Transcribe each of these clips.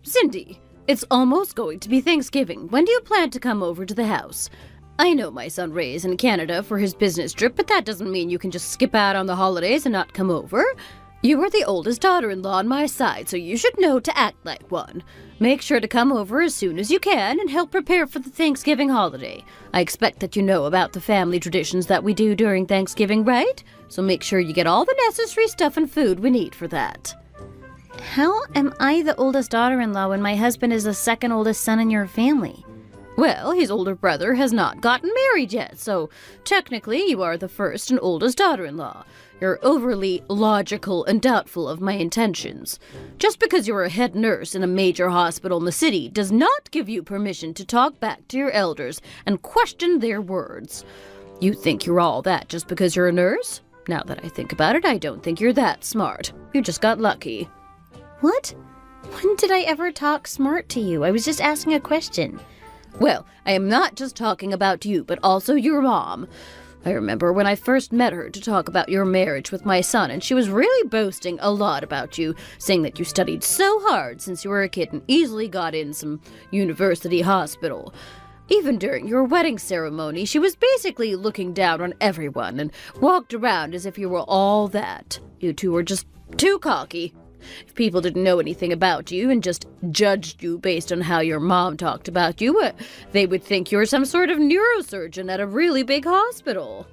Cindy, it's almost going to be Thanksgiving. When do you plan to come over to the house? I know my son Ray's in Canada for his business trip, but that doesn't mean you can just skip out on the holidays and not come over. You are the oldest daughter-in-law on my side, so you should know to act like one. Make sure to come over as soon as you can and help prepare for the Thanksgiving holiday. I expect that you know about the family traditions that we do during Thanksgiving, right? So make sure you get all the necessary stuff and food we need for that. How am I the oldest daughter-in-law when my husband is the second oldest son in your family? Well, his older brother has not gotten married yet, so technically you are the first and oldest daughter-in-law. You're overly logical and doubtful of my intentions. Just because you're a head nurse in a major hospital in the city does not give you permission to talk back to your elders and question their words. You think you're all that just because you're a nurse? Now that I think about it, I don't think you're that smart. You just got lucky. What? When did I ever talk smart to you? I was just asking a question. Well, I am not just talking about you, but also your mom. I remember when I first met her to talk about your marriage with my son, and she was really boasting a lot about you, saying that you studied so hard since you were a kid and easily got in some university hospital. Even during your wedding ceremony, she was basically looking down on everyone and walked around as if you were all that. You two were just too cocky. If people didn't know anything about you and just judged you based on how your mom talked about you, they would think you're some sort of neurosurgeon at a really big hospital.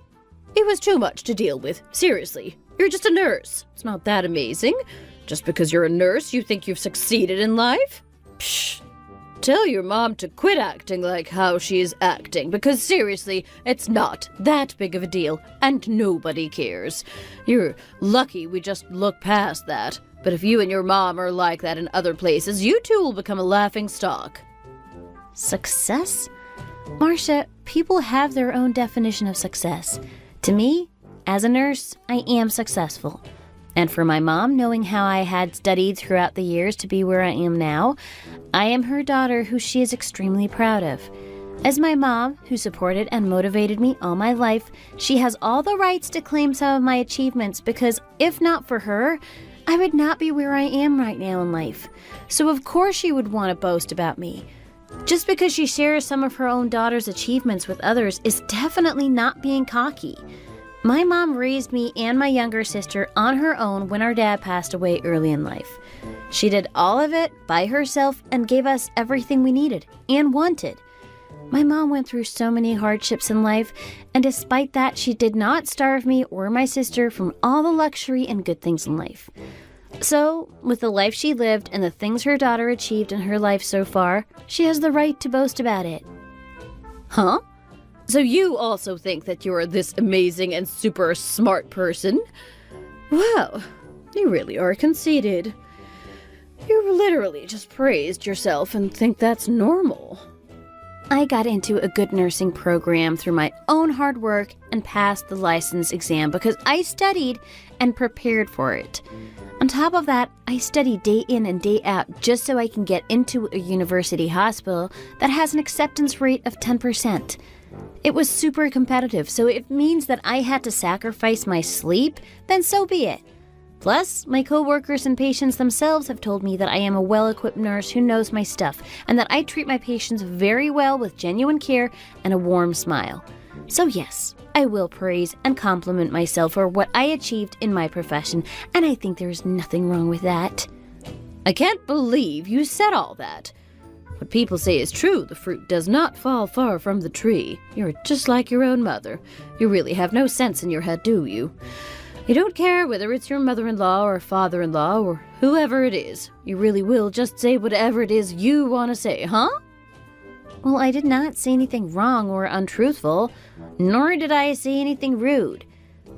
It was too much to deal with, seriously. You're just a nurse. It's not that amazing. Just because you're a nurse, you think you've succeeded in life? Psh! Tell your mom to quit acting like how she is acting, because seriously, it's not that big of a deal, and nobody cares. You're lucky we just look past that. But if you and your mom are like that in other places, you too will become a laughing stock. Success? Marcia, people have their own definition of success. To me, as a nurse, I am successful. And for my mom, knowing how I had studied throughout the years to be where I am now, I am her daughter who she is extremely proud of. As my mom, who supported and motivated me all my life, she has all the rights to claim some of my achievements because if not for her, I would not be where I am right now in life. So of course she would want to boast about me. Just because she shares some of her own daughter's achievements with others is definitely not being cocky. My mom raised me and my younger sister on her own when our dad passed away early in life. She did all of it by herself and gave us everything we needed and wanted. My mom went through so many hardships in life, and despite that, she did not starve me or my sister from all the luxury and good things in life. So, with the life she lived and the things her daughter achieved in her life so far, she has the right to boast about it. Huh? So you also think that you're this amazing and super smart person? Wow, you really are conceited. You literally just praised yourself and think that's normal. I got into a good nursing program through my own hard work and passed the license exam because I studied and prepared for it. On top of that, I study day in and day out just so I can get into a university hospital that has an acceptance rate of 10%. It was super competitive, so if it means that I had to sacrifice my sleep, then so be it. Plus, my coworkers and patients themselves have told me that I am a well-equipped nurse who knows my stuff, and that I treat my patients very well with genuine care and a warm smile. So yes, I will praise and compliment myself for what I achieved in my profession, and I think there is nothing wrong with that. I can't believe you said all that. What people say is true, the fruit does not fall far from the tree. You're just like your own mother. You really have no sense in your head, do you? You don't care whether it's your mother-in-law or father-in-law or whoever it is. You really will just say whatever it is you want to say, huh? Well, I did not say anything wrong or untruthful, nor did I say anything rude.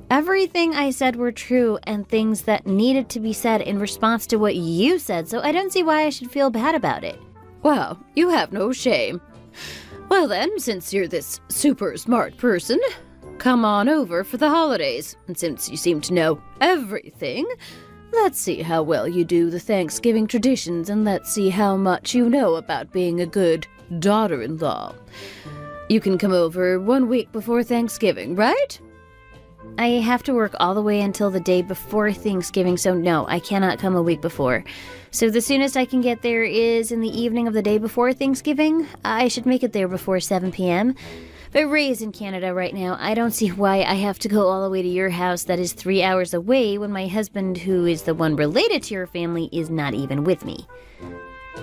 Everything I said were true and things that needed to be said in response to what you said, so I don't see why I should feel bad about it. Wow, you have no shame. Well then, since you're this super smart person, come on over for the holidays. And since you seem to know everything, let's see how well you do the Thanksgiving traditions and let's see how much you know about being a good daughter-in-law. You can come over 1 week before Thanksgiving, right? I have to work all the way until the day before Thanksgiving, so no, I cannot come a week before. So the soonest I can get there is in the evening of the day before Thanksgiving. I should make it there before 7 p.m. But Ray's in Canada right now. I don't see why I have to go all the way to your house that is 3 hours away when my husband, who is the one related to your family, is not even with me.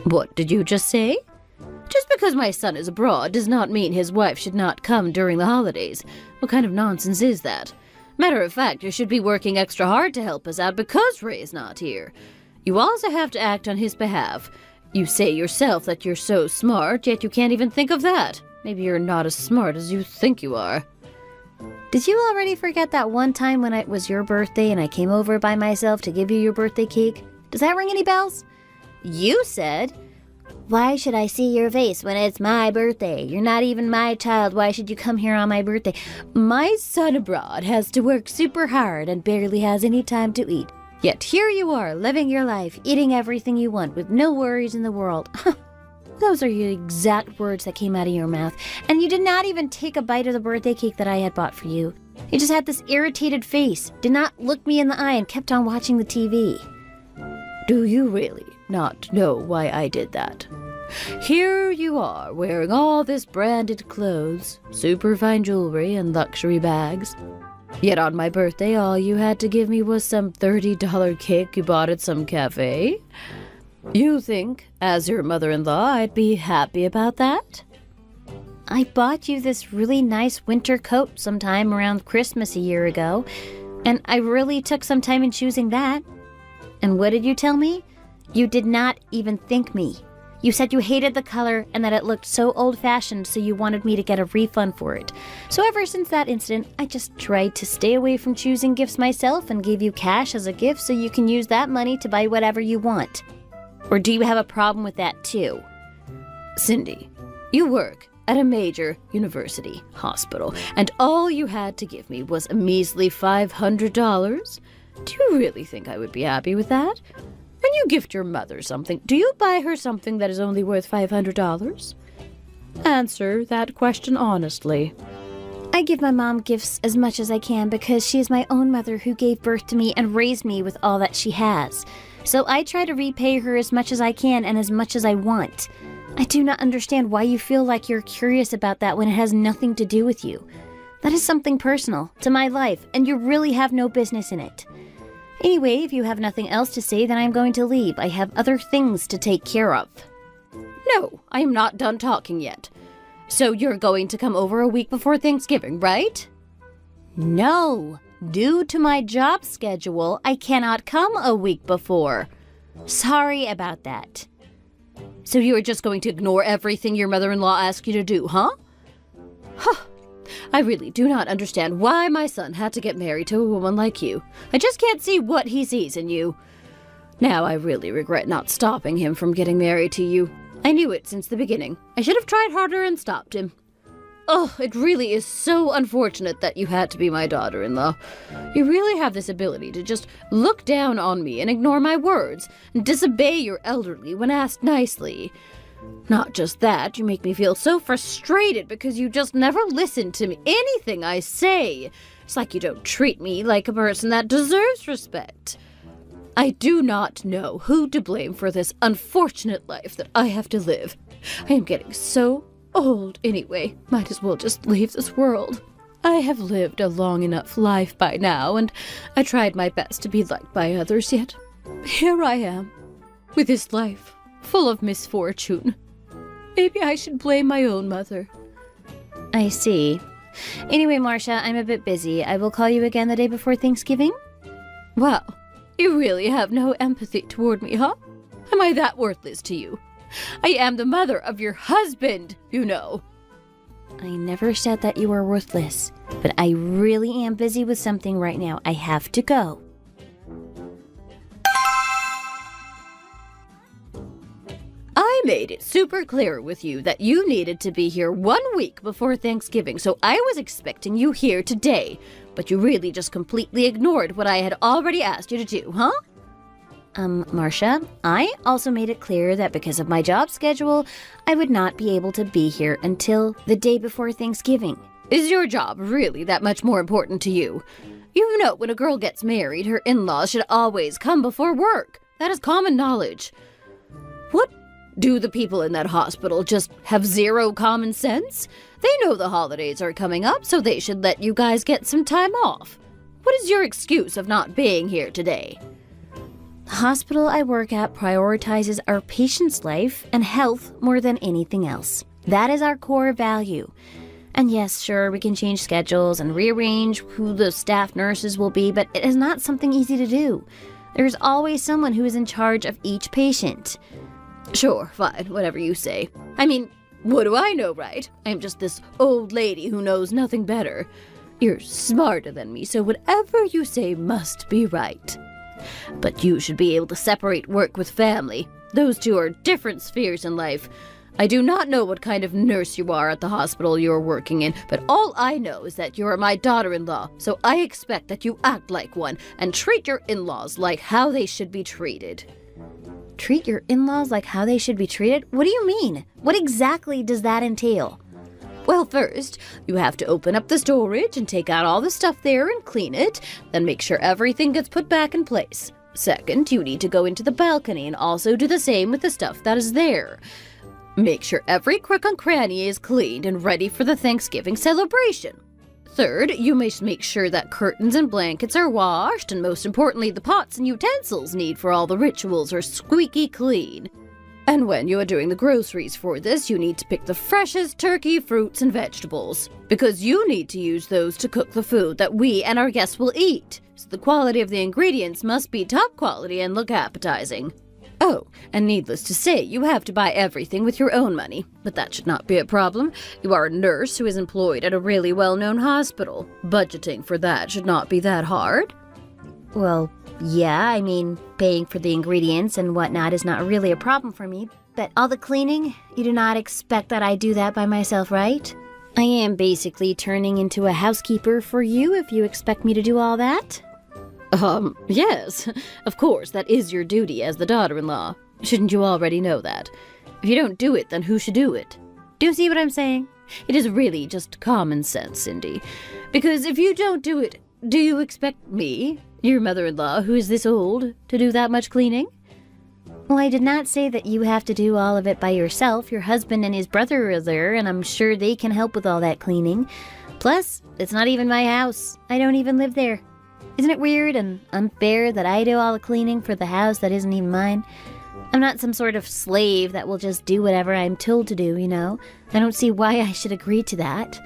What did you just say? Just because my son is abroad does not mean his wife should not come during the holidays. What kind of nonsense is that? Matter of fact, you should be working extra hard to help us out because Ray is not here. You also have to act on his behalf. You say yourself that you're so smart, yet you can't even think of that. Maybe you're not as smart as you think you are. Did you already forget that one time when it was your birthday and I came over by myself to give you your birthday cake? Does that ring any bells? You said, "Why should I see your face when it's my birthday? You're not even my child. Why should you come here on my birthday?" My son abroad has to work super hard and barely has any time to eat. Yet here you are, living your life, eating everything you want with no worries in the world. Those are your exact words that came out of your mouth. And you did not even take a bite of the birthday cake that I had bought for you. You just had this irritated face, did not look me in the eye, and kept on watching the TV. Do you really not know why I did that? Here you are, wearing all this branded clothes, super fine jewelry, and luxury bags. Yet on my birthday, all you had to give me was some $30 cake you bought at some cafe. You think, as your mother-in-law, I'd be happy about that? I bought you this really nice winter coat sometime around Christmas a year ago, and I really took some time in choosing that. And what did you tell me? You did not even thank me. You said you hated the color and that it looked so old-fashioned, so you wanted me to get a refund for it. So ever since that incident, I just tried to stay away from choosing gifts myself and gave you cash as a gift so you can use that money to buy whatever you want. Or do you have a problem with that too? Cindy, you work at a major university hospital, and all you had to give me was a measly $500? Do you really think I would be happy with that? When you gift your mother something, do you buy her something that is only worth $500? Answer that question honestly. I give my mom gifts as much as I can because she is my own mother who gave birth to me and raised me with all that she has. So I try to repay her as much as I can and as much as I want. I do not understand why you feel like you're curious about that when it has nothing to do with you. That is something personal to my life, and you really have no business in it. Anyway, if you have nothing else to say, then I'm going to leave. I have other things to take care of. No, I am not done talking yet. So you're going to come over a week before Thanksgiving, right? No. Due to my job schedule, I cannot come a week before. Sorry about that. So you are just going to ignore everything your mother-in-law asked you to do, huh? Huh. I really do not understand why my son had to get married to a woman like you. I just can't see what he sees in you. Now I really regret not stopping him from getting married to you. I knew it since the beginning. I should have tried harder and stopped him. Oh, it really is so unfortunate that you had to be my daughter-in-law. You really have this ability to just look down on me and ignore my words, and disobey your elderly when asked nicely. Not just that, you make me feel so frustrated because you just never listen to me, anything I say. It's like you don't treat me like a person that deserves respect. I do not know who to blame for this unfortunate life that I have to live. I am getting so old anyway. Might as well just leave this world. I have lived a long enough life by now, and I tried my best to be liked by others, yet here I am, with this life full of misfortune. Maybe I should blame my own mother. I see. Anyway, Marcia, I'm a bit busy. I will call you again the day before Thanksgiving. Wow, you really have no empathy toward me, huh? Am I that worthless to you? I am the mother of your husband, you know. I never said that you were worthless, but I really am busy with something right now. I have to go. I made it super clear with you that you needed to be here 1 week before Thanksgiving, so I was expecting you here today. But you really just completely ignored what I had already asked you to do, huh? Marcia, I also made it clear that because of my job schedule, I would not be able to be here until the day before Thanksgiving. Is your job really that much more important to you? You know, when a girl gets married, her in-laws should always come before work. That is common knowledge. What? Do the people in that hospital just have zero common sense? They know the holidays are coming up, so they should let you guys get some time off. What is your excuse of not being here today? The hospital I work at prioritizes our patient's life and health more than anything else. That is our core value. And yes, sure, we can change schedules and rearrange who the staff nurses will be, but it is not something easy to do. There's always someone who is in charge of each patient. Sure, fine, whatever you say. I mean, what do I know, right? I'm just this old lady who knows nothing better. You're smarter than me, so whatever you say must be right. But you should be able to separate work with family. Those two are different spheres in life. I do not know what kind of nurse you are at the hospital you're working in, but all I know is that you're my daughter-in-law, so I expect that you act like one and treat your in-laws like how they should be treated. Treat your in-laws like how they should be treated? What do you mean? What exactly does that entail? Well, first, you have to open up the storage and take out all the stuff there and clean it, then make sure everything gets put back in place. Second, you need to go into the balcony and also do the same with the stuff that is there. Make sure every crook and cranny is cleaned and ready for the Thanksgiving celebration. Third, you must make sure that curtains and blankets are washed, and most importantly, the pots and utensils needed for all the rituals are squeaky clean. And when you are doing the groceries for this, you need to pick the freshest turkey, fruits, and vegetables, because you need to use those to cook the food that we and our guests will eat. So the quality of the ingredients must be top quality and look appetizing. Oh, and needless to say, you have to buy everything with your own money, but that should not be a problem. You are a nurse who is employed at a really well-known hospital. Budgeting for that should not be that hard. Well, yeah, I mean, paying for the ingredients and whatnot is not really a problem for me, but all the cleaning, you do not expect that I do that by myself, right? I am basically turning into a housekeeper for you if you expect me to do all that. Yes, of course, that is your duty as the daughter-in-law. Shouldn't you already know that? If you don't do it, then who should do it? Do you see what I'm saying? It is really just common sense, Cindy. Because if you don't do it, do you expect me, your mother-in-law, who is this old, to do that much cleaning? Well, I did not say that you have to do all of it by yourself. Your husband and his brother are there, and I'm sure they can help with all that cleaning. Plus, it's not even my house. I don't even live there. Isn't it weird and unfair that I do all the cleaning for the house that isn't even mine? I'm not some sort of slave that will just do whatever I'm told to do, you know? I don't see why I should agree to that.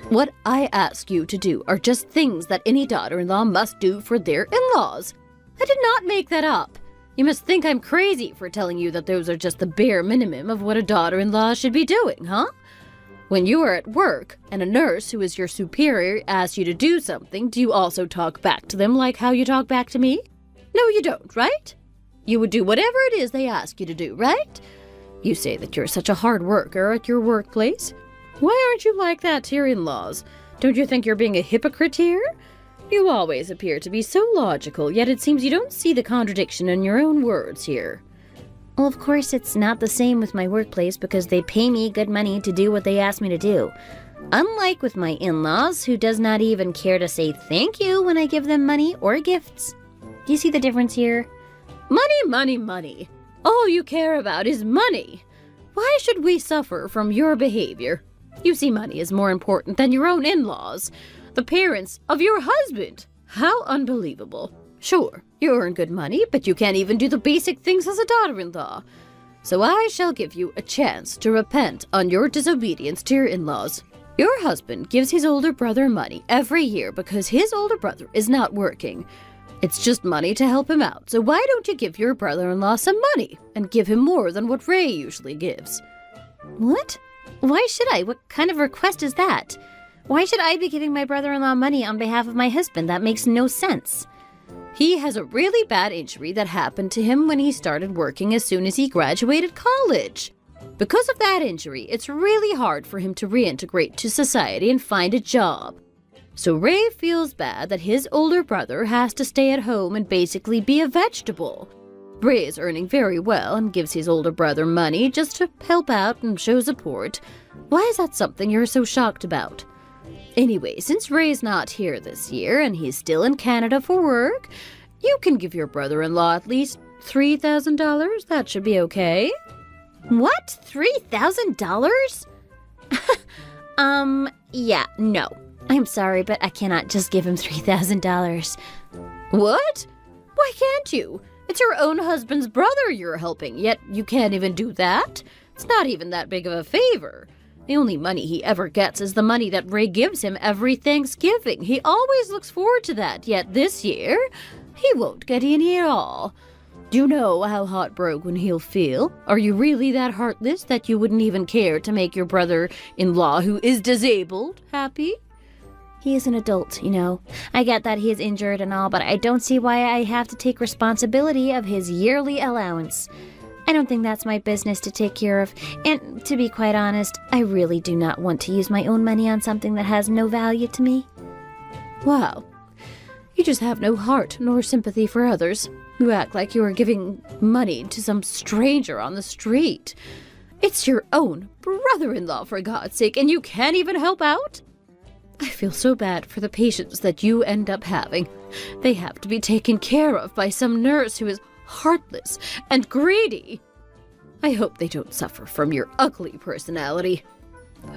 What I ask you to do are just things that any daughter-in-law must do for their in-laws. I did not make that up. You must think I'm crazy for telling you that those are just the bare minimum of what a daughter-in-law should be doing, huh? When you are at work, and a nurse who is your superior asks you to do something, do you also talk back to them like how you talk back to me? No, you don't, right? You would do whatever it is they ask you to do, right? You say that you're such a hard worker at your workplace. Why aren't you like that to your in-laws? Don't you think you're being a hypocrite here? You always appear to be so logical, yet it seems you don't see the contradiction in your own words here. Well, of course, it's not the same with my workplace because they pay me good money to do what they ask me to do. Unlike with my in-laws, who does not even care to say thank you when I give them money or gifts. Do you see the difference here? Money, money, money. All you care about is money. Why should we suffer from your behavior? You see money is more important than your own in-laws, the parents of your husband. How unbelievable. Sure, you earn good money, but you can't even do the basic things as a daughter-in-law. So I shall give you a chance to repent on your disobedience to your in-laws. Your husband gives his older brother money every year because his older brother is not working. It's just money to help him out, so why don't you give your brother-in-law some money and give him more than what Ray usually gives? What? Why should I? What kind of request is that? Why should I be giving my brother-in-law money on behalf of my husband? That makes no sense. He has a really bad injury that happened to him when he started working as soon as he graduated college. Because of that injury, it's really hard for him to reintegrate to society and find a job. So Ray feels bad that his older brother has to stay at home and basically be a vegetable. Ray is earning very well and gives his older brother money just to help out and show support. Why is that something you're so shocked about? Anyway, since Ray's not here this year and he's still in Canada for work, you can give your brother-in-law at least $3,000. That should be okay. What? $3,000? Yeah, no. I'm sorry, but I cannot just give him $3,000. What? Why can't you? It's your own husband's brother you're helping, yet you can't even do that? It's not even that big of a favor. The only money he ever gets is the money that Ray gives him every Thanksgiving. He always looks forward to that, yet this year, he won't get any at all. Do you know how heartbroken he'll feel? Are you really that heartless that you wouldn't even care to make your brother-in-law, who is disabled, happy? He is an adult, you know. I get that he is injured and all, but I don't see why I have to take responsibility of his yearly allowance. I don't think that's my business to take care of, and to be quite honest, I really do not want to use my own money on something that has no value to me. Wow. You just have no heart nor sympathy for others. You act like you are giving money to some stranger on the street. It's your own brother-in-law, for God's sake, and you can't even help out? I feel so bad for the patients that you end up having. They have to be taken care of by some nurse who is heartless and greedy. I hope they don't suffer from your ugly personality.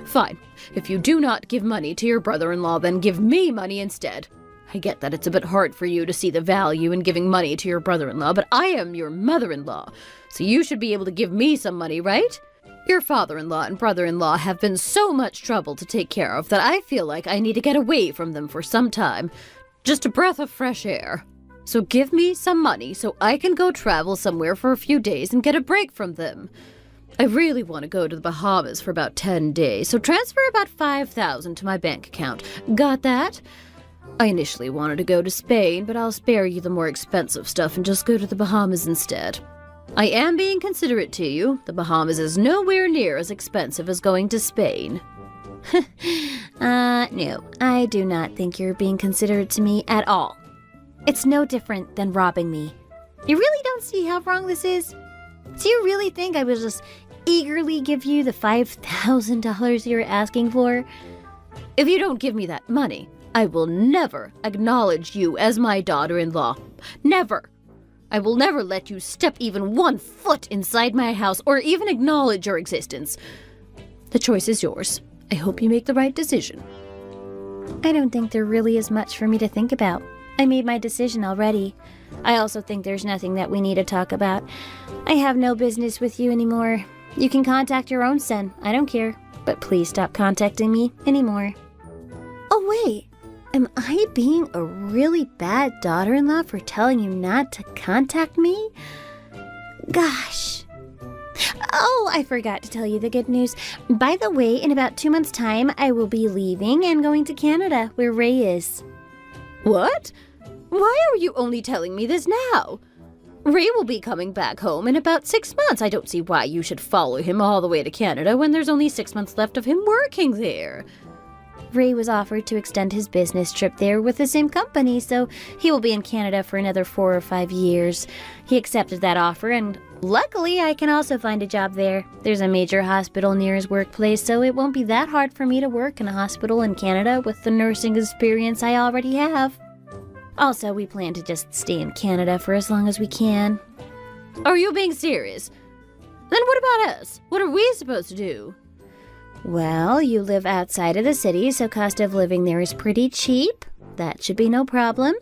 Fine. If you do not give money to your brother-in-law, then give me money instead. I get that it's a bit hard for you to see the value in giving money to your brother-in-law, but I am your mother-in-law, so you should be able to give me some money, right? Your father-in-law and brother-in-law have been so much trouble to take care of that I feel like I need to get away from them for some time. Just a breath of fresh air. So give me some money so I can go travel somewhere for a few days and get a break from them. I really want to go to the Bahamas for about 10 days, so transfer about $5,000 to my bank account. Got that? I initially wanted to go to Spain, but I'll spare you the more expensive stuff and just go to the Bahamas instead. I am being considerate to you. The Bahamas is nowhere near as expensive as going to Spain. No, I do not think you're being considerate to me at all. It's no different than robbing me. You really don't see how wrong this is? Do you really think I will just eagerly give you the $5,000 you're asking for? If you don't give me that money, I will never acknowledge you as my daughter-in-law. Never. I will never let you step even 1 foot inside my house or even acknowledge your existence. The choice is yours. I hope you make the right decision. I don't think there really is much for me to think about. I made my decision already. I also think there's nothing that we need to talk about. I have no business with you anymore. You can contact your own son. I don't care. But please stop contacting me anymore. Oh, wait. Am I being a really bad daughter-in-law for telling you not to contact me? Gosh. Oh, I forgot to tell you the good news. By the way, in about 2 months' time, I will be leaving and going to Canada, where Ray is. What? Why are you only telling me this now? Ray will be coming back home in about 6 months. I don't see why you should follow him all the way to Canada when there's only 6 months left of him working there. Ray was offered to extend his business trip there with the same company, so he will be in Canada for another 4 or 5 years. He accepted that offer, and luckily I can also find a job there. There's a major hospital near his workplace, so it won't be that hard for me to work in a hospital in Canada with the nursing experience I already have. Also, we plan to just stay in Canada for as long as we can. Are you being serious? Then what about us? What are we supposed to do? Well, you live outside of the city, so cost of living there is pretty cheap. That should be no problem.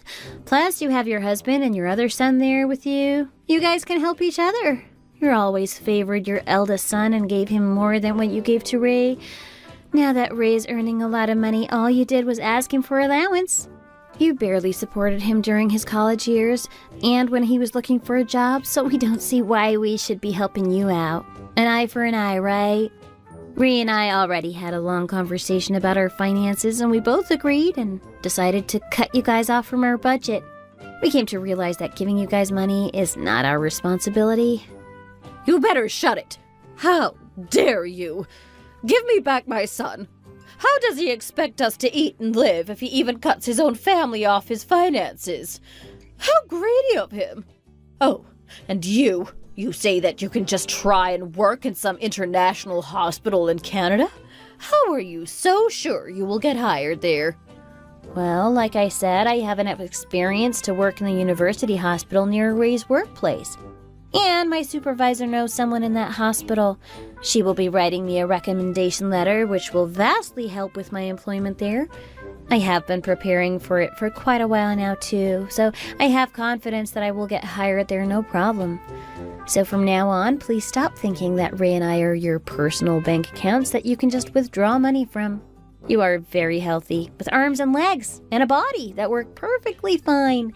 Plus, you have your husband and your other son there with you. You guys can help each other. You always favored your eldest son and gave him more than what you gave to Ray. Now that Ray's earning a lot of money, all you did was ask him for allowance. You barely supported him during his college years and when he was looking for a job, so we don't see why we should be helping you out. An eye for an eye, right? Ray and I already had a long conversation about our finances, and we both agreed and decided to cut you guys off from our budget. We came to realize that giving you guys money is not our responsibility. You better shut it. How dare you? Give me back my son. How does he expect us to eat and live if he even cuts his own family off his finances? How greedy of him. Oh, and you say that you can just try and work in some international hospital in Canada? How are you so sure you will get hired there? Well, like I said, I have enough experience to work in the university hospital near Ray's workplace. And my supervisor knows someone in that hospital. She will be writing me a recommendation letter, which will vastly help with my employment there. I have been preparing for it for quite a while now, too, so I have confidence that I will get hired there no problem. So from now on, please stop thinking that Ray and I are your personal bank accounts that you can just withdraw money from. You are very healthy, with arms and legs, and a body that work perfectly fine.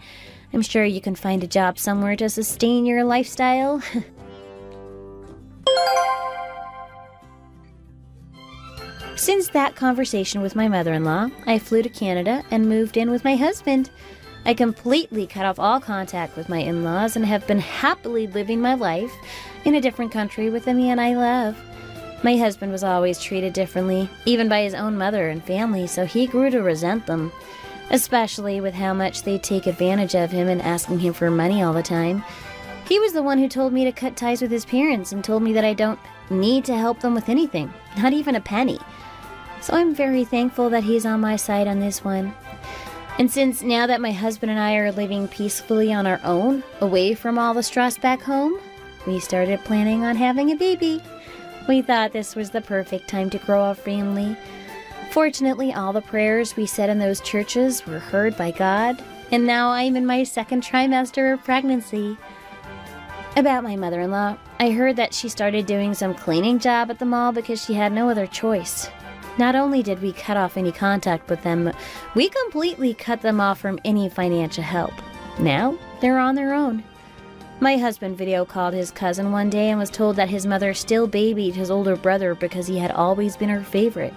I'm sure you can find a job somewhere to sustain your lifestyle. Since that conversation with my mother-in-law, I flew to Canada and moved in with my husband. I completely cut off all contact with my in-laws and have been happily living my life in a different country with the man I love. My husband was always treated differently, even by his own mother and family, so he grew to resent them, especially with how much they take advantage of him and asking him for money all the time. He was the one who told me to cut ties with his parents and told me that I don't need to help them with anything, not even a penny. So I'm very thankful that he's on my side on this one. And since now that my husband and I are living peacefully on our own, away from all the stress back home, we started planning on having a baby. We thought this was the perfect time to grow our family. Fortunately, all the prayers we said in those churches were heard by God, and now I'm in my second trimester of pregnancy. About my mother-in-law, I heard that she started doing some cleaning job at the mall because she had no other choice. Not only did we cut off any contact with them, we completely cut them off from any financial help. Now, they're on their own. My husband video called his cousin one day and was told that his mother still babied his older brother because he had always been her favorite.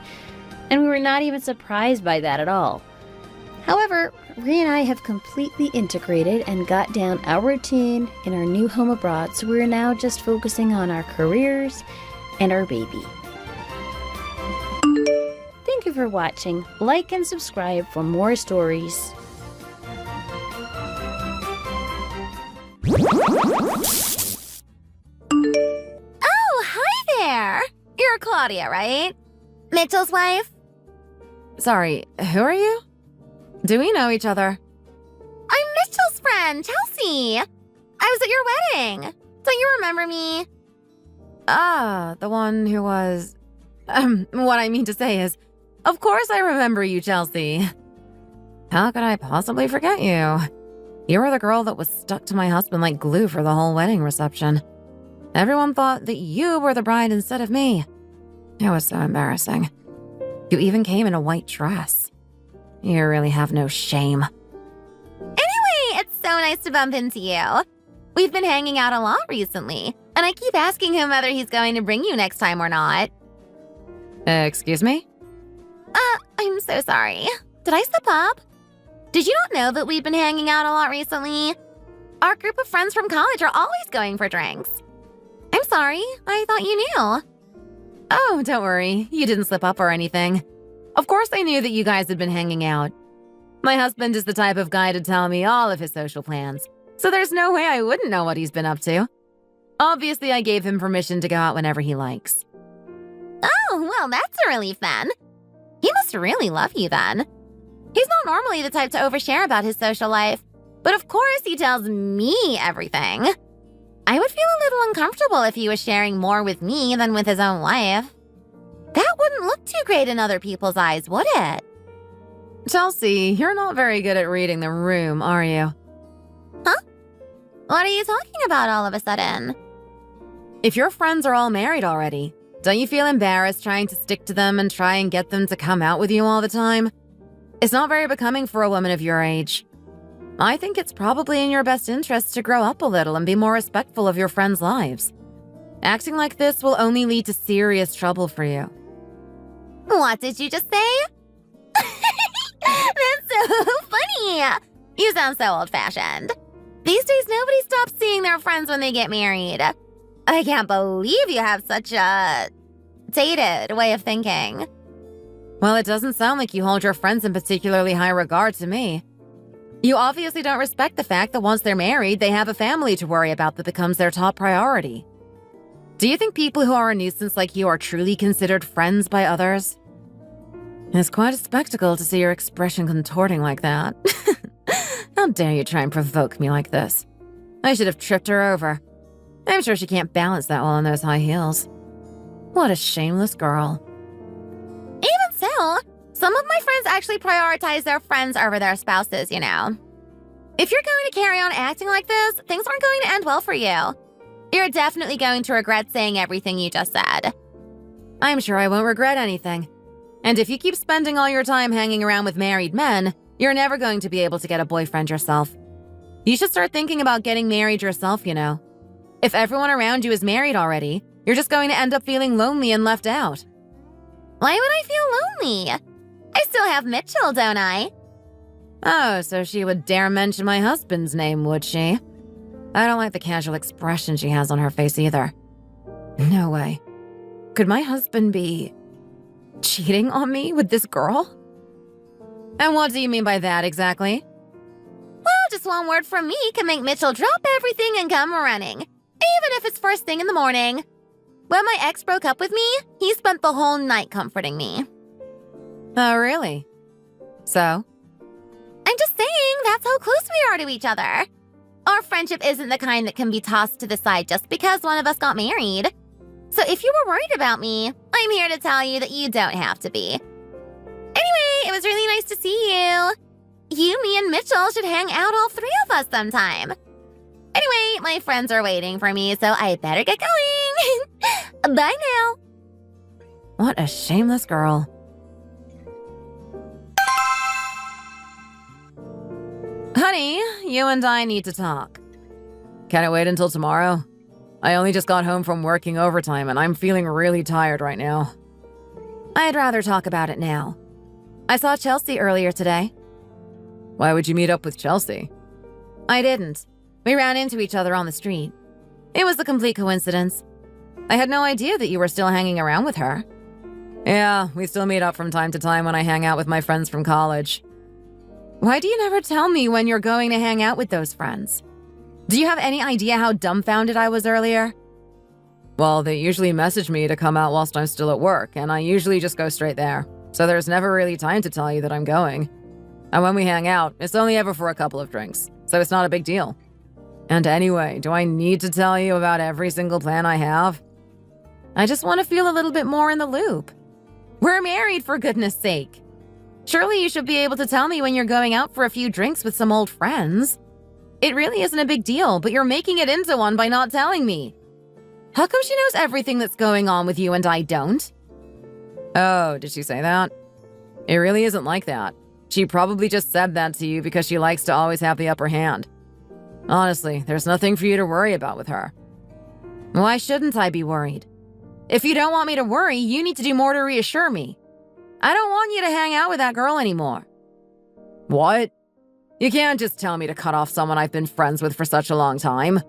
And we were not even surprised by that at all. However, Ray and I have completely integrated and got down our routine in our new home abroad, so we're now just focusing on our careers and our baby. Thank you for watching. Like and subscribe for more stories. Oh, hi there! You're Claudia, right? Mitchell's wife? Sorry, who are you? Do we know each other? I'm Mitchell's friend, Chelsea. I was at your wedding. Don't you remember me? Ah, the one who was... what I mean to say is, of course I remember you, Chelsea. How could I possibly forget you? You were the girl that was stuck to my husband like glue for the whole wedding reception. Everyone thought that you were the bride instead of me. It was so embarrassing. You even came in a white dress. You really have no shame. Anyway, it's so nice to bump into you. We've been hanging out a lot recently, and I keep asking him whether he's going to bring you next time or not. Excuse me? I'm so sorry. Did I slip up? Did you not know that we've been hanging out a lot recently? Our group of friends from college are always going for drinks. I'm sorry, I thought you knew. Oh, don't worry. You didn't slip up or anything. Of course I knew that you guys had been hanging out. My husband is the type of guy to tell me all of his social plans, so there's no way I wouldn't know what he's been up to. Obviously, I gave him permission to go out whenever he likes. Oh, well, that's a relief then. He must really love you then. He's not normally the type to overshare about his social life, but of course he tells me everything. I would feel a little uncomfortable if he was sharing more with me than with his own wife. That wouldn't look too great in other people's eyes, would it? Chelsea, you're not very good at reading the room, are you? Huh? What are you talking about all of a sudden? If your friends are all married already, don't you feel embarrassed trying to stick to them and try and get them to come out with you all the time? It's not very becoming for a woman of your age. I think it's probably in your best interest to grow up a little and be more respectful of your friends' lives. Acting like this will only lead to serious trouble for you. What did you just say? That's so funny. You sound so old-fashioned. These days, nobody stops seeing their friends when they get married. I can't believe you have such a dated way of thinking. Well, it doesn't sound like you hold your friends in particularly high regard to me. You obviously don't respect the fact that once they're married, they have a family to worry about that becomes their top priority. Do you think people who are a nuisance like you are truly considered friends by others? It's quite a spectacle to see your expression contorting like that. How dare you try and provoke me like this? I should have tripped her over. I'm sure she can't balance that well in those high heels. What a shameless girl. Even so, some of my friends actually prioritize their friends over their spouses, you know. If you're going to carry on acting like this, things aren't going to end well for you. You're definitely going to regret saying everything you just said. I'm sure I won't regret anything. And if you keep spending all your time hanging around with married men, you're never going to be able to get a boyfriend yourself. You should start thinking about getting married yourself, you know. If everyone around you is married already, you're just going to end up feeling lonely and left out. Why would I feel lonely? I still have Mitchell, don't I? Oh, so she would dare mention my husband's name, would she? I don't like the casual expression she has on her face either. No way. Could my husband be cheating on me with this girl? And what do you mean by that exactly? Well, just one word from me can make Mitchell drop everything and come running, even if it's first thing in the morning. When my ex broke up with me, he spent the whole night comforting me. Oh, really? So? I'm just saying that's how close we are to each other. Our friendship isn't the kind that can be tossed to the side just because one of us got married. So if you were worried about me, I'm here to tell you that you don't have to be. Anyway, it was really nice to see you. You, me, and Mitchell should hang out, all three of us, sometime. Anyway, my friends are waiting for me, so I better get going. Bye now. What a shameless girl. Honey, you and I need to talk. Can it wait until tomorrow? I only just got home from working overtime and I'm feeling really tired right now. I'd rather talk about it now. I saw Chelsea earlier today. Why would you meet up with Chelsea? I didn't. We ran into each other on the street. It was a complete coincidence. I had no idea that you were still hanging around with her. Yeah, we still meet up from time to time when I hang out with my friends from college. Why do you never tell me when you're going to hang out with those friends? Do you have any idea how dumbfounded I was earlier? Well, they usually message me to come out whilst I'm still at work, and I usually just go straight there. So there's never really time to tell you that I'm going. And when we hang out, it's only ever for a couple of drinks, so it's not a big deal. And anyway, do I need to tell you about every single plan I have? I just want to feel a little bit more in the loop. We're married, for goodness sake. Surely you should be able to tell me when you're going out for a few drinks with some old friends. It really isn't a big deal, but you're making it into one by not telling me. How come she knows everything that's going on with you and I don't? Oh, did she say that? It really isn't like that. She probably just said that to you because she likes to always have the upper hand. Honestly, there's nothing for you to worry about with her. Why shouldn't I be worried? If you don't want me to worry, you need to do more to reassure me. I don't want you to hang out with that girl anymore. What? You can't just tell me to cut off someone I've been friends with for such a long time.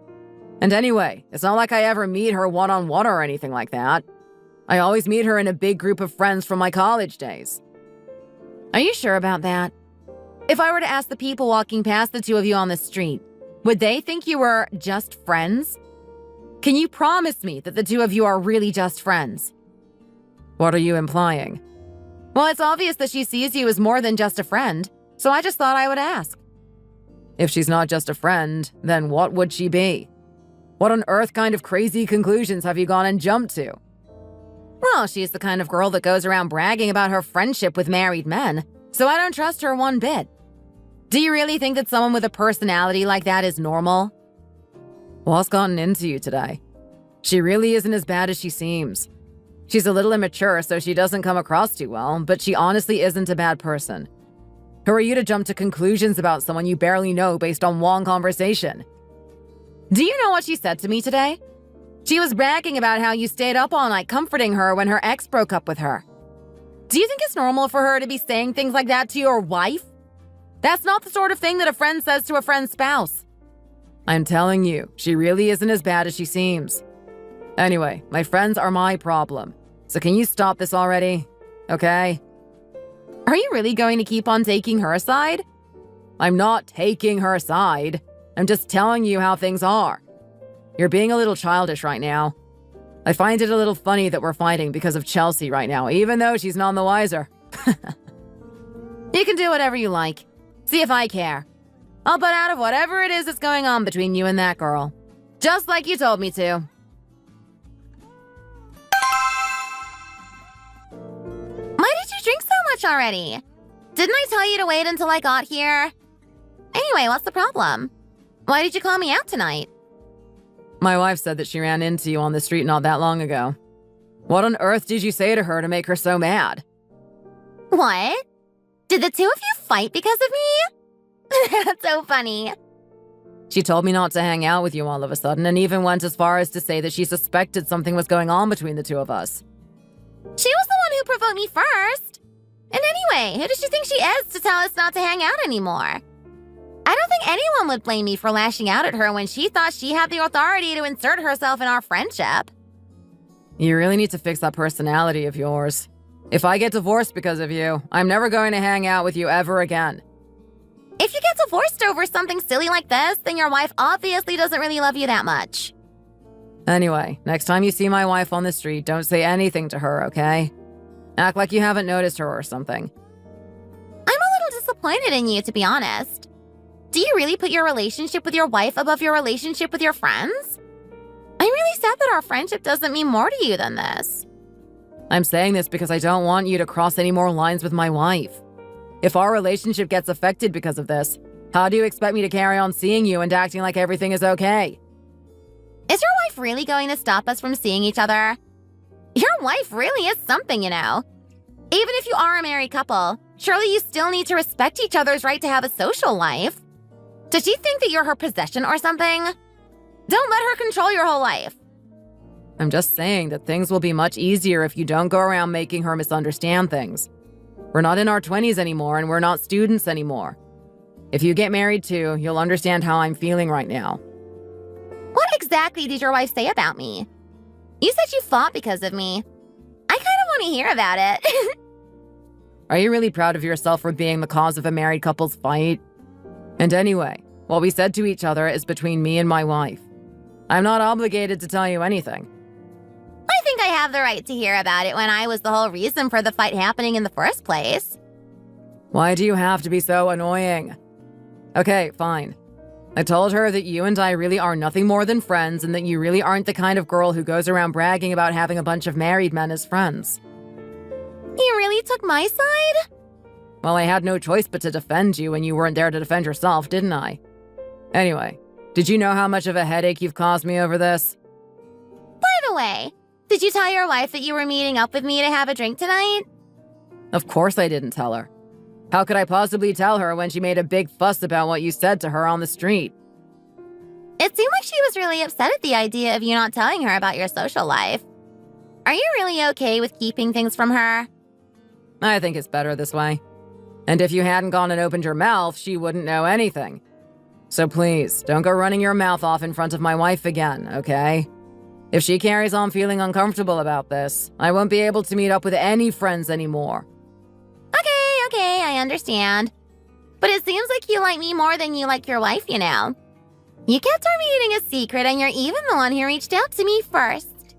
And anyway, it's not like I ever meet her one-on-one or anything like that. I always meet her in a big group of friends from my college days. Are you sure about that? If I were to ask the people walking past the two of you on the street, would they think you were just friends? Can you promise me that the two of you are really just friends? What are you implying? Well, it's obvious that she sees you as more than just a friend, so I just thought I would ask. If she's not just a friend, then what would she be? What on earth kind of crazy conclusions have you gone and jumped to? Well, she's the kind of girl that goes around bragging about her friendship with married men, so I don't trust her one bit. Do you really think that someone with a personality like that is normal? What's gotten into you today? She really isn't as bad as she seems. She's a little immature, so she doesn't come across too well, but she honestly isn't a bad person. Who are you to jump to conclusions about someone you barely know based on one conversation? Do you know what she said to me today? She was bragging about how you stayed up all night comforting her when her ex broke up with her. Do you think it's normal for her to be saying things like that to your wife? That's not the sort of thing that a friend says to a friend's spouse. I'm telling you, she really isn't as bad as she seems. Anyway, my friends are my problem. So can you stop this already? Okay? Are you really going to keep on taking her side? I'm not taking her side. I'm just telling you how things are. You're being a little childish right now. I find it a little funny that we're fighting because of Chelsea right now, even though she's none the wiser. You can do whatever you like. See if I care. I'll butt out of whatever it is that's going on between you and that girl. Just like you told me to. Why did you drink so much already? Didn't I tell you to wait until I got here? Anyway, what's the problem? Why did you call me out tonight? My wife said that she ran into you on the street not that long ago. What on earth did you say to her to make her so mad? What? Did the two of you fight because of me? That's so funny. She told me not to hang out with you all of a sudden and even went as far as to say that she suspected something was going on between the two of us. She was the one who provoked me first. And anyway, who does she think she is to tell us not to hang out anymore? I don't think anyone would blame me for lashing out at her when she thought she had the authority to insert herself in our friendship. You really need to fix that personality of yours. If I get divorced because of you, I'm never going to hang out with you ever again. If you get divorced over something silly like this, then your wife obviously doesn't really love you that much. Anyway, next time you see my wife on the street, don't say anything to her, okay? Act like you haven't noticed her or something. I'm a little disappointed in you, to be honest. Do you really put your relationship with your wife above your relationship with your friends? I'm really sad that our friendship doesn't mean more to you than this. I'm saying this because I don't want you to cross any more lines with my wife. If our relationship gets affected because of this, how do you expect me to carry on seeing you and acting like everything is okay? Is your wife really going to stop us from seeing each other? Your wife really is something, you know. Even if you are a married couple, surely you still need to respect each other's right to have a social life. Does she think that you're her possession or something? Don't let her control your whole life. I'm just saying that things will be much easier if you don't go around making her misunderstand things. We're not in our 20s anymore and we're not students anymore. If you get married too, you'll understand how I'm feeling right now. What exactly did your wife say about me? You said you fought because of me. I kind of want to hear about it. Are you really proud of yourself for being the cause of a married couple's fight? And anyway, what we said to each other is between me and my wife. I'm not obligated to tell you anything. I think I have the right to hear about it when I was the whole reason for the fight happening in the first place. Why do you have to be so annoying? Okay, fine. I told her that you and I really are nothing more than friends and that you really aren't the kind of girl who goes around bragging about having a bunch of married men as friends. You really took my side? Well, I had no choice but to defend you when you weren't there to defend yourself, didn't I? Anyway, did you know how much of a headache you've caused me over this? By the way, did you tell your wife that you were meeting up with me to have a drink tonight? Of course I didn't tell her. How could I possibly tell her when she made a big fuss about what you said to her on the street? It seemed like she was really upset at the idea of you not telling her about your social life. Are you really okay with keeping things from her? I think it's better this way. And if you hadn't gone and opened your mouth, she wouldn't know anything. So please, don't go running your mouth off in front of my wife again, okay? If she carries on feeling uncomfortable about this, I won't be able to meet up with any friends anymore. Okay, I understand. But it seems like you like me more than you like your wife, you know. You kept our meeting a secret and you're even the one who reached out to me first.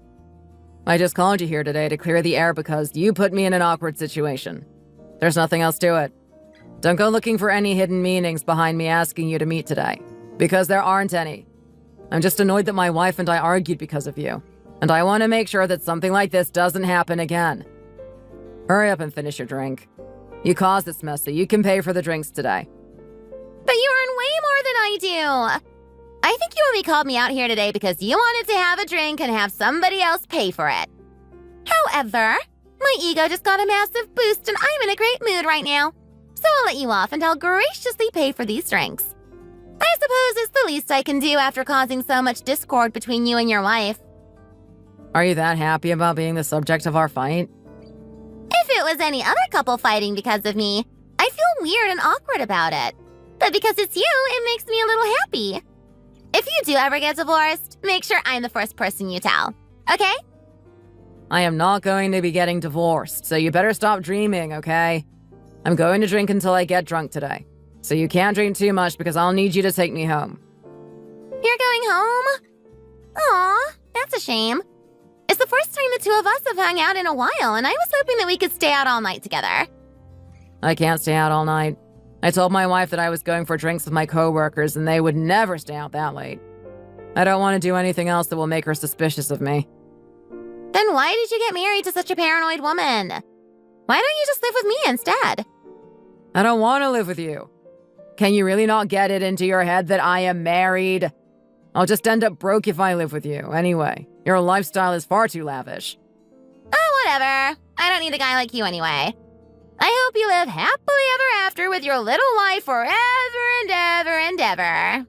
I just called you here today to clear the air because you put me in an awkward situation. There's nothing else to it. Don't go looking for any hidden meanings behind me asking you to meet today, because there aren't any. I'm just annoyed that my wife and I argued because of you, and I want to make sure that something like this doesn't happen again. Hurry up and finish your drink. You caused this mess, so you can pay for the drinks today. But you earn way more than I do. I think you only called me out here today because you wanted to have a drink and have somebody else pay for it. However, my ego just got a massive boost and I'm in a great mood right now. So I'll let you off and I'll graciously pay for these drinks. I suppose it's the least I can do after causing so much discord between you and your wife. Are you that happy about being the subject of our fight? If it was any other couple fighting because of me, I feel weird and awkward about it. But because it's you, it makes me a little happy. If you do ever get divorced, make sure I'm the first person you tell. Okay? I am not going to be getting divorced, so you better stop dreaming, okay? I'm going to drink until I get drunk today. So you can't drink too much because I'll need you to take me home. You're going home? Aw, that's a shame. Is the first time the two of us have hung out in a while, and I was hoping that we could stay out all night together. I can't stay out all night. I told my wife that I was going for drinks with my coworkers, and they would never stay out that late. I don't want to do anything else that will make her suspicious of me. Then why did you get married to such a paranoid woman? Why don't you just live with me instead? I don't want to live with you. Can you really not get it into your head that I am married? I'll just end up broke if I live with you. Anyway, your lifestyle is far too lavish. Oh, whatever. I don't need a guy like you anyway. I hope you live happily ever after with your little wife forever and ever and ever.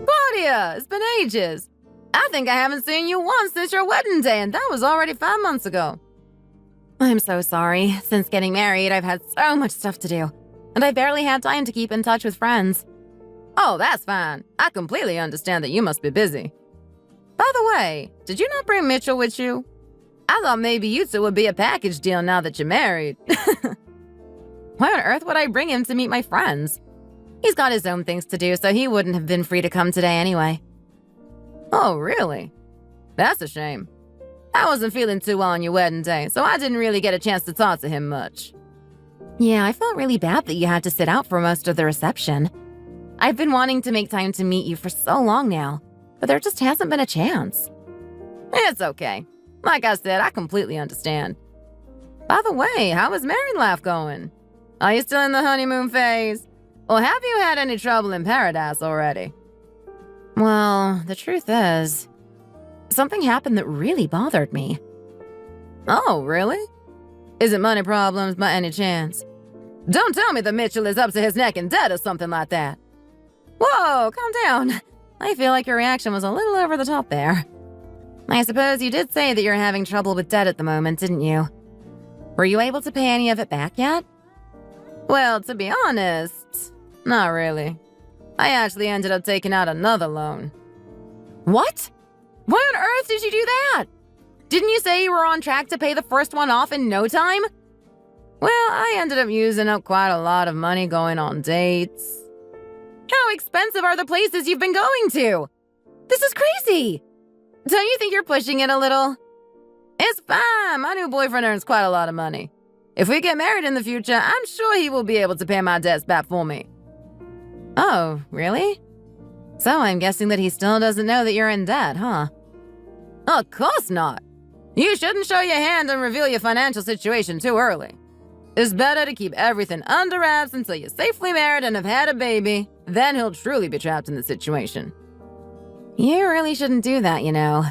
Claudia, it's been ages. I think I haven't seen you once since your wedding day, and that was already 5 months ago. I'm so sorry. Since getting married, I've had so much stuff to do, and I barely had time to keep in touch with friends. Oh, that's fine. I completely understand that you must be busy. By the way, did you not bring Mitchell with you? I thought maybe you two would be a package deal now that you're married. Why on earth would I bring him to meet my friends? He's got his own things to do, so he wouldn't have been free to come today anyway. Oh, really? That's a shame. I wasn't feeling too well on your wedding day, so I didn't really get a chance to talk to him much. Yeah, I felt really bad that you had to sit out for most of the reception. I've been wanting to make time to meet you for so long now, but there just hasn't been a chance. It's okay. Like I said, I completely understand. By the way, how is married life going? Are you still in the honeymoon phase? Or have you had any trouble in paradise already? Well, the truth is, something happened that really bothered me. Oh, really? Is it money problems by any chance? Don't tell me that Mitchell is up to his neck in debt or something like that. Whoa, calm down. I feel like your reaction was a little over the top there. I suppose you did say that you're having trouble with debt at the moment, didn't you? Were you able to pay any of it back yet? Well, to be honest, not really. I actually ended up taking out another loan. What? Why on earth did you do that? Didn't you say you were on track to pay the first one off in no time? Well, I ended up using up quite a lot of money going on dates. How expensive are the places you've been going to? This is crazy. Don't you think you're pushing it a little? It's fine. My new boyfriend earns quite a lot of money. If we get married in the future, I'm sure he will be able to pay my debts back for me. Oh, really? So I'm guessing that he still doesn't know that you're in debt, huh? Of course not. You shouldn't show your hand and reveal your financial situation too early. It's better to keep everything under wraps until you're safely married and have had a baby. Then he'll truly be trapped in the situation. You really shouldn't do that, you know.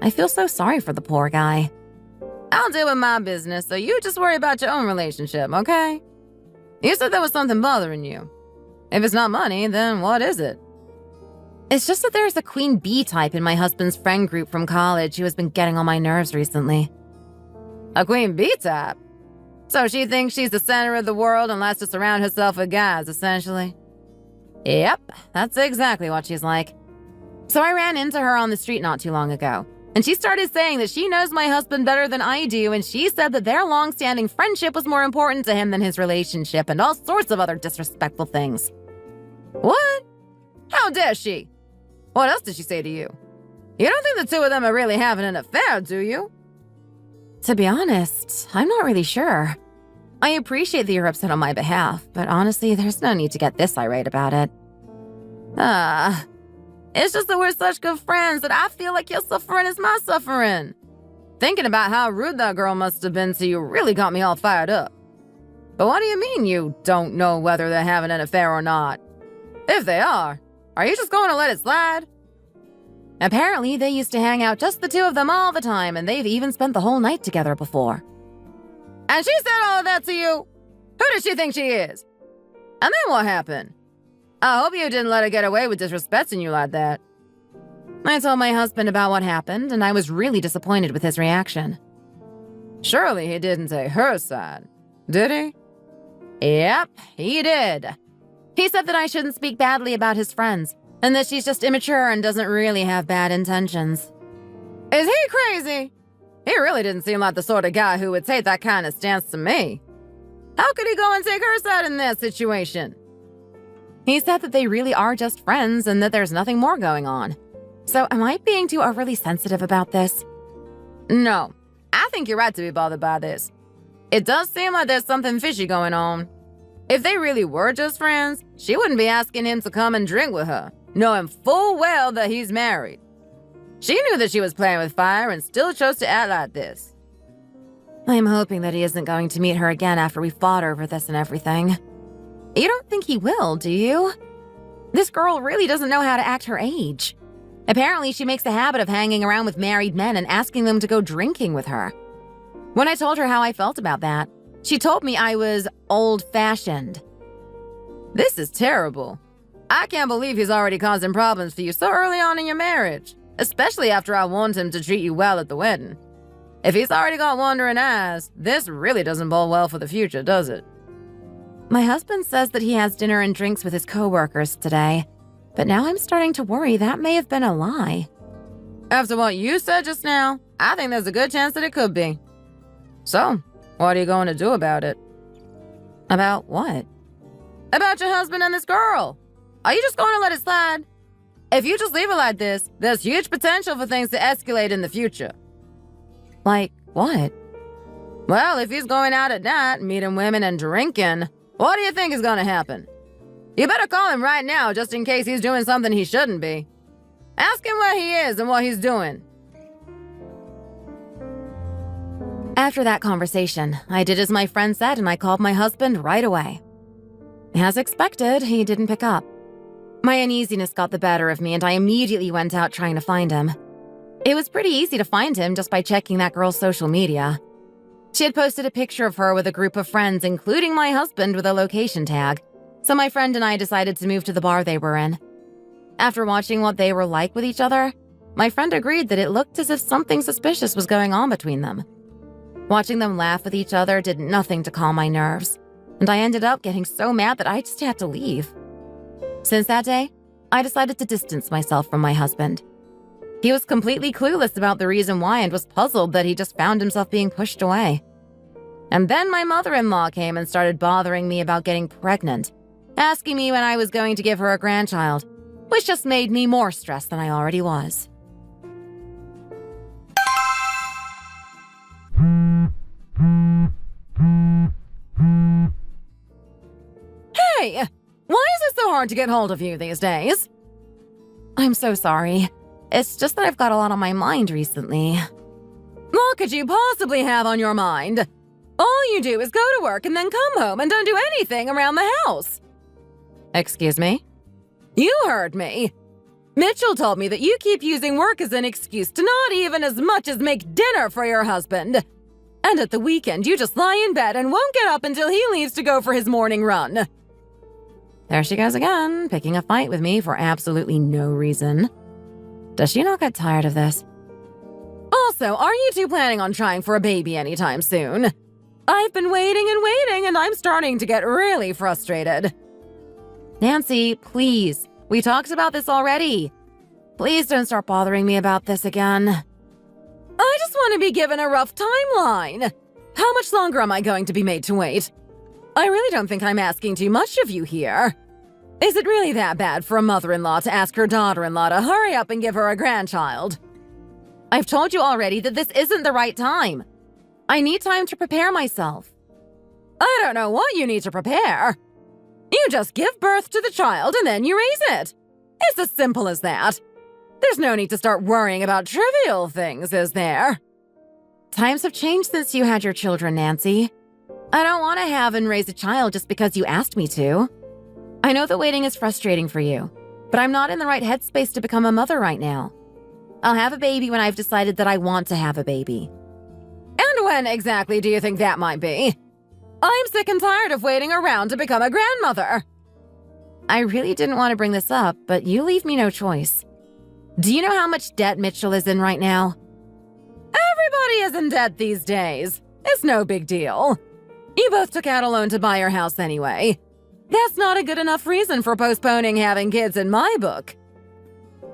I feel so sorry for the poor guy. I'll deal with my business, so you just worry about your own relationship, okay? You said there was something bothering you. If it's not money, then what is it? It's just that there's a queen bee type in my husband's friend group from college who has been getting on my nerves recently. A queen bee type? So she thinks she's the center of the world and likes to surround herself with guys, essentially. Yep, that's exactly what she's like. So I ran into her on the street not too long ago, and she started saying that she knows my husband better than I do, and she said that their long-standing friendship was more important to him than his relationship and all sorts of other disrespectful things. What? How dare she? What else did she say to you? You don't think the two of them are really having an affair, do you? To be honest, I'm not really sure. I appreciate that you're upset on my behalf, but honestly, there's no need to get this irate about it. It's just that we're such good friends that I feel like your suffering is my suffering. Thinking about how rude that girl must have been to you really got me all fired up. But what do you mean you don't know whether they're having an affair or not? If they are you just going to let it slide? Apparently, they used to hang out just the two of them all the time, and they've even spent the whole night together before. And she said all of that to you? Who does she think she is? And then what happened? I hope you didn't let her get away with disrespecting you like that. I told my husband about what happened, and I was really disappointed with his reaction. Surely he didn't take her side, did he? Yep, he did. He said that I shouldn't speak badly about his friends, and that she's just immature and doesn't really have bad intentions. Is he crazy? He really didn't seem like the sort of guy who would take that kind of stance to me. How could he go and take her side in that situation? He said that they really are just friends and that there's nothing more going on. So am I being too overly sensitive about this? No, I think you're right to be bothered by this. It does seem like there's something fishy going on. If they really were just friends, she wouldn't be asking him to come and drink with her, knowing full well that he's married. She knew that she was playing with fire and still chose to act like this. I'm hoping that he isn't going to meet her again after we fought over this and everything. You don't think he will, do you? This girl really doesn't know how to act her age. Apparently, she makes a habit of hanging around with married men and asking them to go drinking with her. When I told her how I felt about that, she told me I was old-fashioned. This is terrible. I can't believe he's already causing problems for you so early on in your marriage, especially after I warned him to treat you well at the wedding. If he's already got wandering eyes, this really doesn't bode well for the future, does it? My husband says that he has dinner and drinks with his coworkers today, but now I'm starting to worry that may have been a lie. After what you said just now, I think there's a good chance that it could be. So, what are you going to do about it? About what? About your husband and this girl. Are you just going to let it slide? If you just leave it like this, there's huge potential for things to escalate in the future. Like what? Well, if he's going out at night, meeting women and drinking, what do you think is going to happen? You better call him right now just in case he's doing something he shouldn't be. Ask him where he is and what he's doing. After that conversation, I did as my friend said and I called my husband right away. As expected, he didn't pick up. My uneasiness got the better of me and I immediately went out trying to find him. It was pretty easy to find him just by checking that girl's social media. She had posted a picture of her with a group of friends, including my husband, with a location tag. So my friend and I decided to move to the bar they were in. After watching what they were like with each other, my friend agreed that it looked as if something suspicious was going on between them. Watching them laugh with each other did nothing to calm my nerves, and I ended up getting so mad that I just had to leave. Since that day, I decided to distance myself from my husband. He was completely clueless about the reason why and was puzzled that he just found himself being pushed away. And then my mother-in-law came and started bothering me about getting pregnant, asking me when I was going to give her a grandchild, which just made me more stressed than I already was. Hey, why is it so hard to get hold of you these days? I'm so sorry. It's just that I've got a lot on my mind recently. What could you possibly have on your mind? All you do is go to work and then come home and don't do anything around the house. Excuse me? You heard me. Mitchell told me that you keep using work as an excuse to not even as much as make dinner for your husband. And at the weekend, you just lie in bed and won't get up until he leaves to go for his morning run. There she goes again, picking a fight with me for absolutely no reason. Does she not get tired of this? Also, are you two planning on trying for a baby anytime soon? I've been waiting and I'm starting to get really frustrated. Nancy, please. We talked about this already. Please don't start bothering me about this again. I just want to be given a rough timeline. How much longer am I going to be made to wait? I really don't think I'm asking too much of you here. Is it really that bad for a mother-in-law to ask her daughter-in-law to hurry up and give her a grandchild? I've told you already that this isn't the right time. I need time to prepare myself. I don't know what you need to prepare. You just give birth to the child and then you raise it. It's as simple as that. There's no need to start worrying about trivial things, is there? Times have changed since you had your children, Nancy. I don't want to have and raise a child just because you asked me to. I know the waiting is frustrating for you, but I'm not in the right headspace to become a mother right now. I'll have a baby when I've decided that I want to have a baby. And when exactly do you think that might be? I'm sick and tired of waiting around to become a grandmother. I really didn't want to bring this up, but you leave me no choice. Do you know how much debt Mitchell is in right now? Everybody is in debt these days. It's no big deal. You both took out a loan to buy your house anyway. That's not a good enough reason for postponing having kids in my book.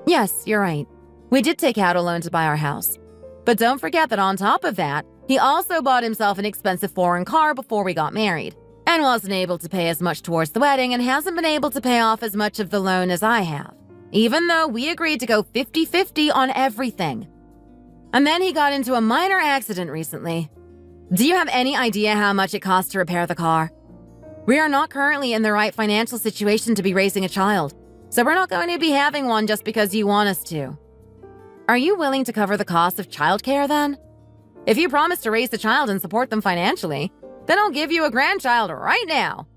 Yes, you're right. We did take out a loan to buy our house. But don't forget that on top of that, he also bought himself an expensive foreign car before we got married. and wasn't able to pay as much towards the wedding and hasn't been able to pay off as much of the loan as I have, even though we agreed to go 50-50 on everything. And then he got into a minor accident recently. Do you have any idea how much it costs to repair the car? We are not currently in the right financial situation to be raising a child, so we're not going to be having one just because you want us to. Are you willing to cover the cost of childcare then? If you promise to raise the child and support them financially, then I'll give you a grandchild right now.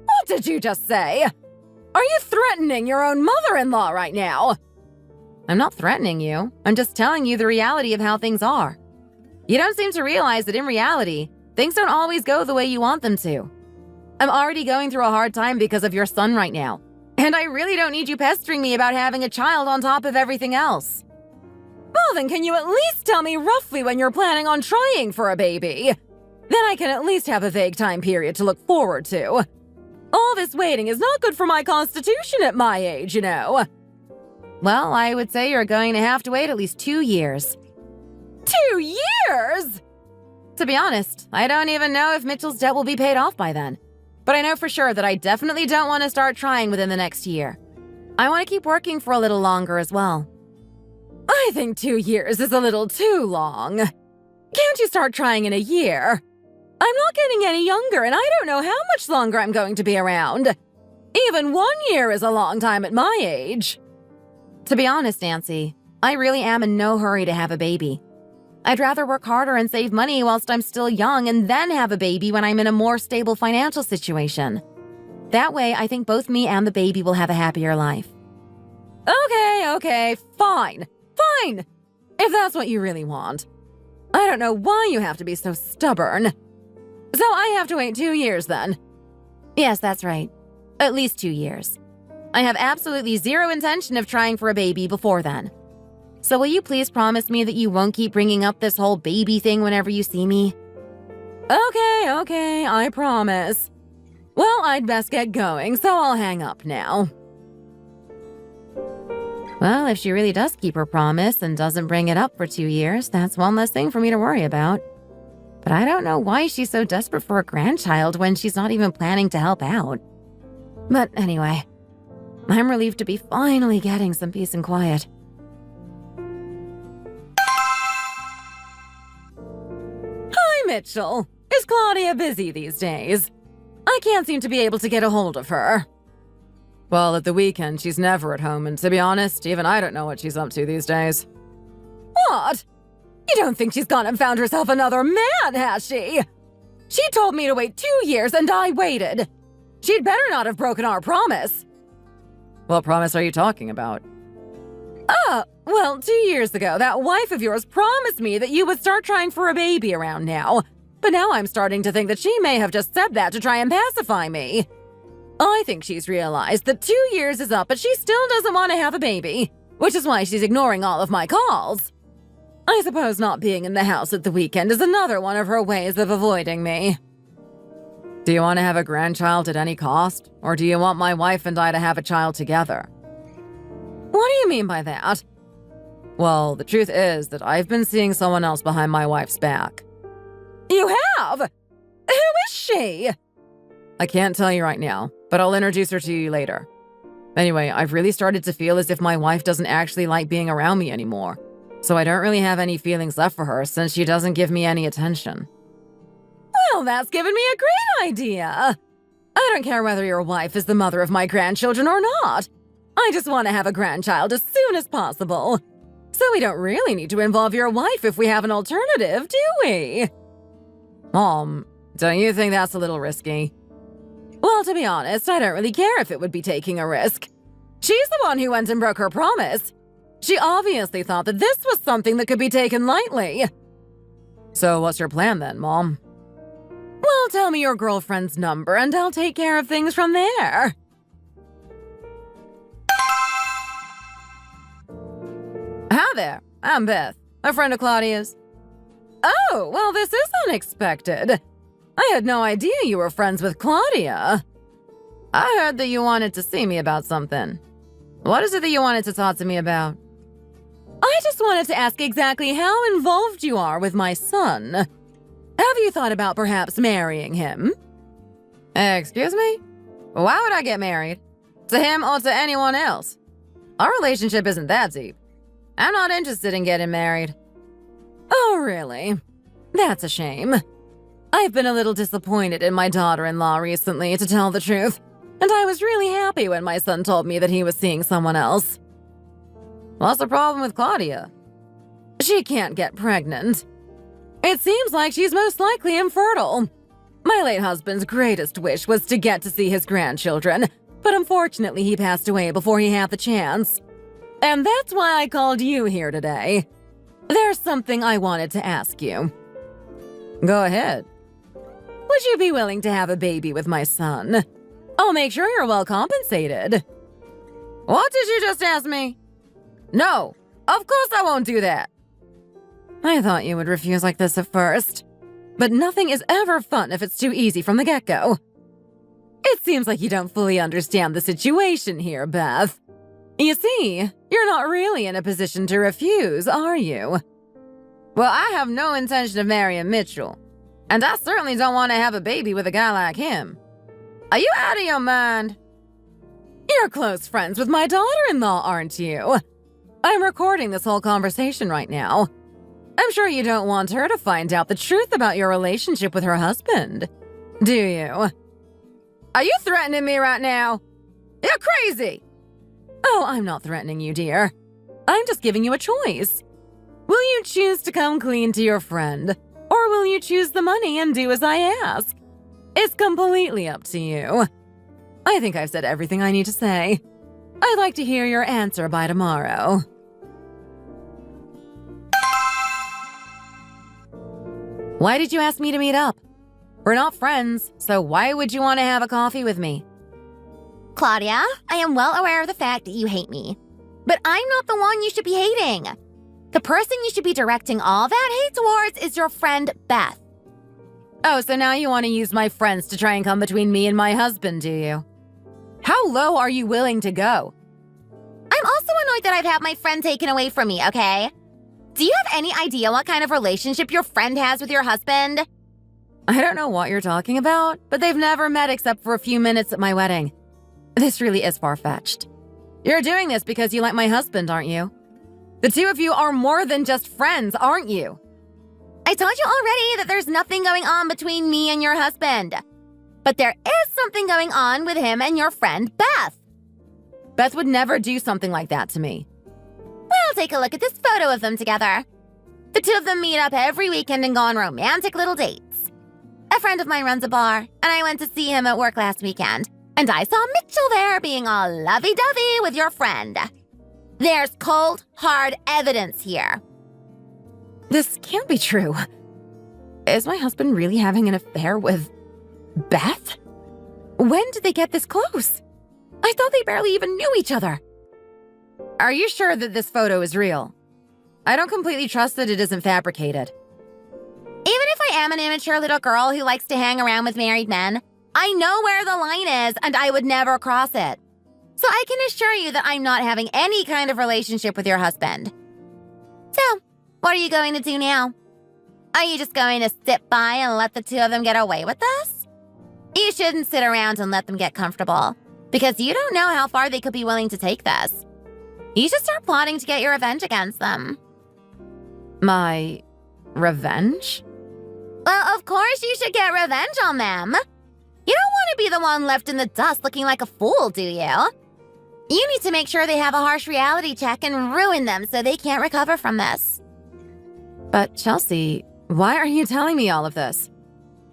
What did you just say? Are you threatening your own mother-in-law right now? I'm not threatening you. I'm just telling you the reality of how things are. You don't seem to realize that in reality, things don't always go the way you want them to. I'm already going through a hard time because of your son right now, and I really don't need you pestering me about having a child on top of everything else. Well, then can you at least tell me roughly when you're planning on trying for a baby? Then I can at least have a vague time period to look forward to. All this waiting is not good for my constitution at my age, you know. Well, I would say you're going to have to wait at least 2 years. 2 years?! To be honest, I don't even know if Mitchell's debt will be paid off by then. But I know for sure that I definitely don't want to start trying within the next year. I want to keep working for a little longer as well. I think 2 years is a little too long. Can't you start trying in a year? I'm not getting any younger, and I don't know how much longer I'm going to be around. Even 1 year is a long time at my age. To be honest, Nancy, I really am in no hurry to have a baby. I'd rather work harder and save money whilst I'm still young and then have a baby when I'm in a more stable financial situation. That way, I think both me and the baby will have a happier life. Okay, fine. If that's what you really want. I don't know why you have to be so stubborn. So I have to wait 2 years then? Yes, that's right. At least 2 years. I have absolutely zero intention of trying for a baby before then. So will you please promise me that you won't keep bringing up this whole baby thing whenever you see me? Okay, I promise. Well, I'd best get going, so I'll hang up now. Well, if she really does keep her promise and doesn't bring it up for 2 years, that's one less thing for me to worry about. But I don't know why she's so desperate for a grandchild when she's not even planning to help out. But anyway, I'm relieved to be finally getting some peace and quiet. Hi, Mitchell. Is Claudia busy these days? I can't seem to be able to get a hold of her. Well, at the weekend, she's never at home, and to be honest, even I don't know what she's up to these days. What? You don't think she's gone and found herself another man, has she? She told me to wait 2 years, and I waited. She'd better not have broken our promise. What promise are you talking about? Well, 2 years ago, that wife of yours promised me that you would start trying for a baby around now. But now I'm starting to think that she may have just said that to try and pacify me. I think she's realized that 2 years is up, but she still doesn't want to have a baby, which is why she's ignoring all of my calls. I suppose not being in the house at the weekend is another one of her ways of avoiding me. Do you want to have a grandchild at any cost, or do you want my wife and I to have a child together? What do you mean by that? Well, the truth is that I've been seeing someone else behind my wife's back. You have? Who is she? I can't tell you right now, but I'll introduce her to you later. Anyway, I've really started to feel as if my wife doesn't actually like being around me anymore, so I don't really have any feelings left for her since she doesn't give me any attention. Well, that's given me a great idea. I don't care whether your wife is the mother of my grandchildren or not. I just want to have a grandchild as soon as possible. So we don't really need to involve your wife if we have an alternative, do we? Mom, don't you think that's a little risky? Well, to be honest, I don't really care if it would be taking a risk. She's the one who went and broke her promise. She obviously thought that this was something that could be taken lightly. So what's your plan then, Mom? Well, tell me your girlfriend's number and I'll take care of things from there. Hi there, I'm Beth, a friend of Claudia's. Oh, well, this is unexpected. I had no idea you were friends with Claudia. I heard that you wanted to see me about something. What is it that you wanted to talk to me about? I just wanted to ask exactly how involved you are with my son. Have you thought about perhaps marrying him? Excuse me? Why would I get married? To him or to anyone else? Our relationship isn't that deep. I'm not interested in getting married. Oh, really? That's a shame. I've been a little disappointed in my daughter-in-law recently, to tell the truth, and I was really happy when my son told me that he was seeing someone else. What's the problem with Claudia? She can't get pregnant. It seems like she's most likely infertile. My late husband's greatest wish was to get to see his grandchildren, but unfortunately he passed away before he had the chance. And that's why I called you here today. There's something I wanted to ask you. Go ahead. Would you be willing to have a baby with my son? I'll make sure you're well compensated. What did you just ask me? No, of course I won't do that. I thought you would refuse like this at first. But nothing is ever fun if it's too easy from the get-go. It seems like you don't fully understand the situation here, Beth. You see, you're not really in a position to refuse, are you? Well, I have no intention of marrying Mitchell. And I certainly don't want to have a baby with a guy like him. Are you out of your mind? You're close friends with my daughter-in-law, aren't you? I'm recording this whole conversation right now. I'm sure you don't want her to find out the truth about your relationship with her husband, do you? Are you threatening me right now? You're crazy! Oh, I'm not threatening you, dear. I'm just giving you a choice. Will you choose to come clean to your friend, or will you choose the money and do as I ask? It's completely up to you. I think I've said everything I need to say. I'd like to hear your answer by tomorrow. Why did you ask me to meet up? We're not friends, so why would you want to have a coffee with me? Claudia, I am well aware of the fact that you hate me. But I'm not the one you should be hating. The person you should be directing all that hate towards is your friend, Beth. Oh, so now you want to use my friends to try and come between me and my husband, do you? How low are you willing to go? I'm also annoyed that I've had my friend taken away from me, okay? Do you have any idea what kind of relationship your friend has with your husband? I don't know what you're talking about, but they've never met except for a few minutes at my wedding. This really is far-fetched. You're doing this because you like my husband, aren't you? The two of you are more than just friends, aren't you? I told you already that there's nothing going on between me and your husband. But there is something going on with him and your friend, Beth. Beth would never do something like that to me. Well, take a look at this photo of them together. The two of them meet up every weekend and go on romantic little dates. A friend of mine runs a bar, and I went to see him at work last weekend, and I saw Mitchell there being all lovey-dovey with your friend. There's cold, hard evidence here. This can't be true. Is my husband really having an affair with Beth? When did they get this close? I thought they barely even knew each other. Are you sure that this photo is real? I don't completely trust that it isn't fabricated. Even if I am an immature little girl who likes to hang around with married men, I know where the line is and I would never cross it. So I can assure you that I'm not having any kind of relationship with your husband. So, what are you going to do now? Are you just going to sit by and let the two of them get away with this? You shouldn't sit around and let them get comfortable, because you don't know how far they could be willing to take this. You should start plotting to get your revenge against them. My revenge? Well, of course you should get revenge on them. You don't want to be the one left in the dust looking like a fool, do you? You need to make sure they have a harsh reality check and ruin them so they can't recover from this. But Chelsea, why are you telling me all of this?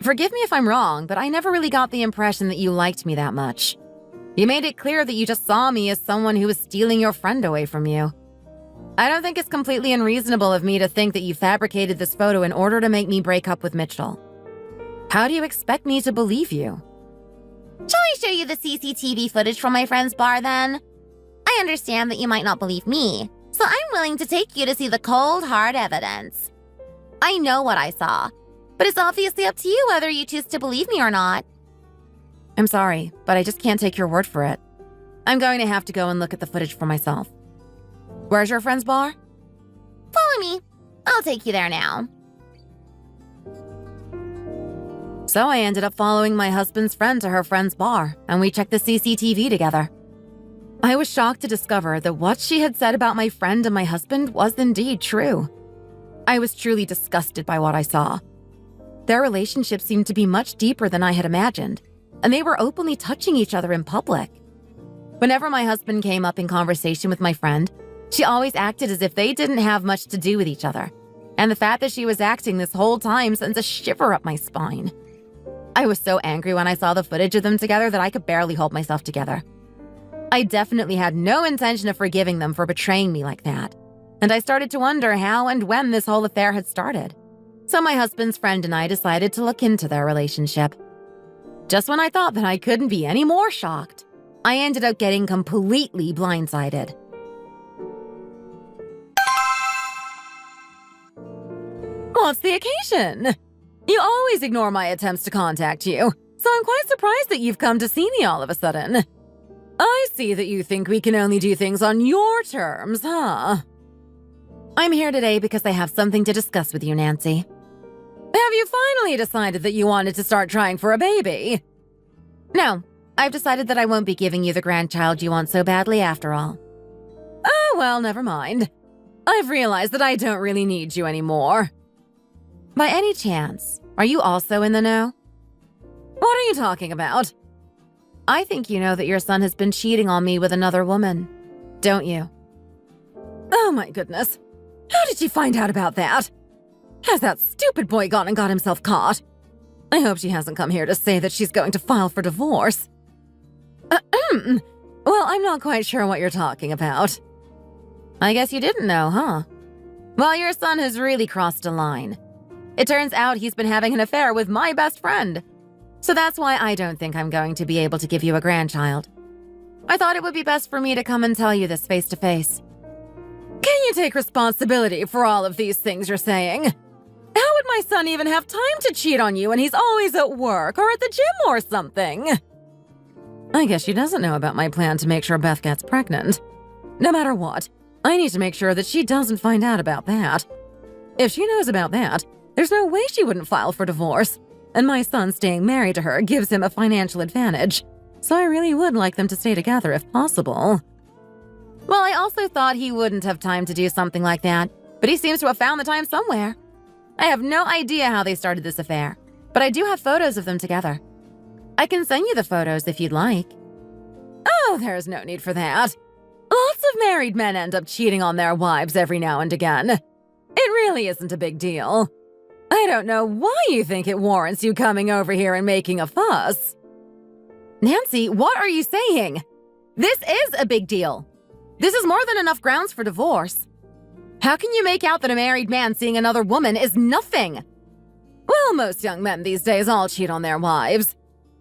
Forgive me if I'm wrong, but I never really got the impression that you liked me that much. You made it clear that you just saw me as someone who was stealing your friend away from you. I don't think it's completely unreasonable of me to think that you fabricated this photo in order to make me break up with Mitchell. How do you expect me to believe you? Shall I show you the CCTV footage from my friend's bar then? I understand that you might not believe me, so I'm willing to take you to see the cold, hard evidence. I know what I saw, but it's obviously up to you whether you choose to believe me or not. I'm sorry, but I just can't take your word for it. I'm going to have to go and look at the footage for myself. Where's your friend's bar? Follow me. I'll take you there now. So I ended up following my husband's friend to her friend's bar, and we checked the CCTV together. I was shocked to discover that what she had said about my friend and my husband was indeed true. I was truly disgusted by what I saw. Their relationship seemed to be much deeper than I had imagined, and they were openly touching each other in public. Whenever my husband came up in conversation with my friend, she always acted as if they didn't have much to do with each other, and the fact that she was acting this whole time sends a shiver up my spine. I was so angry when I saw the footage of them together that I could barely hold myself together. I definitely had no intention of forgiving them for betraying me like that, and I started to wonder how and when this whole affair had started. So my husband's friend and I decided to look into their relationship. Just when I thought that I couldn't be any more shocked, I ended up getting completely blindsided. What's the occasion? You always ignore my attempts to contact you, so I'm quite surprised that you've come to see me all of a sudden. I see that you think we can only do things on your terms, huh? I'm here today because I have something to discuss with you, Nancy. Have you finally decided that you wanted to start trying for a baby? No, I've decided that I won't be giving you the grandchild you want so badly after all. Oh, well, never mind. I've realized that I don't really need you anymore. By any chance, are you also in the know? What are you talking about? I think you know that your son has been cheating on me with another woman, don't you? Oh my goodness. How did you find out about that? Has that stupid boy gone and got himself caught? I hope she hasn't come here to say that she's going to file for divorce. Well, I'm not quite sure what you're talking about. I guess you didn't know, huh? Well, your son has really crossed a line. It turns out he's been having an affair with my best friend. So that's why I don't think I'm going to be able to give you a grandchild. I thought it would be best for me to come and tell you this face to face. Can you take responsibility for all of these things you're saying? How would my son even have time to cheat on you when he's always at work or at the gym or something? I guess she doesn't know about my plan to make sure Beth gets pregnant. No matter what, I need to make sure that she doesn't find out about that. If she knows about that, there's no way she wouldn't file for divorce. And my son staying married to her gives him a financial advantage. So I really would like them to stay together if possible. Well, I also thought he wouldn't have time to do something like that, but he seems to have found the time somewhere. I have no idea how they started this affair, but I do have photos of them together. I can send you the photos if you'd like. Oh, there's no need for that. Lots of married men end up cheating on their wives every now and again. It really isn't a big deal. I don't know why you think it warrants you coming over here and making a fuss. Nancy, what are you saying? This is a big deal. This is more than enough grounds for divorce. How can you make out that a married man seeing another woman is nothing? Well, most young men these days all cheat on their wives.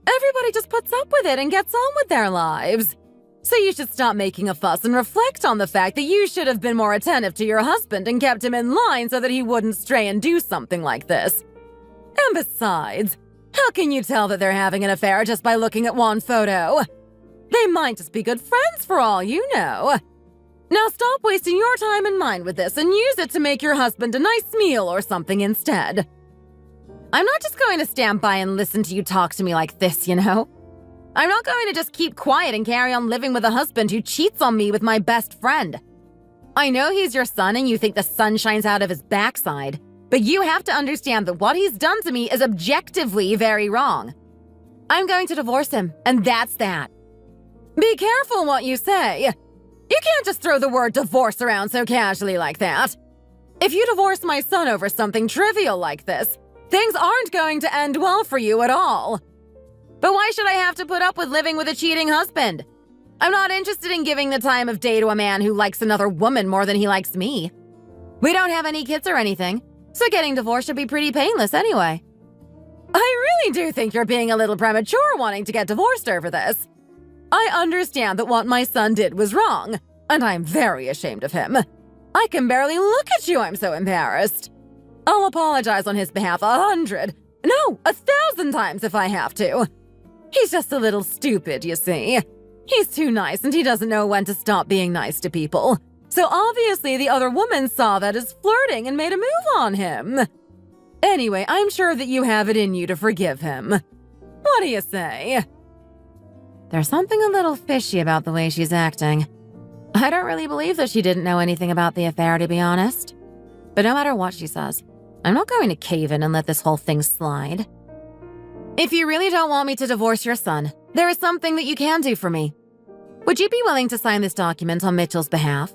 Everybody just puts up with it and gets on with their lives. So you should stop making a fuss and reflect on the fact that you should have been more attentive to your husband and kept him in line so that he wouldn't stray and do something like this. And besides, how can you tell that they're having an affair just by looking at one photo? They might just be good friends for all you know. Now stop wasting your time and mine with this and use it to make your husband a nice meal or something instead. I'm not just going to stand by and listen to you talk to me like this, you know? I'm not going to just keep quiet and carry on living with a husband who cheats on me with my best friend. I know he's your son and you think the sun shines out of his backside, but you have to understand that what he's done to me is objectively very wrong. I'm going to divorce him, and that's that. Be careful what you say. You can't just throw the word divorce around so casually like that. If you divorce my son over something trivial like this, things aren't going to end well for you at all. But why should I have to put up with living with a cheating husband? I'm not interested in giving the time of day to a man who likes another woman more than he likes me. We don't have any kids or anything, so getting divorced should be pretty painless anyway. I really do think you're being a little premature wanting to get divorced over this. I understand that what my son did was wrong, and I'm very ashamed of him. I can barely look at you, I'm so embarrassed. I'll apologize on his behalf 100, no, 1,000 times if I have to. He's just a little stupid, you see. He's too nice and he doesn't know when to stop being nice to people. So obviously the other woman saw that as flirting and made a move on him. Anyway, I'm sure that you have it in you to forgive him. What do you say? There's something a little fishy about the way she's acting. I don't really believe that she didn't know anything about the affair, to be honest. But no matter what she says, I'm not going to cave in and let this whole thing slide. If you really don't want me to divorce your son, there is something that you can do for me. Would you be willing to sign this document on Mitchell's behalf?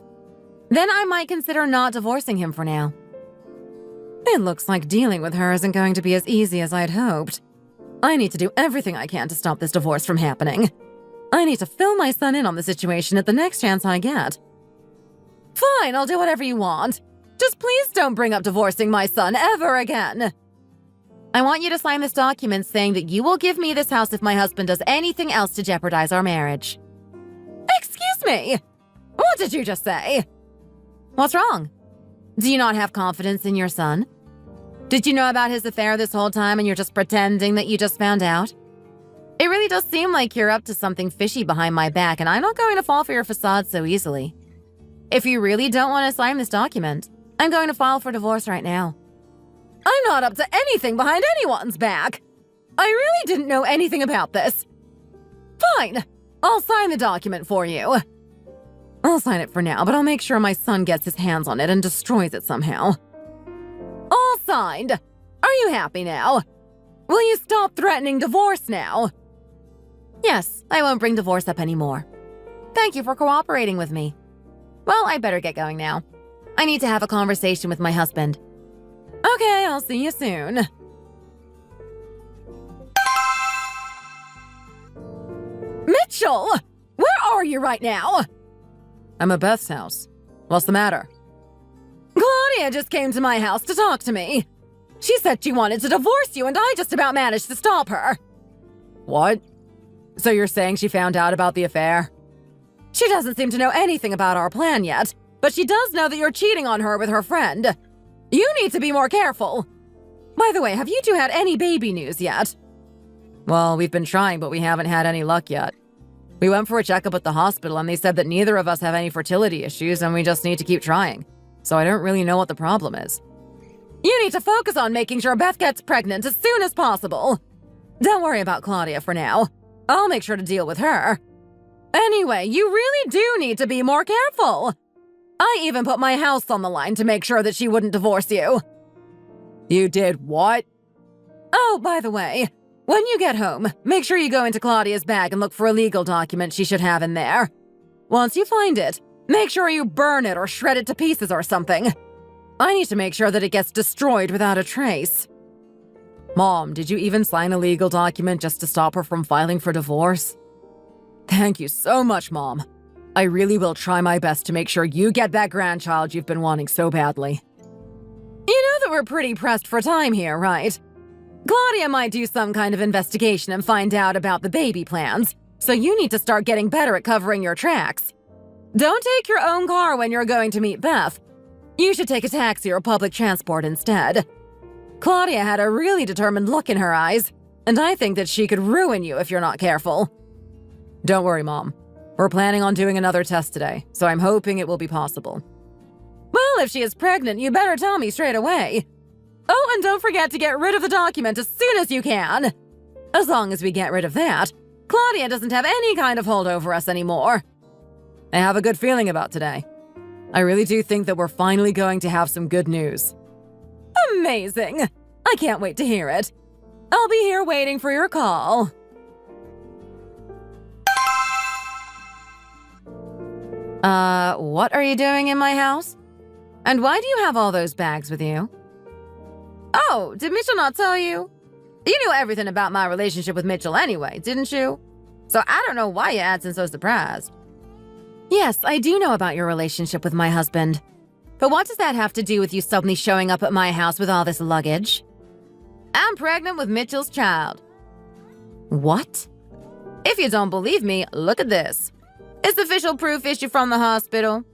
Then I might consider not divorcing him for now. It looks like dealing with her isn't going to be as easy as I'd hoped. I need to do everything I can to stop this divorce from happening. I need to fill my son in on the situation at the next chance I get. Fine, I'll do whatever you want. Just please don't bring up divorcing my son ever again. I want you to sign this document saying that you will give me this house if my husband does anything else to jeopardize our marriage. Excuse me? What did you just say? What's wrong? Do you not have confidence in your son? Did you know about his affair this whole time and you're just pretending that you just found out? It really does seem like you're up to something fishy behind my back, and I'm not going to fall for your facade so easily. If you really don't want to sign this document, I'm going to file for divorce right now. I'm not up to anything behind anyone's back. I really didn't know anything about this. Fine, I'll sign the document for you. I'll sign it for now, but I'll make sure my son gets his hands on it and destroys it somehow. All signed. Are you happy now? Will you stop threatening divorce now? Yes, I won't bring divorce up anymore. Thank you for cooperating with me. Well, I better get going now. I need to have a conversation with my husband. Okay, I'll see you soon. Mitchell! Where are you right now? I'm at Beth's house. What's the matter? Claudia just came to my house to talk to me. She said she wanted to divorce you, and I just about managed to stop her. What? So you're saying she found out about the affair? She doesn't seem to know anything about our plan yet, but she does know that you're cheating on her with her friend. You need to be more careful. By the way, have you two had any baby news yet? Well, we've been trying, but we haven't had any luck yet. We went for a checkup at the hospital, and they said that neither of us have any fertility issues, and we just need to keep trying. So I don't really know what the problem is. You need to focus on making sure Beth gets pregnant as soon as possible. Don't worry about Claudia for now. I'll make sure to deal with her. Anyway, you really do need to be more careful. I even put my house on the line to make sure that she wouldn't divorce you. You did what? Oh, by the way, when you get home, make sure you go into Claudia's bag and look for a legal document she should have in there. Once you find it, make sure you burn it or shred it to pieces or something. I need to make sure that it gets destroyed without a trace. Mom, did you even sign a legal document just to stop her from filing for divorce? Thank you so much, Mom. I really will try my best to make sure you get that grandchild you've been wanting so badly. You know that we're pretty pressed for time here, right? Claudia might do some kind of investigation and find out about the baby plans, so you need to start getting better at covering your tracks. Don't take your own car when you're going to meet Beth. You should take a taxi or public transport instead. Claudia had a really determined look in her eyes, and I think that she could ruin you if you're not careful. Don't worry, Mom. We're planning on doing another test today, so I'm hoping it will be possible. Well, if she is pregnant, you better tell me straight away. Oh, and don't forget to get rid of the document as soon as you can. As long as we get rid of that, Claudia doesn't have any kind of hold over us anymore. I have a good feeling about today. I really do think that we're finally going to have some good news. Amazing! I can't wait to hear it. I'll be here waiting for your call. What are you doing in my house? And why do you have all those bags with you? Oh, did Mitchell not tell you? You knew everything about my relationship with Mitchell anyway, didn't you? So I don't know why you acting so surprised. Yes, I do know about your relationship with my husband. But what does that have to do with you suddenly showing up at my house with all this luggage? I'm pregnant with Mitchell's child. What? If you don't believe me, look at this. It's official proof issued from the hospital.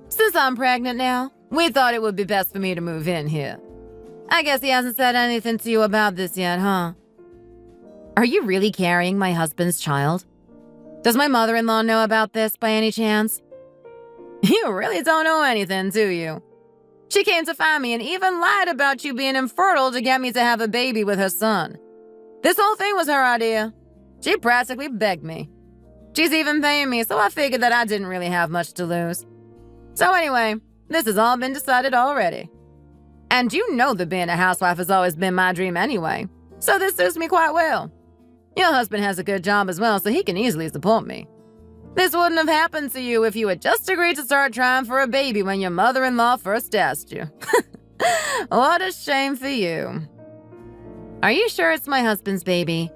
Since I'm pregnant now, we thought it would be best for me to move in here. I guess he hasn't said anything to you about this yet, huh? Are you really carrying my husband's child? Does my mother-in-law know about this by any chance? You really don't know anything, do you? She came to find me and even lied about you being infertile to get me to have a baby with her son. This whole thing was her idea. She practically begged me. She's even paying me, so I figured that I didn't really have much to lose. So anyway, this has all been decided already. And you know that being a housewife has always been my dream anyway, so this suits me quite well. Your husband has a good job as well, so he can easily support me. This wouldn't have happened to you if you had just agreed to start trying for a baby when your mother-in-law first asked you. What a shame for you. Are you sure it's my husband's baby?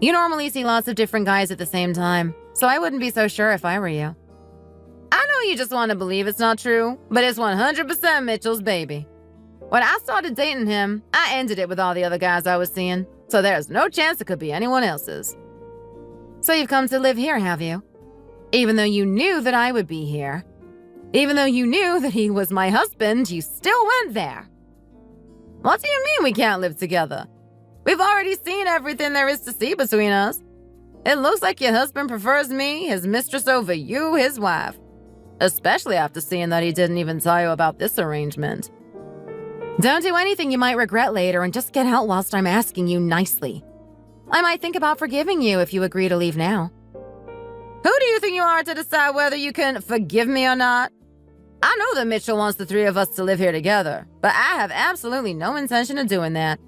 You normally see lots of different guys at the same time, so I wouldn't be so sure if I were you. I know you just want to believe it's not true, but it's 100% Mitchell's baby. When I started dating him, I ended it with all the other guys I was seeing, so there's no chance it could be anyone else's. So you've come to live here, have you? Even though you knew that I would be here. Even though you knew that he was my husband, you still went there. What do you mean we can't live together? We've already seen everything there is to see between us. It looks like your husband prefers me, his mistress, over you, his wife. Especially after seeing that he didn't even tell you about this arrangement. Don't do anything you might regret later and just get out whilst I'm asking you nicely. I might think about forgiving you if you agree to leave now. Who do you think you are to decide whether you can forgive me or not? I know that Mitchell wants the three of us to live here together, but I have absolutely no intention of doing that.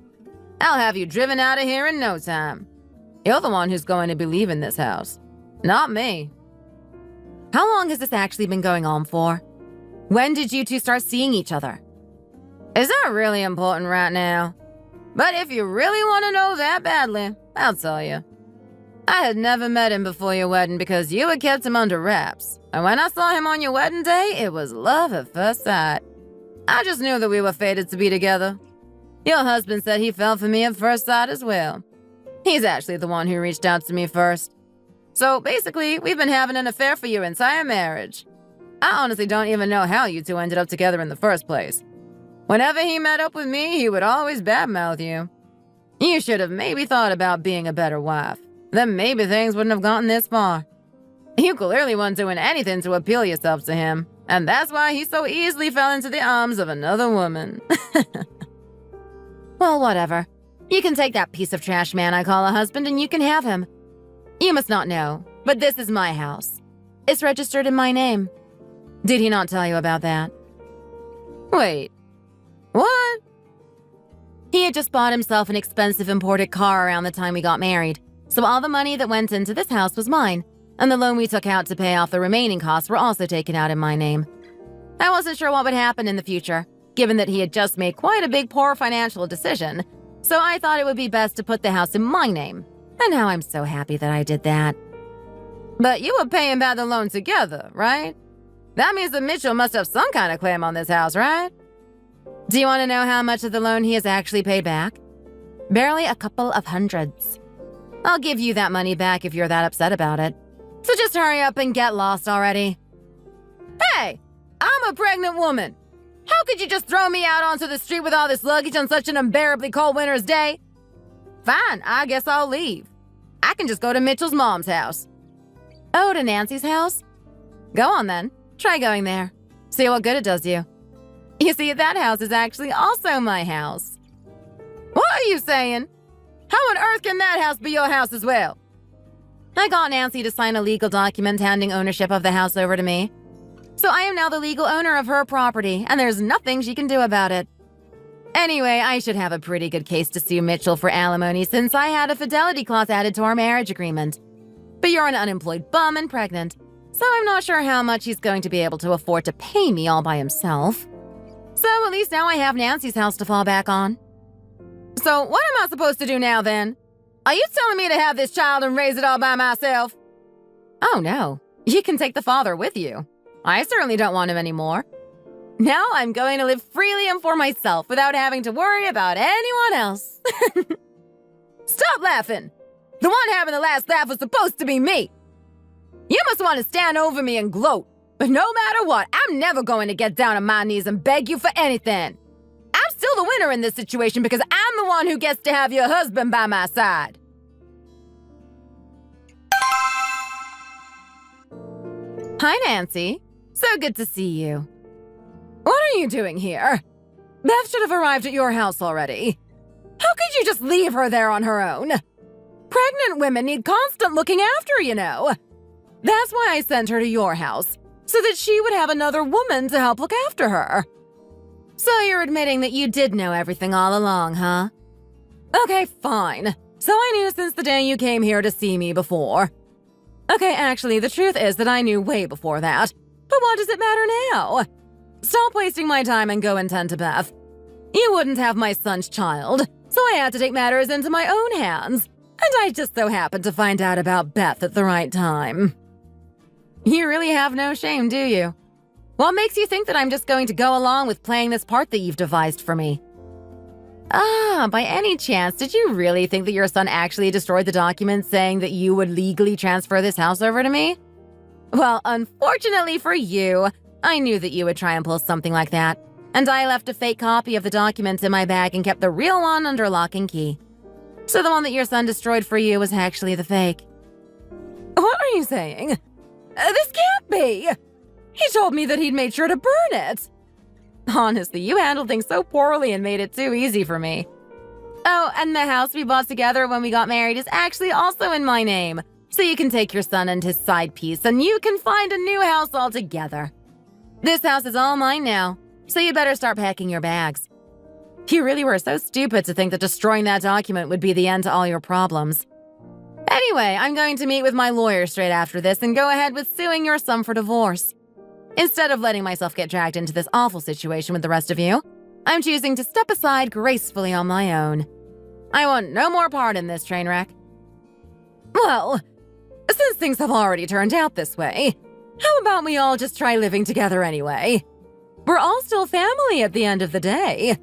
I'll have you driven out of here in no time. You're the one who's going to be leaving this house, not me. How long has this actually been going on for? When did you two start seeing each other? Is that really important right now? But if you really want to know that badly, I'll tell you. I had never met him before your wedding because you had kept him under wraps. And when I saw him on your wedding day, it was love at first sight. I just knew that we were fated to be together. Your husband said he fell for me at first sight as well. He's actually the one who reached out to me first. So basically, we've been having an affair for your entire marriage. I honestly don't even know how you two ended up together in the first place. Whenever he met up with me, he would always badmouth you. You should have maybe thought about being a better wife. Then maybe things wouldn't have gotten this far. You clearly weren't doing anything to appeal yourself to him, and that's why he so easily fell into the arms of another woman. Well, whatever. You can take that piece of trash man I call a husband and you can have him. You must not know, but this is my house. It's registered in my name. Did he not tell you about that? Wait. What? He had just bought himself an expensive imported car around the time we got married, so all the money that went into this house was mine, and the loan we took out to pay off the remaining costs were also taken out in my name. I wasn't sure what would happen in the future, given that he had just made quite a big poor financial decision, so I thought it would be best to put the house in my name, and now I'm so happy that I did that. But you were paying back the loan together, right? That means that Mitchell must have some kind of claim on this house, right? Do you want to know how much of the loan he has actually paid back? Barely a couple of hundreds. I'll give you that money back if you're that upset about it. So just hurry up and get lost already. Hey, I'm a pregnant woman. How could you just throw me out onto the street with all this luggage on such an unbearably cold winter's day? Fine, I guess I'll leave. I can just go to Mitchell's mom's house. Oh, to Nancy's house? Go on then. Try going there. See what good it does you. You see, that house is actually also my house. What are you saying? How on earth can that house be your house as well? I got Nancy to sign a legal document handing ownership of the house over to me. So I am now the legal owner of her property, and there's nothing she can do about it. Anyway, I should have a pretty good case to sue Mitchell for alimony since I had a fidelity clause added to our marriage agreement. But you're an unemployed bum and pregnant, so I'm not sure how much he's going to be able to afford to pay me all by himself. So at least now I have Nancy's house to fall back on. So what am I supposed to do now then? Are you telling me to have this child and raise it all by myself? Oh no, you can take the father with you. I certainly don't want him anymore. Now I'm going to live freely and for myself without having to worry about anyone else. Stop laughing! The one having the last laugh was supposed to be me. You must want to stand over me and gloat. But no matter what, I'm never going to get down on my knees and beg you for anything. I'm still the winner in this situation because I'm the one who gets to have your husband by my side. Hi, Nancy. So good to see you. What are are you doing here? Beth should have arrived at your house already. How could you just leave her there on her own? Pregnant women need constant looking after, you know. That's why I sent her to your house, so that she would have another woman to help look after her. So you're admitting that you did know everything all along, huh? Okay, fine. So I knew since the day you came here to see me before. Okay, actually, the truth is that I knew way before that. But what does it matter now? Stop wasting my time and go and tend to Beth. You wouldn't have my son's child, so I had to take matters into my own hands. And I just so happened to find out about Beth at the right time. You really have no shame, do you? What makes you think that I'm just going to go along with playing this part that you've devised for me? By any chance, did you really think that your son actually destroyed the document saying that you would legally transfer this house over to me? Well, unfortunately for you, I knew that you would try and pull something like that, and I left a fake copy of the document in my bag and kept the real one under lock and key. So the one that your son destroyed for you was actually the fake. What are you saying? This can't be! He told me that he'd made sure to burn it! Honestly, you handled things so poorly and made it too easy for me. Oh, and the house we bought together when we got married is actually also in my name. So you can take your son and his side piece and you can find a new house altogether. This house is all mine now, so you better start packing your bags. You really were so stupid to think that destroying that document would be the end to all your problems. Anyway, I'm going to meet with my lawyer straight after this and go ahead with suing your son for divorce. Instead of letting myself get dragged into this awful situation with the rest of you, I'm choosing to step aside gracefully on my own. I want no more part in this train wreck. Well, since things have already turned out this way, how about we all just try living together anyway? We're all still family at the end of the day.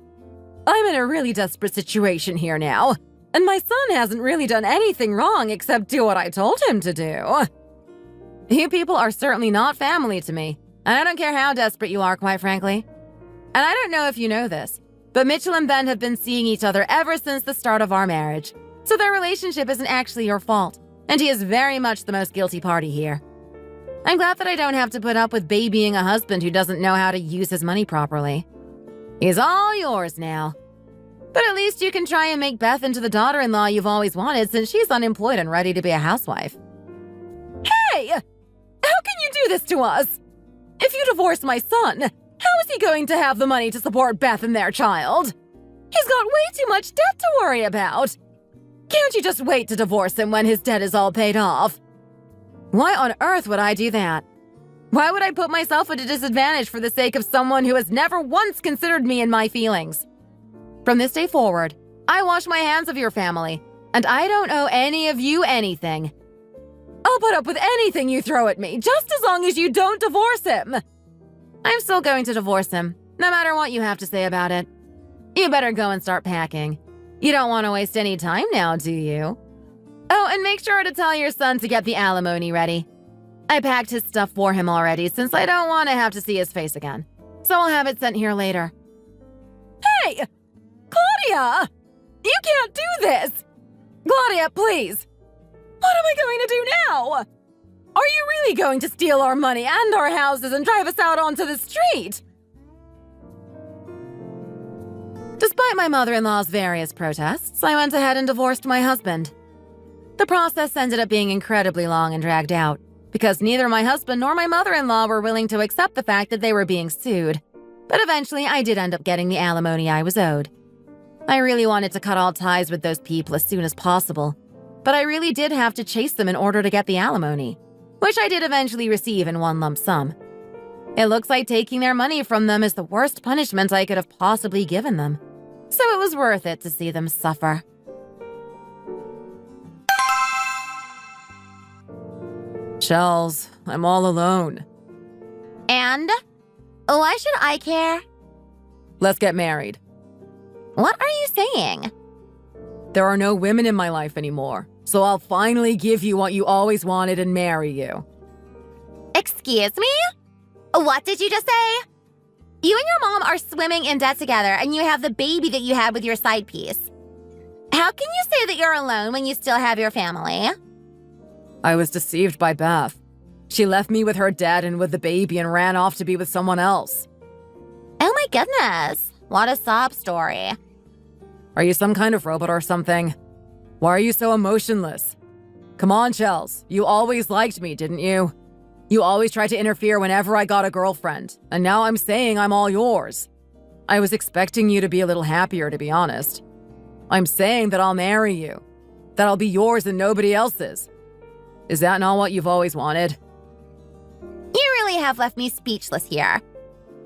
I'm in a really desperate situation here now, and my son hasn't really done anything wrong except do what I told him to do. You people are certainly not family to me, and I don't care how desperate you are, quite frankly. And I don't know if you know this, but Mitchell and Ben have been seeing each other ever since the start of our marriage, so their relationship isn't actually your fault, and he is very much the most guilty party here. I'm glad that I don't have to put up with babying a husband who doesn't know how to use his money properly. He's all yours now. But at least you can try and make Beth into the daughter-in-law you've always wanted since she's unemployed and ready to be a housewife. Hey! How can you do this to us? If you divorce my son, how is he going to have the money to support Beth and their child? He's got way too much debt to worry about. Can't you just wait to divorce him when his debt is all paid off? Why on earth would I do that? Why would I put myself at a disadvantage for the sake of someone who has never once considered me and my feelings? From this day forward, I wash my hands of your family, and I don't owe any of you anything. I'll put up with anything you throw at me, just as long as you don't divorce him. I'm still going to divorce him, no matter what you have to say about it. You better go and start packing. You don't want to waste any time now, do you? Oh, and make sure to tell your son to get the alimony ready. I packed his stuff for him already since I don't want to have to see his face again. So I'll have it sent here later. Hey! Claudia! You can't do this! Claudia, please! What am I going to do now? Are you really going to steal our money and our houses and drive us out onto the street? Despite my mother-in-law's various protests, I went ahead and divorced my husband. The process ended up being incredibly long and dragged out, because neither my husband nor my mother-in-law were willing to accept the fact that they were being sued. But eventually, I did end up getting the alimony I was owed. I really wanted to cut all ties with those people as soon as possible, but I really did have to chase them in order to get the alimony, which I did eventually receive in one lump sum. It looks like taking their money from them is the worst punishment I could have possibly given them, so it was worth it to see them suffer. Shells, I'm all alone. And? Why should I care? Let's get married. What are you saying? There are no women in my life anymore, so I'll finally give you what you always wanted and marry you. Excuse me? What did you just say? You and your mom are swimming in debt together and you have the baby that you had with your side piece. How can you say that you're alone when you still have your family? I was deceived by Beth. She left me with her dad and with the baby and ran off to be with someone else. Oh my goodness. What a sob story. Are you some kind of robot or something? Why are you so emotionless? Come on, Chels. You always liked me, didn't you? You always tried to interfere whenever I got a girlfriend, and now I'm saying I'm all yours. I was expecting you to be a little happier, to be honest. I'm saying that I'll marry you, that I'll be yours and nobody else's. Is that not what you've always wanted? You really have left me speechless here.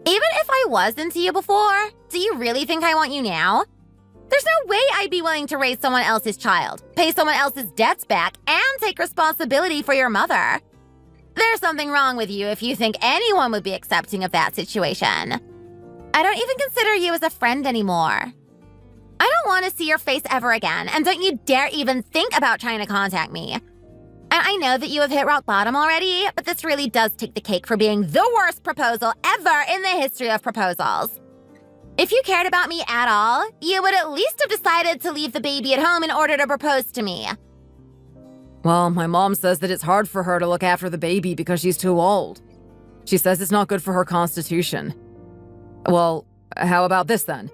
Even if I was into you before, do you really think I want you now? There's no way I'd be willing to raise someone else's child, pay someone else's debts back, and take responsibility for your mother. There's something wrong with you if you think anyone would be accepting of that situation. I don't even consider you as a friend anymore. I don't want to see your face ever again, and don't you dare even think about trying to contact me. And I know that you have hit rock bottom already, but this really does take the cake for being the worst proposal ever in the history of proposals. If you cared about me at all, you would at least have decided to leave the baby at home in order to propose to me. Well, my mom says that it's hard for her to look after the baby because she's too old. She says it's not good for her constitution. Well, how about this then?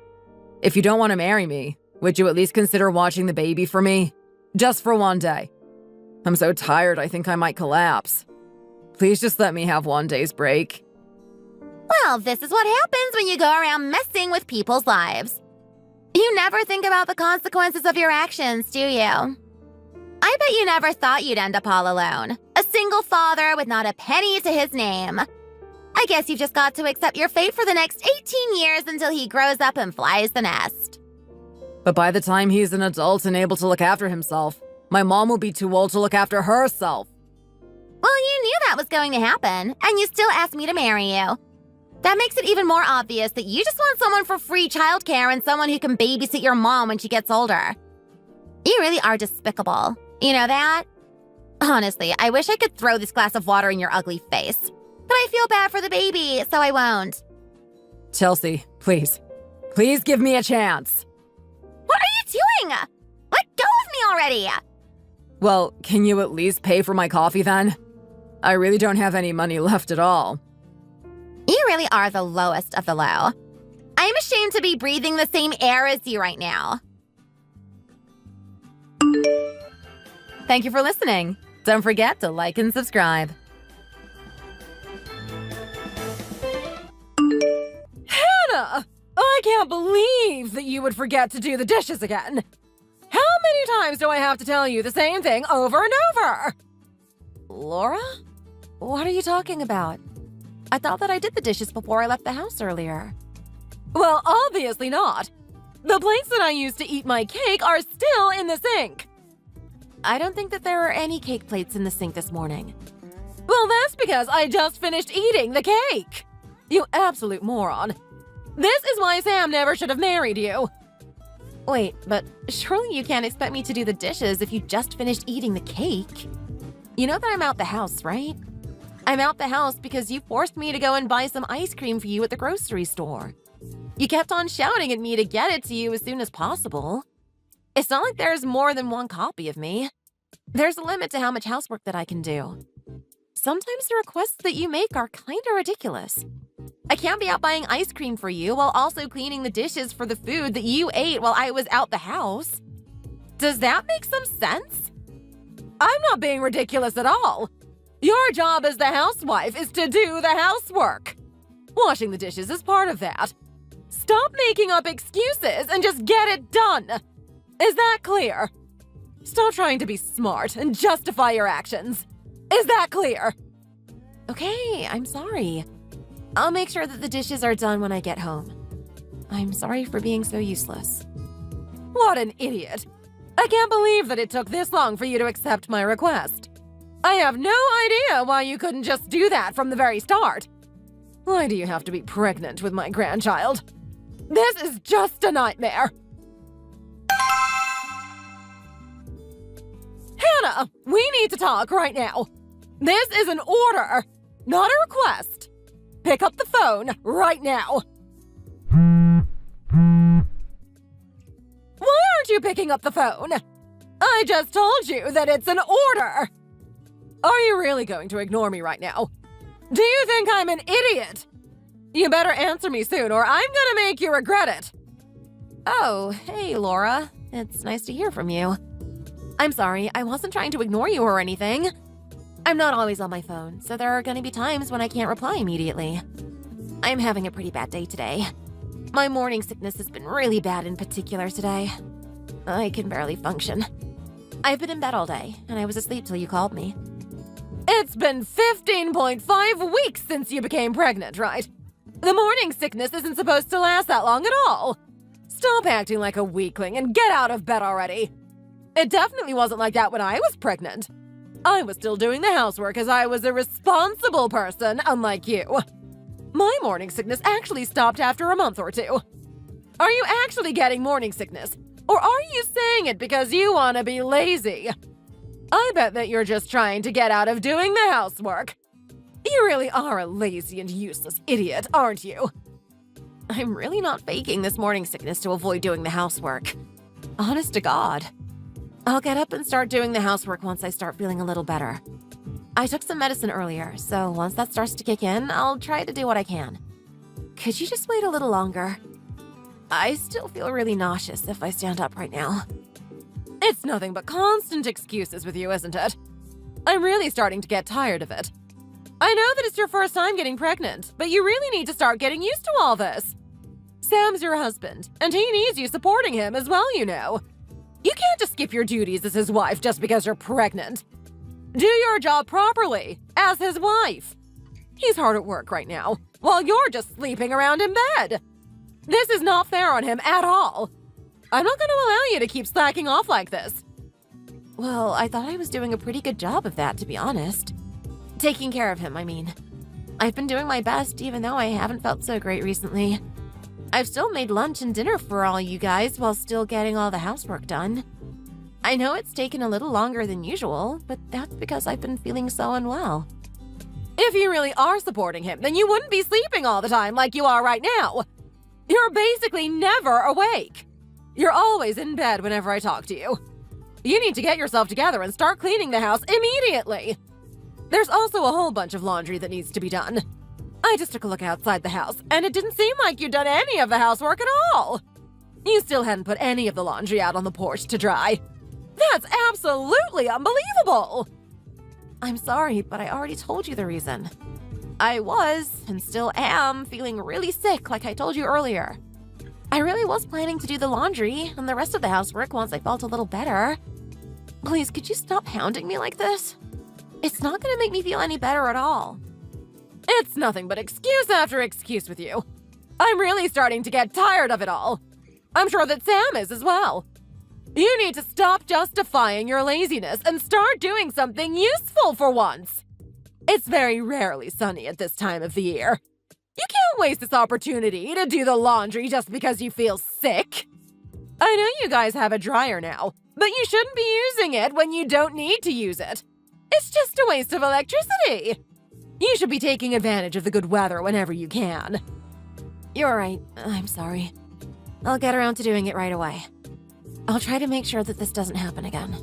If you don't want to marry me, would you at least consider watching the baby for me? Just for one day. I'm so tired I think I might collapse. Please just let me have one day's break. Well, this is what happens when you go around messing with people's lives. You never think about the consequences of your actions, do you? I bet you never thought you'd end up all alone. A single father with not a penny to his name. I guess you've just got to accept your fate for the next 18 years until he grows up and flies the nest. But by the time he's an adult and able to look after himself, my mom will be too old to look after herself. Well, you knew that was going to happen, and you still asked me to marry you. That makes it even more obvious that you just want someone for free childcare and someone who can babysit your mom when she gets older. You really are despicable. You know that? Honestly, I wish I could throw this glass of water in your ugly face. But I feel bad for the baby, so I won't. Chelsea, please. Please give me a chance. What are you doing? Let go of me already! Well, can you at least pay for my coffee then? I really don't have any money left at all. You really are the lowest of the low. I'm ashamed to be breathing the same air as you right now. Thank you for listening. Don't forget to like and subscribe. Hannah! I can't believe that you would forget to do the dishes again. How many times do I have to tell you the same thing over and over? Laura? What are you talking about? I thought that I did the dishes before I left the house earlier. Well, obviously not. The plates that I used to eat my cake are still in the sink. I don't think that there are any cake plates in the sink this morning. Well, that's because I just finished eating the cake. You absolute moron. This is why Sam never should have married you. Wait, but surely you can't expect me to do the dishes if you just finished eating the cake. You know that I'm out the house, right? I'm out the house because you forced me to go and buy some ice cream for you at the grocery store. You kept on shouting at me to get it to you as soon as possible. It's not like there's more than one copy of me. There's a limit to how much housework that I can do. Sometimes the requests that you make are kinda ridiculous. I can't be out buying ice cream for you while also cleaning the dishes for the food that you ate while I was out the house. Does that make some sense? I'm not being ridiculous at all. Your job as the housewife is to do the housework. Washing the dishes is part of that. Stop making up excuses and just get it done. Is that clear? Stop trying to be smart and justify your actions. Is that clear? Okay, I'm sorry. I'll make sure that the dishes are done when I get home. I'm sorry for being so useless. What an idiot. I can't believe that it took this long for you to accept my request. I have no idea why you couldn't just do that from the very start. Why do you have to be pregnant with my grandchild? This is just a nightmare. Hannah, we need to talk right now. This is an order, not a request. Pick up the phone right now. Why aren't you picking up the phone? I just told you that it's an order. Are you really going to ignore me right now? Do you think I'm an idiot? You better answer me soon or I'm gonna make you regret it. Oh, hey, Laura. It's nice to hear from you. I'm sorry, I wasn't trying to ignore you or anything. I'm not always on my phone, so there are gonna be times when I can't reply immediately. I'm having a pretty bad day today. My morning sickness has been really bad in particular today. I can barely function. I've been in bed all day, and I was asleep till you called me. It's been 15.5 weeks since you became pregnant, right? The morning sickness isn't supposed to last that long at all. Stop acting like a weakling and get out of bed already. It definitely wasn't like that when I was pregnant. I was still doing the housework as I was a responsible person, unlike you. My morning sickness actually stopped after a month or two. Are you actually getting morning sickness? Or are you saying it because you want to be lazy? I bet that you're just trying to get out of doing the housework. You really are a lazy and useless idiot, aren't you? I'm really not faking this morning sickness to avoid doing the housework. Honest to God. I'll get up and start doing the housework once I start feeling a little better. I took some medicine earlier, so once that starts to kick in, I'll try to do what I can. Could you just wait a little longer? I still feel really nauseous if I stand up right now. It's nothing but constant excuses with you, isn't it? I'm really starting to get tired of it. I know that it's your first time getting pregnant, but you really need to start getting used to all this. Sam's your husband, and he needs you supporting him as well, you know. You can't just skip your duties as his wife just because you're pregnant. Do your job properly, as his wife. He's hard at work right now, while you're just sleeping around in bed. This is not fair on him at all. I'm not going to allow you to keep slacking off like this. Well, I thought I was doing a pretty good job of that, to be honest. Taking care of him, I mean. I've been doing my best, even though I haven't felt so great recently. I've still made lunch and dinner for all you guys while still getting all the housework done. I know it's taken a little longer than usual, but that's because I've been feeling so unwell. If you really are supporting him, then you wouldn't be sleeping all the time like you are right now. You're basically never awake. You're always in bed whenever I talk to you. You need to get yourself together and start cleaning the house immediately. There's also a whole bunch of laundry that needs to be done. I just took a look outside the house, and it didn't seem like you'd done any of the housework at all. You still hadn't put any of the laundry out on the porch to dry. That's absolutely unbelievable! I'm sorry, but I already told you the reason. I was, and still am, feeling really sick like I told you earlier. I really was planning to do the laundry and the rest of the housework once I felt a little better. Please, could you stop hounding me like this? It's not gonna make me feel any better at all. It's nothing but excuse after excuse with you. I'm really starting to get tired of it all. I'm sure that Sam is as well. You need to stop justifying your laziness and start doing something useful for once. It's very rarely sunny at this time of the year. You can't waste this opportunity to do the laundry just because you feel sick. I know you guys have a dryer now, but you shouldn't be using it when you don't need to use it. It's just a waste of electricity. You should be taking advantage of the good weather whenever you can. You're right. I'm sorry. I'll get around to doing it right away. I'll try to make sure that this doesn't happen again.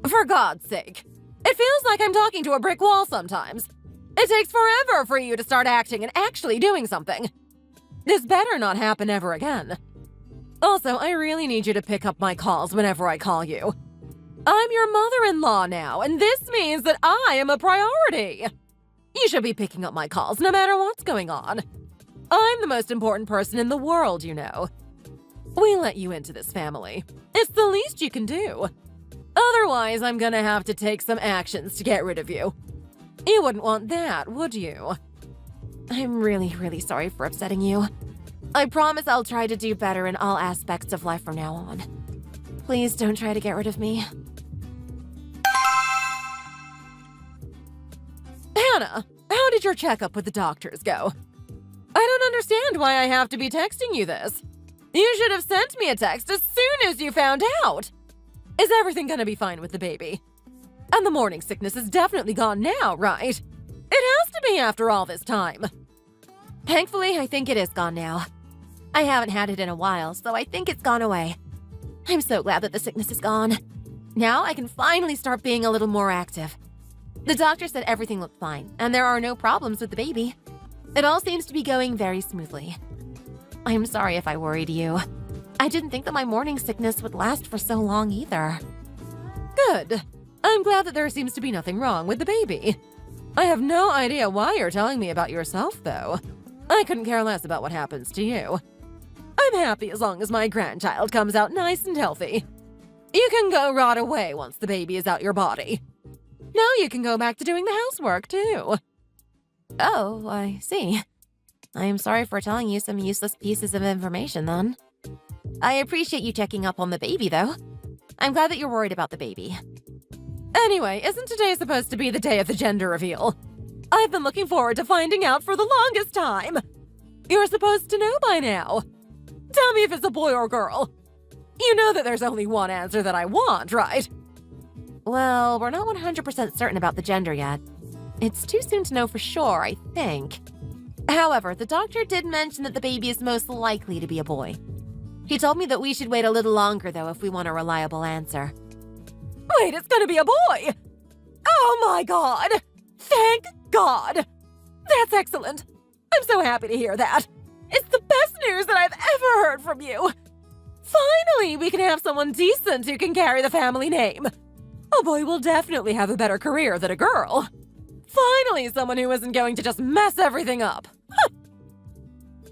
For God's sake. It feels like I'm talking to a brick wall sometimes. It takes forever for you to start acting and actually doing something. This better not happen ever again. Also, I really need you to pick up my calls whenever I call you. I'm your mother-in-law now, and this means that I am a priority. You should be picking up my calls no matter what's going on. I'm the most important person in the world, you know. We let you into this family. It's the least you can do. Otherwise, I'm gonna have to take some actions to get rid of you. You wouldn't want that, would you? I'm really, really sorry for upsetting you. I promise I'll try to do better in all aspects of life from now on. Please don't try to get rid of me. Hannah, how did your checkup with the doctors go? I don't understand why I have to be texting you this. You should have sent me a text as soon as you found out. Is everything gonna be fine with the baby? And the morning sickness is definitely gone now, right? It has to be after all this time. Thankfully, I think it is gone now. I haven't had it in a while, so I think it's gone away. I'm so glad that the sickness is gone. Now I can finally start being a little more active. The doctor said everything looked fine, and there are no problems with the baby. It all seems to be going very smoothly. I'm sorry if I worried you. I didn't think that my morning sickness would last for so long either. Good. I'm glad that there seems to be nothing wrong with the baby. I have no idea why you're telling me about yourself, though. I couldn't care less about what happens to you. I'm happy as long as my grandchild comes out nice and healthy. You can go rot away once the baby is out your body. Now you can go back to doing the housework, too. Oh, I see. I am sorry for telling you some useless pieces of information, then. I appreciate you checking up on the baby, though. I'm glad that you're worried about the baby. Anyway, isn't today supposed to be the day of the gender reveal? I've been looking forward to finding out for the longest time. You're supposed to know by now. Tell me if it's a boy or girl. You know that there's only one answer that I want, right? Well, we're not 100% certain about the gender yet. It's too soon to know for sure, I think. However, the doctor did mention that the baby is most likely to be a boy. He told me that we should wait a little longer, though, if we want a reliable answer. Wait, it's gonna be a boy! Oh my god! Thank God! That's excellent! I'm so happy to hear that! It's the best news that I've ever heard from you! Finally, we can have someone decent who can carry the family name. A boy will definitely have a better career than a girl. Finally, someone who isn't going to just mess everything up.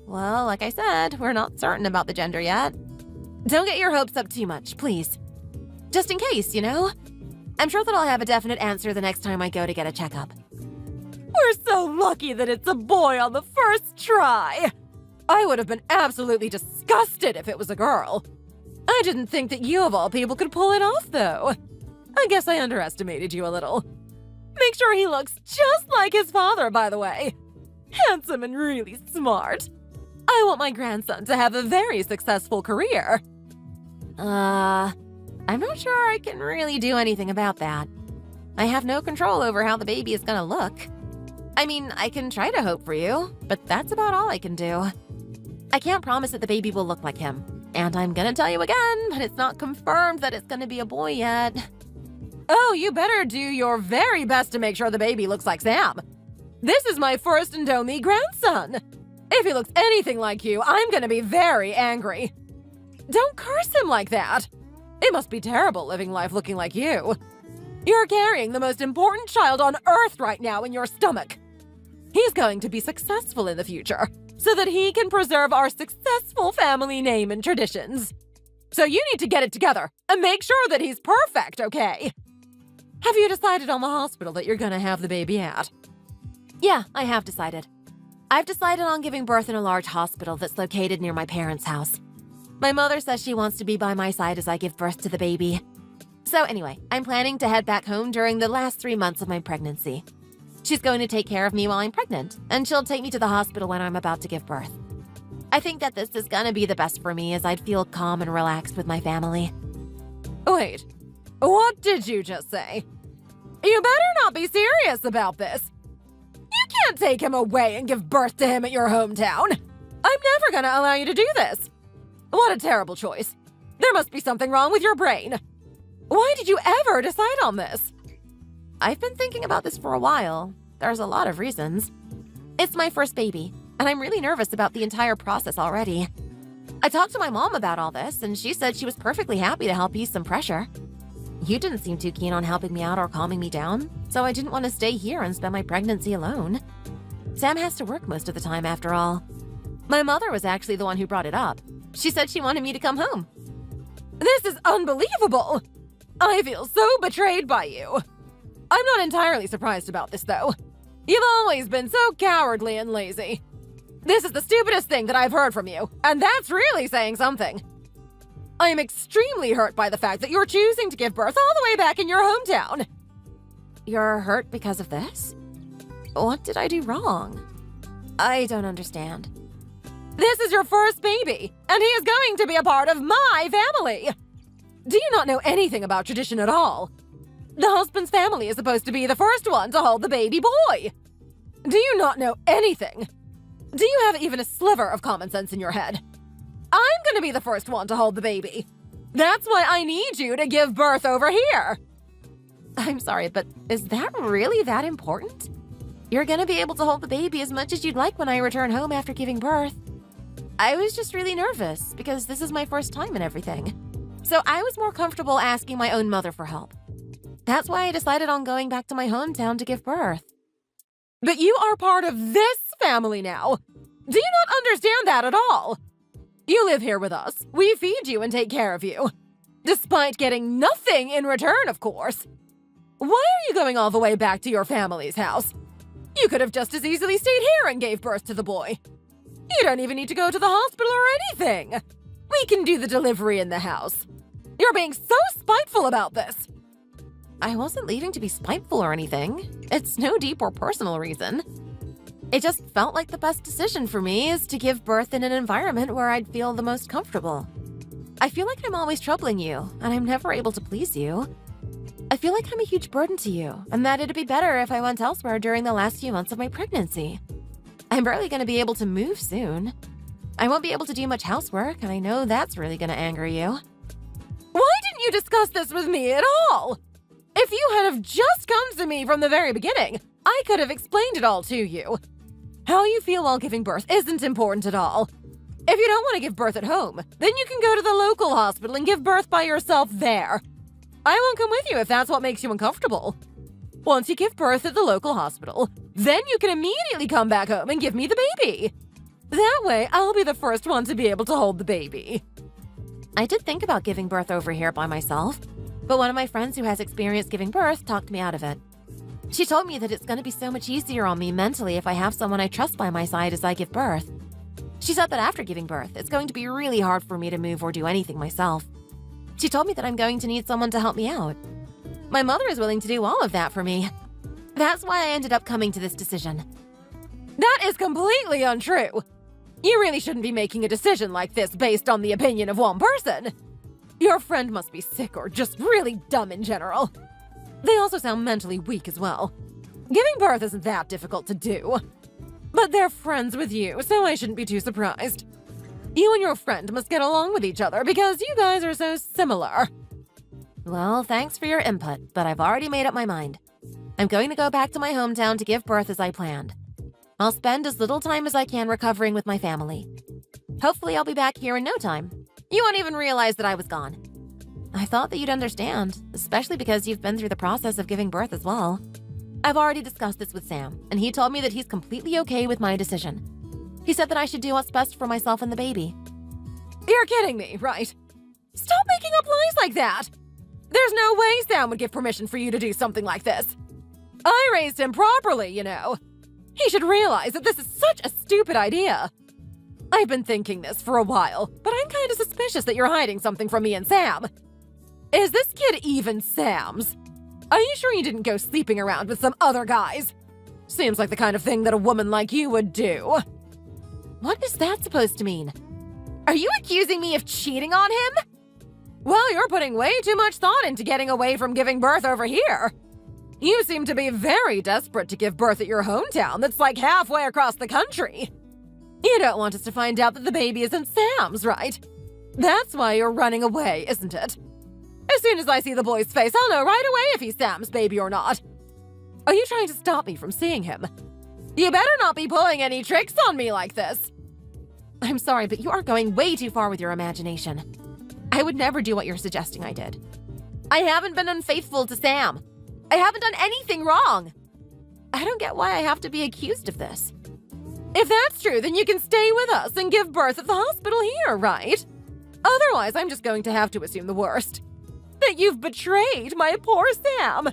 Well, like I said, we're not certain about the gender yet. Don't get your hopes up too much, please. Just in case, you know? I'm sure that I'll have a definite answer the next time I go to get a checkup. We're so lucky that it's a boy on the first try. I would have been absolutely disgusted if it was a girl. I didn't think that you of all people could pull it off, though. I guess I underestimated you a little. Make sure he looks just like his father, by the way. Handsome and really smart. I want my grandson to have a very successful career. I'm not sure I can really do anything about that. I have no control over how the baby is gonna look. I mean, I can try to hope for you, but that's about all I can do. I can't promise that the baby will look like him. And I'm gonna tell you again, but it's not confirmed that it's gonna be a boy yet. Oh, you better do your very best to make sure the baby looks like Sam. This is my first and only grandson. If he looks anything like you, I'm gonna be very angry. Don't curse him like that. It must be terrible living life looking like you. You're carrying the most important child on Earth right now in your stomach. He's going to be successful in the future, so that he can preserve our successful family name and traditions. So you need to get it together and make sure that he's perfect, okay? Have you decided on the hospital that you're gonna have the baby at? Yeah, I have decided. I've decided on giving birth in a large hospital that's located near my parents' house. My mother says she wants to be by my side as I give birth to the baby. So anyway, I'm planning to head back home during the last 3 months of my pregnancy. She's going to take care of me while I'm pregnant, and she'll take me to the hospital when I'm about to give birth. I think that this is gonna be the best for me, as I'd feel calm and relaxed with my family. Wait, what did you just say? You better not be serious about this. You can't take him away and give birth to him at your hometown. I'm never gonna allow you to do this. What a terrible choice. There must be something wrong with your brain. Why did you ever decide on this? I've been thinking about this for a while. There's a lot of reasons. It's my first baby, and I'm really nervous about the entire process already. I talked to my mom about all this, and she said she was perfectly happy to help ease some pressure. You didn't seem too keen on helping me out or calming me down, so I didn't want to stay here and spend my pregnancy alone. Sam has to work most of the time, after all. My mother was actually the one who brought it up. She said she wanted me to come home. This is unbelievable! I feel so betrayed by you. I'm not entirely surprised about this, though. You've always been so cowardly and lazy. This is the stupidest thing that I've heard from you, and that's really saying something. I am extremely hurt by the fact that you're choosing to give birth all the way back in your hometown. You're hurt because of this? What did I do wrong? I don't understand. This is your first baby, and he is going to be a part of my family. Do you not know anything about tradition at all? The husband's family is supposed to be the first one to hold the baby boy. Do you not know anything? Do you have even a sliver of common sense in your head? I'm gonna be the first one to hold the baby. That's why I need you to give birth over here. I'm sorry, but is that really that important? You're gonna be able to hold the baby as much as you'd like when I return home after giving birth. I was just really nervous because this is my first time and everything. So I was more comfortable asking my own mother for help. That's why I decided on going back to my hometown to give birth. But you are part of this family now. Do you not understand that at all? You live here with us. We feed you and take care of you. Despite getting nothing in return, of course. Why are you going all the way back to your family's house? You could have just as easily stayed here and gave birth to the boy. You don't even need to go to the hospital or anything. We can do the delivery in the house. You're being so spiteful about this. I wasn't leaving to be spiteful or anything. It's no deep or personal reason. It just felt like the best decision for me is to give birth in an environment where I'd feel the most comfortable. I feel like I'm always troubling you, and I'm never able to please you. I feel like I'm a huge burden to you, and that it'd be better if I went elsewhere during the last few months of my pregnancy. I'm barely going to be able to move soon. I won't be able to do much housework, and I know that's really going to anger you. Why didn't you discuss this with me at all? If you had have just come to me from the very beginning, I could have explained it all to you. How you feel while giving birth isn't important at all. If you don't want to give birth at home, then you can go to the local hospital and give birth by yourself there. I won't come with you if that's what makes you uncomfortable. Once you give birth at the local hospital, then you can immediately come back home and give me the baby. That way, I'll be the first one to be able to hold the baby. I did think about giving birth over here by myself, but one of my friends who has experience giving birth talked me out of it. She told me that it's going to be so much easier on me mentally if I have someone I trust by my side as I give birth. She said that after giving birth, it's going to be really hard for me to move or do anything myself. She told me that I'm going to need someone to help me out. My mother is willing to do all of that for me. That's why I ended up coming to this decision. That is completely untrue. You really shouldn't be making a decision like this based on the opinion of one person. Your friend must be sick or just really dumb in general. They also sound mentally weak as well. Giving birth isn't that difficult to do. But they're friends with you, so I shouldn't be too surprised. You and your friend must get along with each other because you guys are so similar. Well, thanks for your input, but I've already made up my mind. I'm going to go back to my hometown to give birth as I planned. I'll spend as little time as I can recovering with my family. Hopefully I'll be back here in no time. You won't even realize that I was gone. I thought that you'd understand, especially because you've been through the process of giving birth as well. I've already discussed this with Sam, and he told me that he's completely okay with my decision. He said that I should do what's best for myself and the baby. You're kidding me, right? Stop making up lies like that! There's no way Sam would give permission for you to do something like this. I raised him properly, you know. He should realize that this is such a stupid idea. I've been thinking this for a while, but I'm kind of suspicious that you're hiding something from me and Sam. Is this kid even Sam's? Are you sure you didn't go sleeping around with some other guys? Seems like the kind of thing that a woman like you would do. What is that supposed to mean? Are you accusing me of cheating on him? Well, you're putting way too much thought into getting away from giving birth over here. You seem to be very desperate to give birth at your hometown that's like halfway across the country. You don't want us to find out that the baby isn't Sam's, right? That's why you're running away, isn't it? As soon as I see the boy's face, I'll know right away if he's Sam's baby or not. Are you trying to stop me from seeing him? You better not be pulling any tricks on me like this. I'm sorry, but you are going way too far with your imagination. I would never do what you're suggesting I did. I haven't been unfaithful to Sam. I haven't done anything wrong. I don't get why I have to be accused of this. If that's true, then you can stay with us and give birth at the hospital here, right? Otherwise, I'm just going to have to assume the worst. That you've betrayed my poor Sam.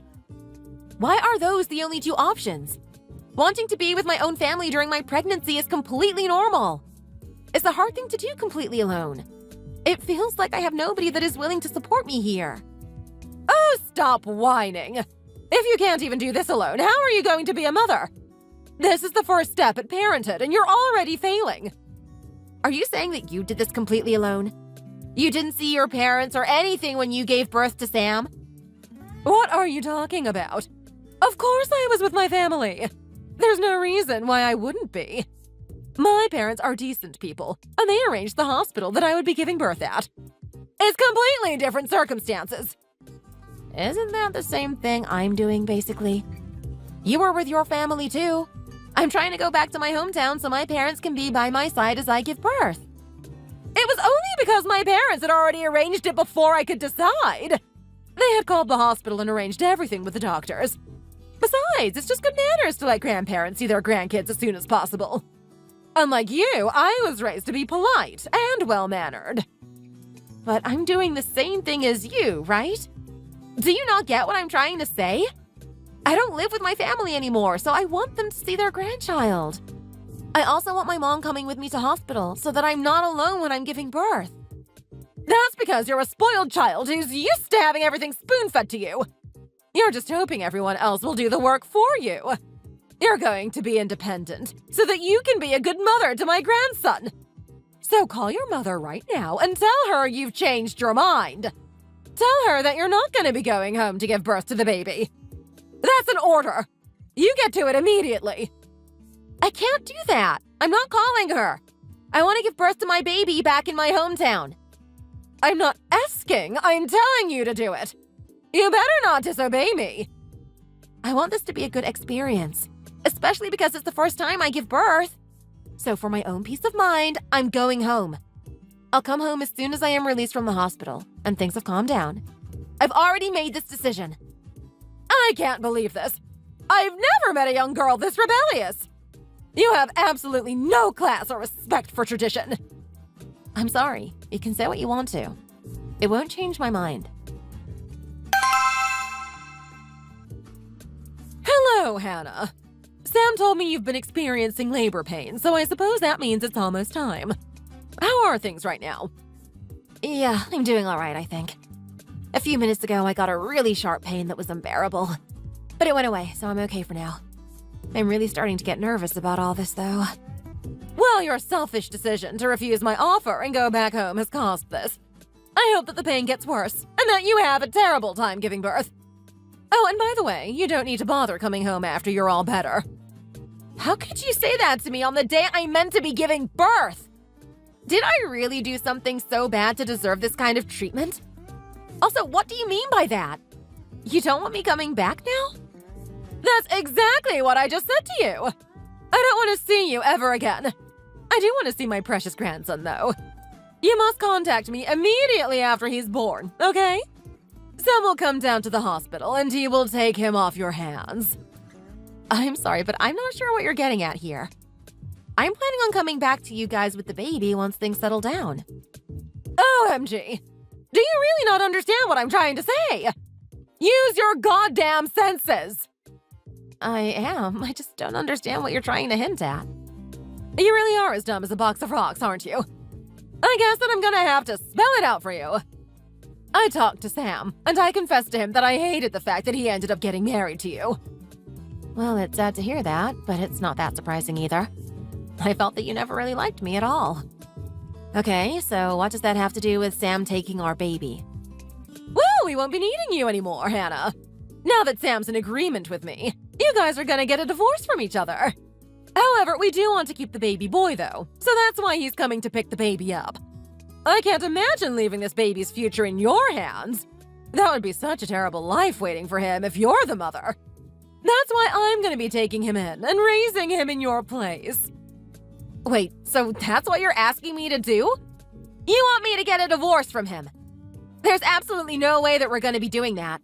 Why are those the only two options? Wanting to be with my own family during my pregnancy is completely normal. It's a hard thing to do completely alone. It feels like I have nobody that is willing to support me here. Oh, stop whining. If you can't even do this alone, how are you going to be a mother? This is the first step at parenthood, and you're already failing. Are you saying that you did this completely alone? You didn't see your parents or anything when you gave birth to Sam? What are you talking about? Of course I was with my family. There's no reason why I wouldn't be. My parents are decent people, and they arranged the hospital that I would be giving birth at. It's completely different circumstances. Isn't that the same thing I'm doing, basically? You were with your family too. I'm trying to go back to my hometown so my parents can be by my side as I give birth. It was only because my parents had already arranged it before I could decide. They had called the hospital and arranged everything with the doctors. Besides, it's just good manners to let grandparents see their grandkids as soon as possible. Unlike you, I was raised to be polite and well-mannered. But I'm doing the same thing as you, right? Do you not get what I'm trying to say? I don't live with my family anymore, so I want them to see their grandchild. I also want my mom coming with me to hospital so that I'm not alone when I'm giving birth. That's because you're a spoiled child who's used to having everything spoon-fed to you. You're just hoping everyone else will do the work for you. You're going to be independent so that you can be a good mother to my grandson. So call your mother right now and tell her you've changed your mind. Tell her that you're not going to be going home to give birth to the baby. That's an order. You get to it immediately. I can't do that. I'm not calling her. I want to give birth to my baby back in my hometown. I'm not asking. I'm telling you to do it. You better not disobey me. I want this to be a good experience, especially because it's the first time I give birth. So for my own peace of mind, I'm going home. I'll come home as soon as I am released from the hospital and things have calmed down. I've already made this decision. I can't believe this. I've never met a young girl this rebellious. You have absolutely no class or respect for tradition. I'm sorry. You can say what you want to. It won't change my mind. Hello, Hannah. Sam told me you've been experiencing labor pain, so I suppose that means it's almost time. How are things right now? Yeah, I'm doing all right, I think. A few minutes ago, I got a really sharp pain that was unbearable. But it went away, so I'm okay for now. I'm really starting to get nervous about all this, though. Well, your selfish decision to refuse my offer and go back home has caused this. I hope that the pain gets worse, and that you have a terrible time giving birth. Oh, and by the way, you don't need to bother coming home after you're all better. How could you say that to me on the day I meant to be giving birth? Did I really do something so bad to deserve this kind of treatment? Also, what do you mean by that? You don't want me coming back now? That's exactly what I just said to you. I don't want to see you ever again. I do want to see my precious grandson, though. You must contact me immediately after he's born, okay? Sam will come down to the hospital and he will take him off your hands. I'm sorry, but I'm not sure what you're getting at here. I'm planning on coming back to you guys with the baby once things settle down. OMG! Do you really not understand what I'm trying to say? Use your goddamn senses! I am. I just don't understand what you're trying to hint at. You really are as dumb as a box of rocks, aren't you? I guess that I'm gonna have to spell it out for you. I talked to Sam, and I confessed to him that I hated the fact that he ended up getting married to you. Well, it's sad to hear that, but it's not that surprising either. I felt that you never really liked me at all. Okay, so what does that have to do with Sam taking our baby? Well, we won't be needing you anymore, Hannah. Now that Sam's in agreement with me, you guys are gonna get a divorce from each other. However, we do want to keep the baby boy, though, so that's why he's coming to pick the baby up. I can't imagine leaving this baby's future in your hands. That would be such a terrible life waiting for him if you're the mother. That's why I'm gonna be taking him in and raising him in your place. Wait, so that's what you're asking me to do? You want me to get a divorce from him? There's absolutely no way that we're gonna be doing that.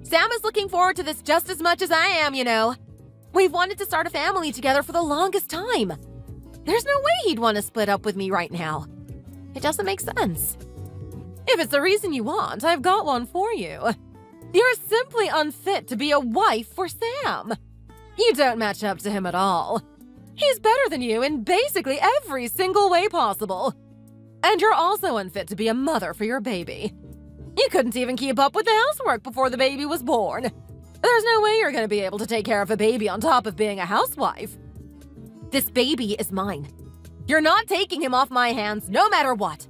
Sam is looking forward to this just as much as I am, you know. We've wanted to start a family together for the longest time. There's no way he'd want to split up with me right now. It doesn't make sense. If it's the reason you want, I've got one for you. You're simply unfit to be a wife for Sam. You don't match up to him at all. He's better than you in basically every single way possible. And you're also unfit to be a mother for your baby. You couldn't even keep up with the housework before the baby was born. There's no way you're going to be able to take care of a baby on top of being a housewife. This baby is mine. You're not taking him off my hands no matter what.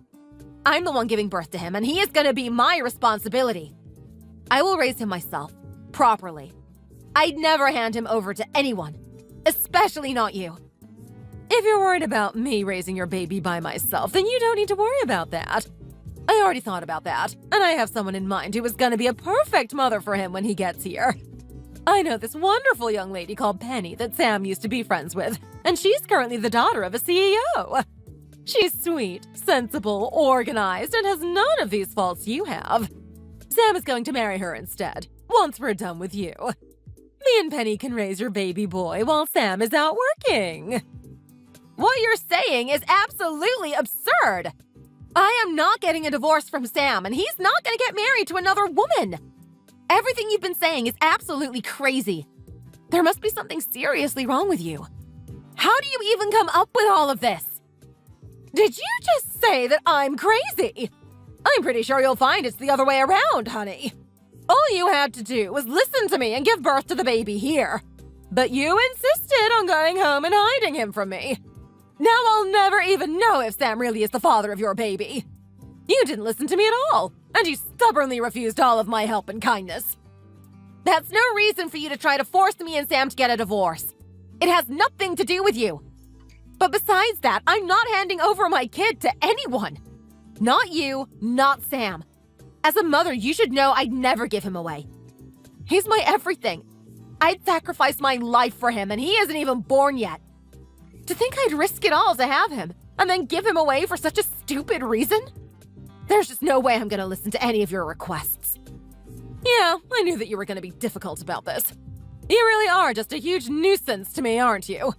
I'm the one giving birth to him, and he is going to be my responsibility. I will raise him myself, properly. I'd never hand him over to anyone, especially not you. If you're worried about me raising your baby by myself, then you don't need to worry about that. I already thought about that, and I have someone in mind who is going to be a perfect mother for him when he gets here. I know this wonderful young lady called Penny that Sam used to be friends with, and she's currently the daughter of a CEO. She's sweet, sensible, organized, and has none of these faults you have. Sam is going to marry her instead, once we're done with you. Me and Penny can raise your baby boy while Sam is out working. What you're saying is absolutely absurd. I am not getting a divorce from Sam, and he's not going to get married to another woman. Everything you've been saying is absolutely crazy. There must be something seriously wrong with you. How do you even come up with all of this? Did you just say that I'm crazy? I'm pretty sure you'll find it's the other way around, honey. All you had to do was listen to me and give birth to the baby here. But you insisted on going home and hiding him from me. Now I'll never even know if Sam really is the father of your baby. You didn't listen to me at all, and you stubbornly refused all of my help and kindness. That's no reason for you to try to force me and Sam to get a divorce. It has nothing to do with you. But besides that, I'm not handing over my kid to anyone. Not you, not Sam. As a mother, you should know I'd never give him away. He's my everything. I'd sacrifice my life for him, and he isn't even born yet. To think I'd risk it all to have him, and then give him away for such a stupid reason? There's just no way I'm gonna listen to any of your requests. Yeah, I knew that you were gonna be difficult about this. You really are just a huge nuisance to me, aren't you?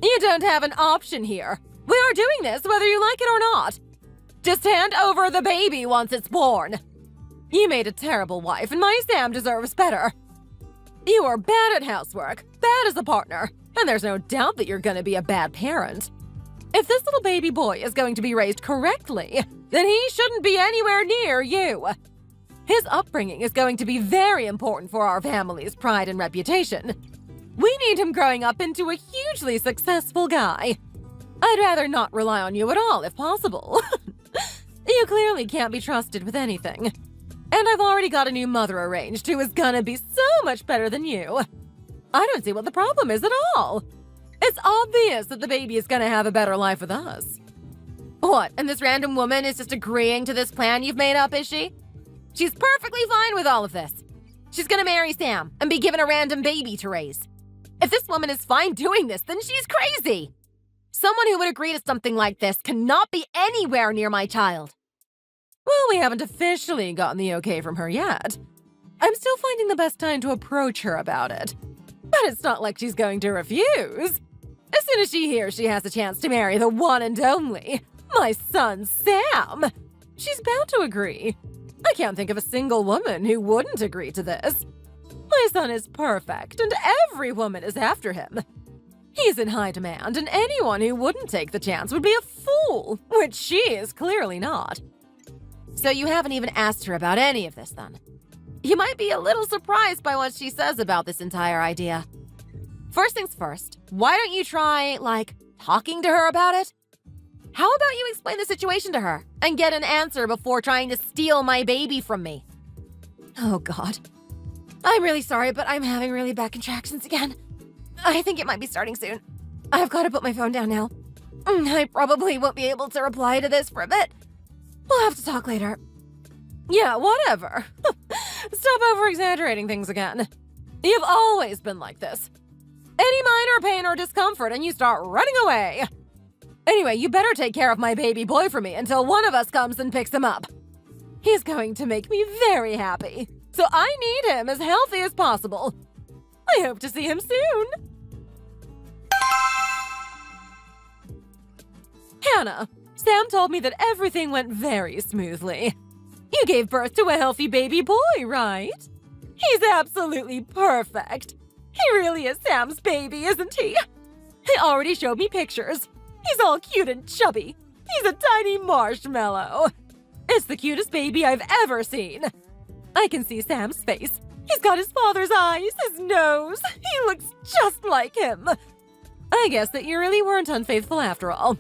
You don't have an option here. We are doing this whether you like it or not. Just hand over the baby once it's born. You made a terrible wife, and my Sam deserves better. You are bad at housework, bad as a partner, and there's no doubt that you're gonna be a bad parent. If this little baby boy is going to be raised correctly, then he shouldn't be anywhere near you. His upbringing is going to be very important for our family's pride and reputation. We need him growing up into a hugely successful guy. I'd rather not rely on you at all if possible. You clearly can't be trusted with anything. And I've already got a new mother arranged who is gonna be so much better than you. I don't see what the problem is at all. It's obvious that the baby is gonna have a better life with us. What, and this random woman is just agreeing to this plan you've made up, is she? She's perfectly fine with all of this. She's gonna marry Sam and be given a random baby to raise. If this woman is fine doing this, then she's crazy. Someone who would agree to something like this cannot be anywhere near my child. Well, we haven't officially gotten the okay from her yet. I'm still finding the best time to approach her about it. But it's not like she's going to refuse. As soon as she hears she has a chance to marry the one and only, my son Sam, she's bound to agree. I can't think of a single woman who wouldn't agree to this. My son is perfect, and every woman is after him. He's in high demand, and anyone who wouldn't take the chance would be a fool, which she is clearly not. So you haven't even asked her about any of this, then? You might be a little surprised by what she says about this entire idea. First things first, why don't you try, talking to her about it? How about you explain the situation to her and get an answer before trying to steal my baby from me? Oh, God. I'm really sorry, but I'm having really bad contractions again. I think it might be starting soon. I've got to put my phone down now. I probably won't be able to reply to this for a bit. We'll have to talk later. Yeah, whatever. Stop over-exaggerating things again. You've always been like this. Any minor pain or discomfort and you start running away. Anyway, you better take care of my baby boy for me until one of us comes and picks him up. He's going to make me very happy, so I need him as healthy as possible. I hope to see him soon. Hannah, Sam told me that everything went very smoothly. You gave birth to a healthy baby boy, right? He's absolutely perfect. He really is Sam's baby, isn't he? He already showed me pictures. He's all cute and chubby. He's a tiny marshmallow. It's the cutest baby I've ever seen. I can see Sam's face. He's got his father's eyes, his nose. He looks just like him. I guess that you really weren't unfaithful after all.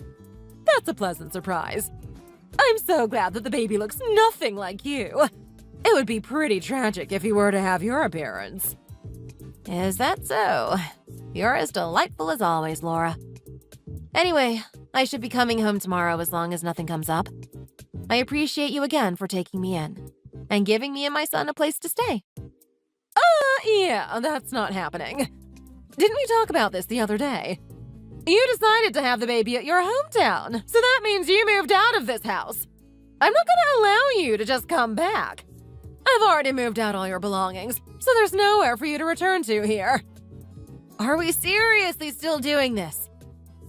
That's a pleasant surprise. I'm so glad that the baby looks nothing like you. It would be pretty tragic if he were to have your appearance. Is that so? You're as delightful as always, Laura. Anyway, I should be coming home tomorrow as long as nothing comes up. I appreciate you again for taking me in and giving me and my son a place to stay. Yeah, that's not happening. Didn't we talk about this the other day? You decided to have the baby at your hometown, so that means you moved out of this house. I'm not gonna allow you to just come back. I've already moved out all your belongings, so there's nowhere for you to return to here. Are we seriously still doing this?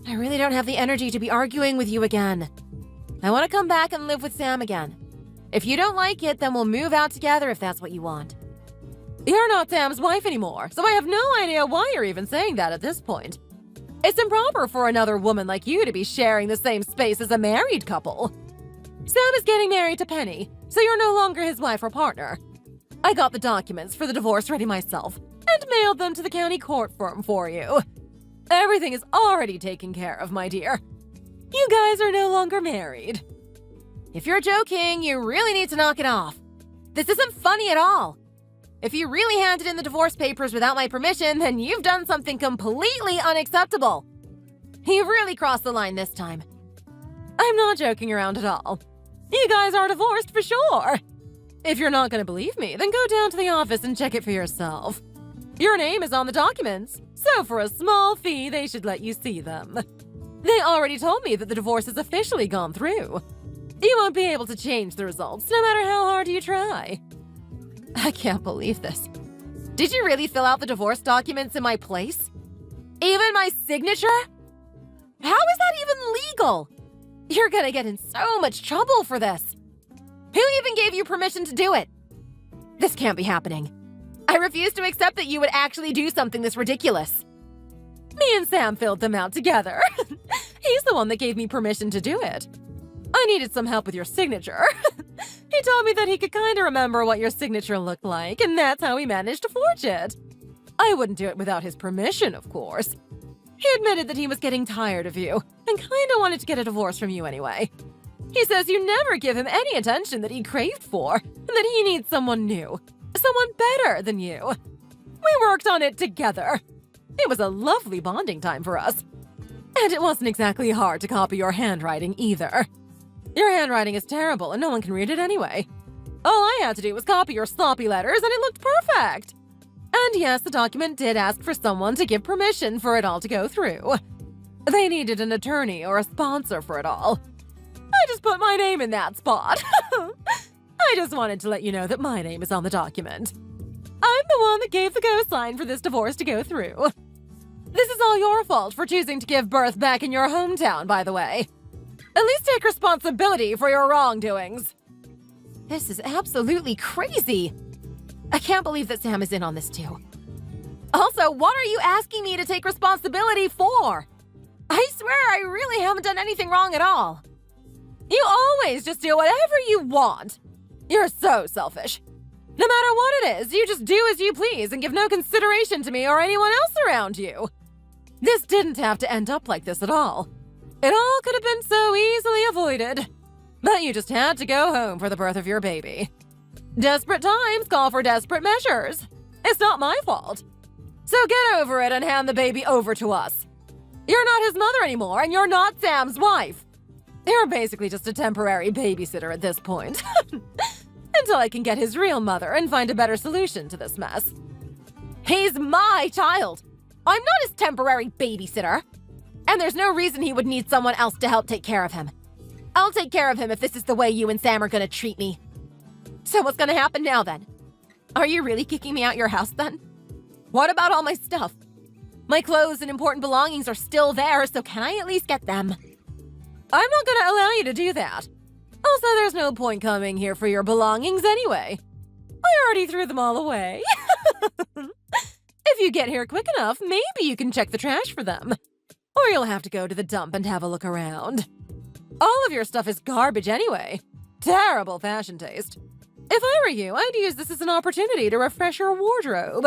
I really don't have the energy to be arguing with you again. I want to come back and live with Sam again. If you don't like it, then we'll move out together if that's what you want. You're not Sam's wife anymore, so I have no idea why you're even saying that at this point. It's improper for another woman like you to be sharing the same space as a married couple. Sam is getting married to Penny, so you're no longer his wife or partner. I got the documents for the divorce ready myself and mailed them to the county court firm for you. Everything is already taken care of, my dear. You guys are no longer married. If you're joking, you really need to knock it off. This isn't funny at all. If you really handed in the divorce papers without my permission, then you've done something completely unacceptable. You've really crossed the line this time. I'm not joking around at all. You guys are divorced for sure. If you're not going to believe me, then go down to the office and check it for yourself. Your name is on the documents, so for a small fee, they should let you see them. They already told me that the divorce has officially gone through. You won't be able to change the results, no matter how hard you try. I can't believe this. Did you really fill out the divorce documents in my place? Even my signature? How is that even legal? You're gonna get in so much trouble for this. Who even gave you permission to do it? This can't be happening. I refuse to accept that you would actually do something this ridiculous. Me and Sam filled them out together. He's the one that gave me permission to do it. I needed some help with your signature. He told me that he could kind of remember what your signature looked like, and that's how he managed to forge it. I wouldn't do it without his permission, of course. He admitted that he was getting tired of you, and kind of wanted to get a divorce from you anyway. He says you never give him any attention that he craved for, and that he needs someone new, someone better than you. We worked on it together. It was a lovely bonding time for us. And it wasn't exactly hard to copy your handwriting either. Your handwriting is terrible and no one can read it anyway. All I had to do was copy your sloppy letters and it looked perfect. And yes, the document did ask for someone to give permission for it all to go through. They needed an attorney or a sponsor for it all. I just put my name in that spot. I just wanted to let you know that my name is on the document. I'm the one that gave the go sign for this divorce to go through. This is all your fault for choosing to give birth back in your hometown, by the way. At least take responsibility for your wrongdoings. This is absolutely crazy. I can't believe that Sam is in on this too. Also, what are you asking me to take responsibility for? I swear I really haven't done anything wrong at all. You always just do whatever you want. You're so selfish. No matter what it is, you just do as you please and give no consideration to me or anyone else around you. This didn't have to end up like this at all. It all could have been so easily avoided. But you just had to go home for the birth of your baby. Desperate times call for desperate measures. It's not my fault. So get over it and hand the baby over to us. You're not his mother anymore, and you're not Sam's wife. You're basically just a temporary babysitter at this point. Until I can get his real mother and find a better solution to this mess. He's my child. I'm not his temporary babysitter. And there's no reason he would need someone else to help take care of him. I'll take care of him if this is the way you and Sam are gonna treat me. So what's gonna happen now then? Are you really kicking me out your house then? What about all my stuff? My clothes and important belongings are still there, so can I at least get them? I'm not gonna allow you to do that. Also, there's no point coming here for your belongings anyway. I already threw them all away. If you get here quick enough, maybe you can check the trash for them. Or you'll have to go to the dump and have a look around. All of your stuff is garbage anyway. Terrible fashion taste. If I were you, I'd use this as an opportunity to refresh your wardrobe.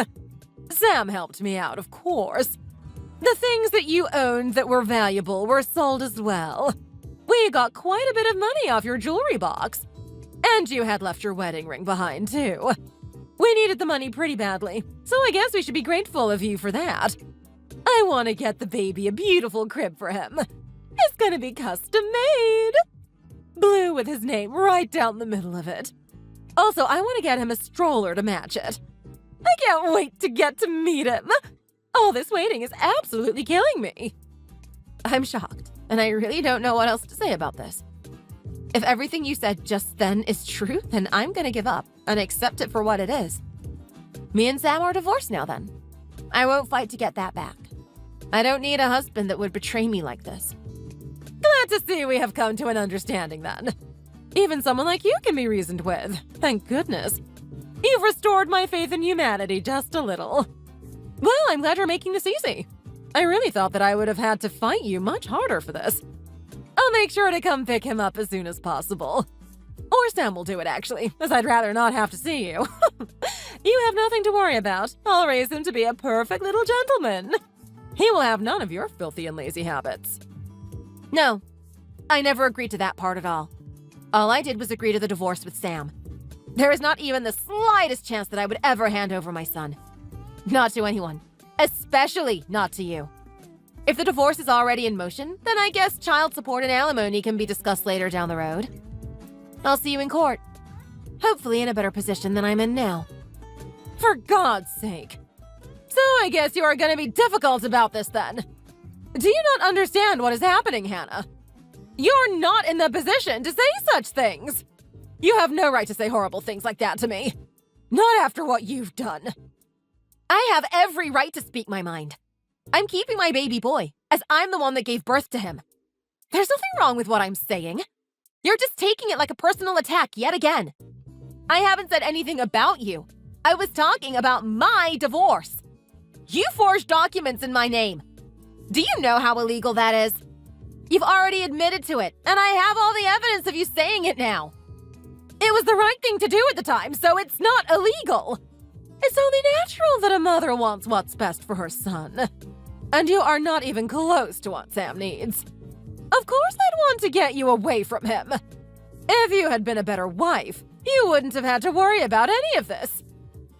Sam helped me out, of course. The things that you owned that were valuable were sold as well. We got quite a bit of money off your jewelry box. And you had left your wedding ring behind, too. We needed the money pretty badly, so I guess we should be grateful of you for that. I want to get the baby a beautiful crib for him. It's gonna be custom-made. Blue with his name right down the middle of it. Also, I want to get him a stroller to match it. I can't wait to get to meet him. All this waiting is absolutely killing me. I'm shocked, and I really don't know what else to say about this. If everything you said just then is true, then I'm gonna give up and accept it for what it is. Me and Sam are divorced now then. I won't fight to get that back. I don't need a husband that would betray me like this. Glad to see we have come to an understanding then. Even someone like you can be reasoned with. Thank goodness. You've restored my faith in humanity just a little. Well, I'm glad you're making this easy. I really thought that I would have had to fight you much harder for this. I'll make sure to come pick him up as soon as possible. Or Sam will do it, actually, as I'd rather not have to see you. You have nothing to worry about. I'll raise him to be a perfect little gentleman. He will have none of your filthy and lazy habits. No, I never agreed to that part at all. All I did was agree to the divorce with Sam. There is not even the slightest chance that I would ever hand over my son. Not to anyone. Especially not to you. If the divorce is already in motion, then I guess child support and alimony can be discussed later down the road. I'll see you in court. Hopefully in a better position than I'm in now. For God's sake. So I guess you are going to be difficult about this then. Do you not understand what is happening, Hannah? You're not in the position to say such things. You have no right to say horrible things like that to me. Not after what you've done. I have every right to speak my mind. I'm keeping my baby boy, as I'm the one that gave birth to him. There's nothing wrong with what I'm saying. You're just taking it like a personal attack yet again. I haven't said anything about you. I was talking about my divorce. You forged documents in my name. Do you know how illegal that is? You've already admitted to it, and I have all the evidence of you saying it now. It was the right thing to do at the time, so it's not illegal. It's only natural that a mother wants what's best for her son. And you are not even close to what Sam needs. Of course I'd want to get you away from him. If you had been a better wife, you wouldn't have had to worry about any of this.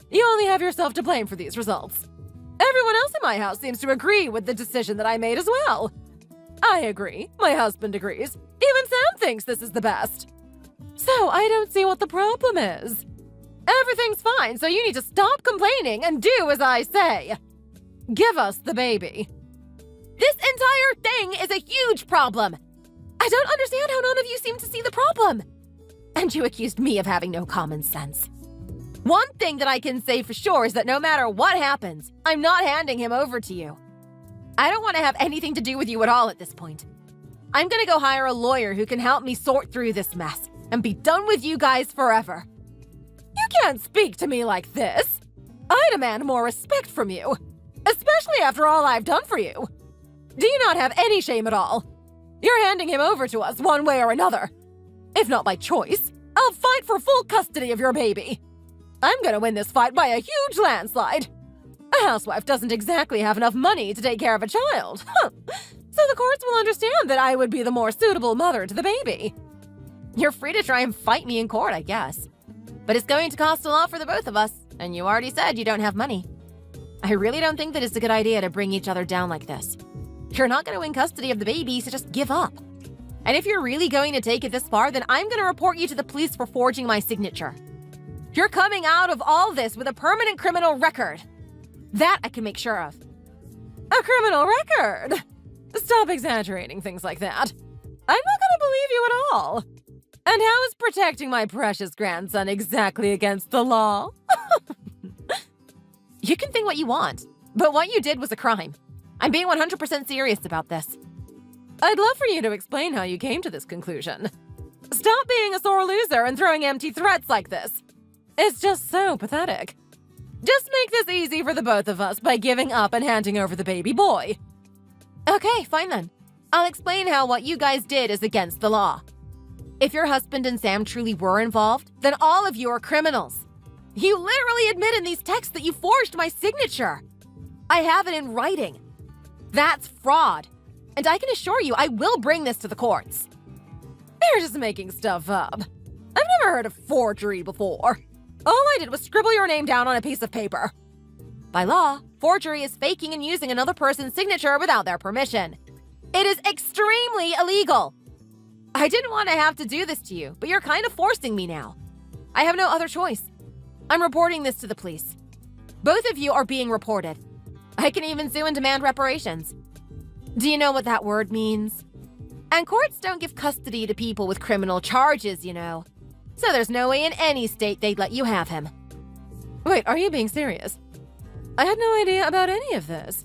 You only have yourself to blame for these results. Everyone else in my house seems to agree with the decision that I made as well. I agree. My husband agrees. Even Sam thinks this is the best. So I don't see what the problem is. Everything's fine, so you need to stop complaining and do as I say. Give us the baby. This entire thing is a huge problem. I don't understand how none of you seem to see the problem. And you accused me of having no common sense. One thing that I can say for sure is that no matter what happens, I'm not handing him over to you. I don't want to have anything to do with you at all at this point. I'm gonna go hire a lawyer who can help me sort through this mess and be done with you guys forever. You can't speak to me like this. I demand more respect from you, especially after all I've done for you. Do you not have any shame at all? You're handing him over to us one way or another. If not by choice, I'll fight for full custody of your baby. I'm gonna win this fight by a huge landslide. A housewife doesn't exactly have enough money to take care of a child. So the courts will understand that I would be the more suitable mother to the baby. You're free to try and fight me in court, I guess. But it's going to cost a lot for the both of us, and you already said you don't have money. I really don't think that it's a good idea to bring each other down like this. You're not going to win custody of the baby, so just give up. And if you're really going to take it this far, then I'm going to report you to the police for forging my signature. You're coming out of all this with a permanent criminal record. That I can make sure of. A criminal record? Stop exaggerating things like that. I'm not going to believe you at all. And how is protecting my precious grandson exactly against the law? You can think what you want, but what you did was a crime. I'm being 100% serious about this. I'd love for you to explain how you came to this conclusion. Stop being a sore loser and throwing empty threats like this. It's just so pathetic. Just make this easy for the both of us by giving up and handing over the baby boy. Okay, fine then. I'll explain how what you guys did is against the law. If your husband and Sam truly were involved, then all of you are criminals. You literally admit in these texts that you forged my signature. I have it in writing. That's fraud. And I can assure you I will bring this to the courts. You're just making stuff up. I've never heard of forgery before. All I did was scribble your name down on a piece of paper. By law, forgery is faking and using another person's signature without their permission. It is extremely illegal. I didn't want to have to do this to you, but you're kind of forcing me now. I have no other choice. I'm reporting this to the police. Both of you are being reported. I can even sue and demand reparations. Do you know what that word means? And courts don't give custody to people with criminal charges, you know. So there's no way in any state they'd let you have him. Wait, are you being serious? I had no idea about any of this.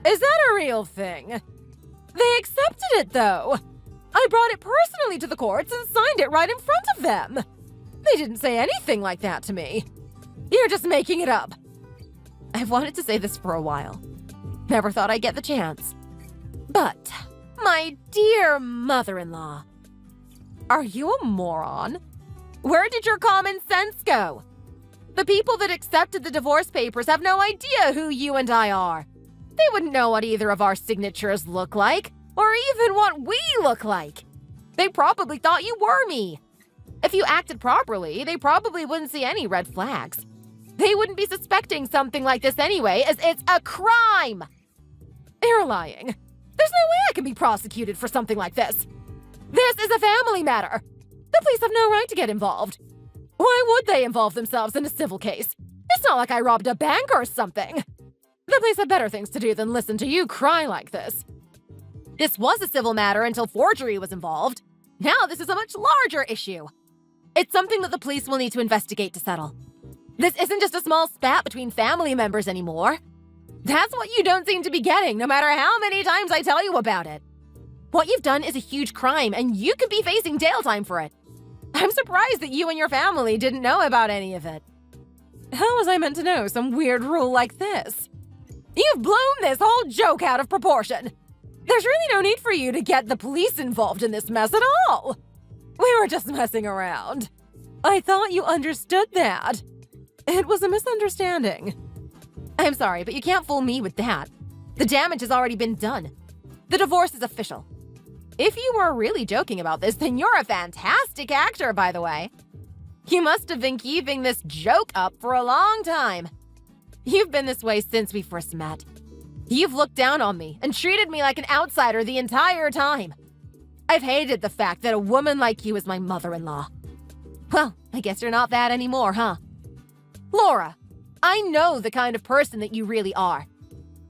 Is that a real thing? They accepted it, though. I brought it personally to the courts and signed it right in front of them. They didn't say anything like that to me. You're just making it up. I've wanted to say this for a while. Never thought I'd get the chance. But, my dear mother-in-law, are you a moron? Where did your common sense go? The people that accepted the divorce papers have no idea who you and I are. They wouldn't know what either of our signatures look like, or even what we look like. They probably thought you were me. If you acted properly, they probably wouldn't see any red flags. They wouldn't be suspecting something like this anyway, as it's a crime! You're lying. There's no way I can be prosecuted for something like this. This is a family matter. The police have no right to get involved. Why would they involve themselves in a civil case? It's not like I robbed a bank or something. The police have better things to do than listen to you cry like this. This was a civil matter until forgery was involved. Now this is a much larger issue. It's something that the police will need to investigate to settle. This isn't just a small spat between family members anymore. That's what you don't seem to be getting, no matter how many times I tell you about it. What you've done is a huge crime, and you could be facing jail time for it. I'm surprised that you and your family didn't know about any of it. How was I meant to know some weird rule like this? You've blown this whole joke out of proportion. There's really no need for you to get the police involved in this mess at all. We were just messing around. I thought you understood that. It was a misunderstanding. I'm sorry, but you can't fool me with that. The damage has already been done. The divorce is official. If you were really joking about this, then you're a fantastic actor, by the way. You must have been keeping this joke up for a long time. You've been this way since we first met. You've looked down on me and treated me like an outsider the entire time. I've hated the fact that a woman like you is my mother-in-law. Well, I guess you're not that anymore, huh? Laura, I know the kind of person that you really are.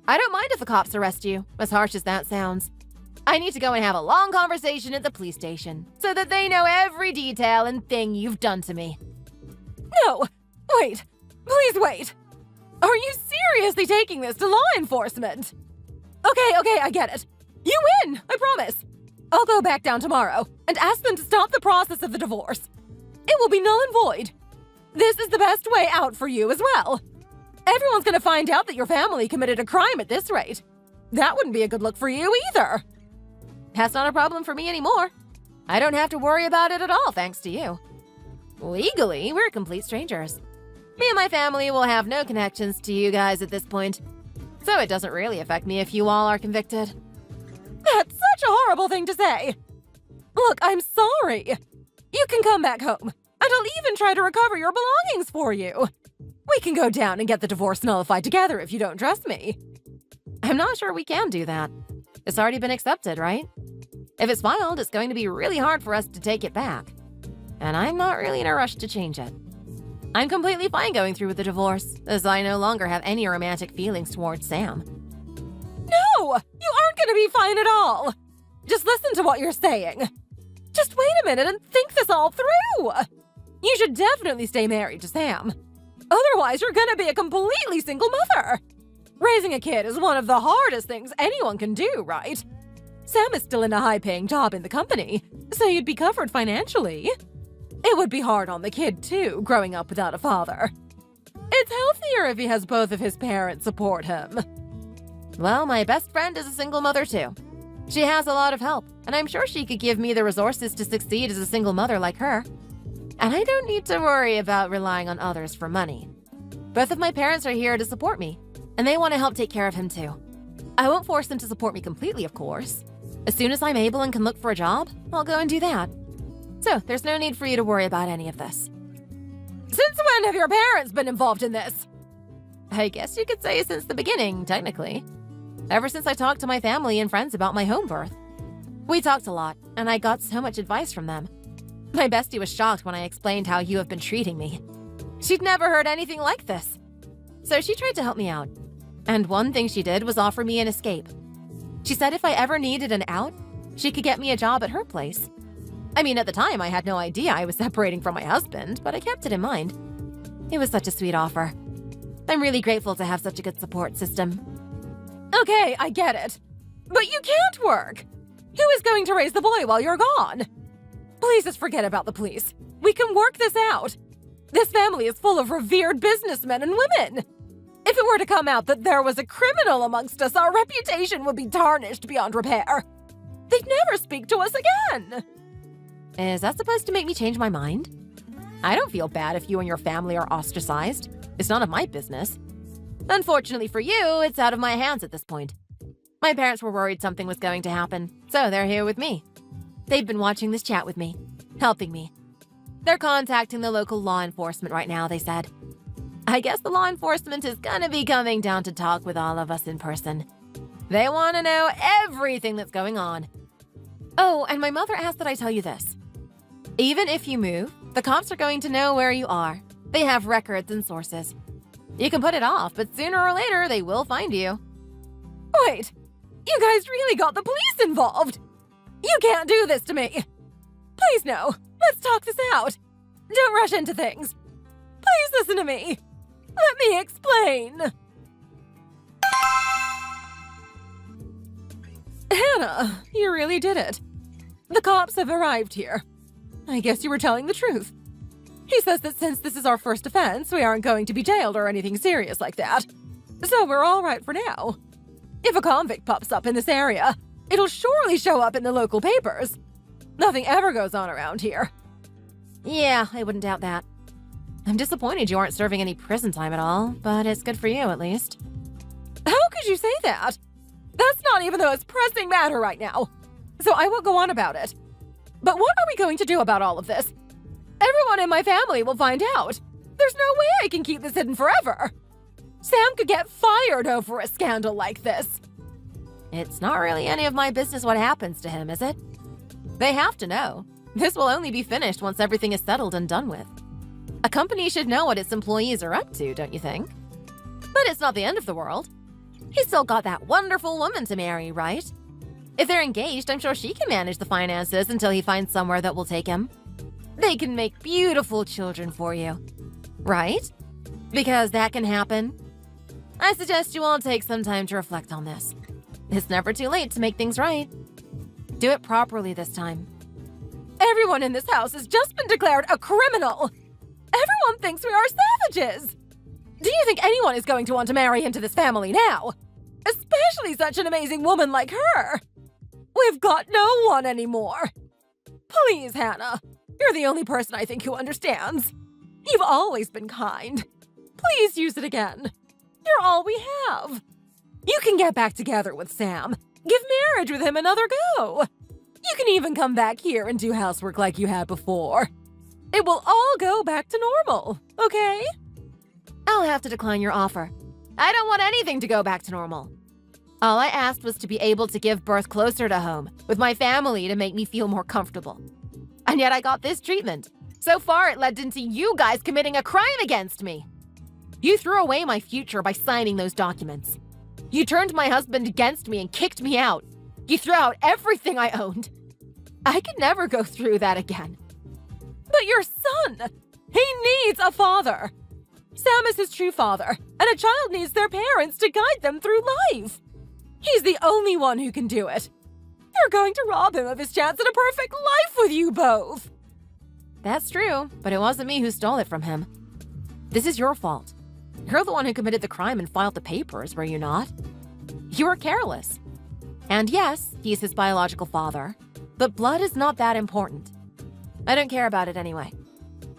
I don't mind if the cops arrest you, as harsh as that sounds. I need to go and have a long conversation at the police station so that they know every detail and thing you've done to me. No! Wait! Please wait! Are you seriously taking this to law enforcement? Okay, I get it. You win, I promise. I'll go back down tomorrow and ask them to stop the process of the divorce. It will be null and void. This is the best way out for you as well. Everyone's gonna find out that your family committed a crime at this rate. That wouldn't be a good look for you either. That's not a problem for me anymore. I don't have to worry about it at all, thanks to you. Legally, we're complete strangers. Me and my family will have no connections to you guys at this point, so it doesn't really affect me if you all are convicted. That's such a horrible thing to say. Look, I'm sorry. You can come back home, and I'll even try to recover your belongings for you. We can go down and get the divorce nullified together if you don't trust me. I'm not sure we can do that. It's already been accepted, right? If it's filed, it's going to be really hard for us to take it back. And I'm not really in a rush to change it. I'm completely fine going through with the divorce, as I no longer have any romantic feelings towards Sam. No! You aren't going to be fine at all! Just listen to what you're saying. Just wait a minute and think this all through! You should definitely stay married to Sam. Otherwise, you're gonna be a completely single mother. Raising a kid is one of the hardest things anyone can do, right? Sam is still in a high-paying job in the company, so you'd be covered financially. It would be hard on the kid, too, growing up without a father. It's healthier if he has both of his parents support him. Well, my best friend is a single mother, too. She has a lot of help, and I'm sure she could give me the resources to succeed as a single mother like her. And I don't need to worry about relying on others for money. Both of my parents are here to support me, and they want to help take care of him too. I won't force them to support me completely, of course. As soon as I'm able and can look for a job, I'll go and do that. So there's no need for you to worry about any of this. Since when have your parents been involved in this? I guess you could say since the beginning, technically. Ever since I talked to my family and friends about my home birth. We talked a lot, and I got so much advice from them. My bestie was shocked when I explained how you have been treating me. She'd never heard anything like this. So she tried to help me out. And one thing she did was offer me an escape. She said if I ever needed an out, she could get me a job at her place. I mean, at the time, I had no idea I was separating from my husband, but I kept it in mind. It was such a sweet offer. I'm really grateful to have such a good support system. Okay, I get it. But you can't work. Who is going to raise the boy while you're gone? Please just forget about the police. We can work this out. This family is full of revered businessmen and women. If it were to come out that there was a criminal amongst us, our reputation would be tarnished beyond repair. They'd never speak to us again. Is that supposed to make me change my mind? I don't feel bad if you and your family are ostracized. It's none of my business. Unfortunately for you, it's out of my hands at this point. My parents were worried something was going to happen, so they're here with me. They've been watching this chat with me, helping me. They're contacting the local law enforcement right now, they said. I guess the law enforcement is gonna be coming down to talk with all of us in person. They want to know everything that's going on. Oh, and my mother asked that I tell you this. Even if you move, the cops are going to know where you are. They have records and sources. You can put it off, but sooner or later, they will find you. Wait, you guys really got the police involved? You can't do this to me. Please no, let's talk this out. Don't rush into things. Please listen to me. Let me explain. Hannah, you really did it. The cops have arrived here. I guess you were telling the truth. He says that since this is our first offense, we aren't going to be jailed or anything serious like that. So we're all right for now. If a convict pops up in this area, it'll surely show up in the local papers. Nothing ever goes on around here. Yeah, I wouldn't doubt that. I'm disappointed you aren't serving any prison time at all, but it's good for you at least. How could you say that? That's not even the most pressing matter right now. So I won't go on about it. But what are we going to do about all of this? Everyone in my family will find out. There's no way I can keep this hidden forever. Sam could get fired over a scandal like this. It's not really any of my business what happens to him, is it? They have to know. This will only be finished once everything is settled and done with. A company should know what its employees are up to, don't you think? But it's not the end of the world. He's still got that wonderful woman to marry, right? If they're engaged, I'm sure she can manage the finances until he finds somewhere that will take him. They can make beautiful children for you, right? Because that can happen. I suggest you all take some time to reflect on this. It's never too late to make things right. Do it properly this time. Everyone in this house has just been declared a criminal. Everyone thinks we are savages. Do you think anyone is going to want to marry into this family now? Especially such an amazing woman like her. We've got no one anymore. Please, Hannah. You're the only person I think who understands. You've always been kind. Please use it again. You're all we have. You can get back together with Sam. Give marriage with him another go. You can even come back here and do housework like you had before. It will all go back to normal, okay? I'll have to decline your offer. I don't want anything to go back to normal. All I asked was to be able to give birth closer to home, with my family to make me feel more comfortable. And yet I got this treatment. So far, it led into you guys committing a crime against me. You threw away my future by signing those documents. You turned my husband against me and kicked me out. You threw out everything I owned. I could never go through that again. But your son, he needs a father. Sam is his true father, and a child needs their parents to guide them through life. He's the only one who can do it. You're going to rob him of his chance at a perfect life with you both. That's true, but it wasn't me who stole it from him. This is your fault. You're the one who committed the crime and filed the papers, were you not? You were careless. And yes, he's his biological father, but blood is not that important. I don't care about it anyway.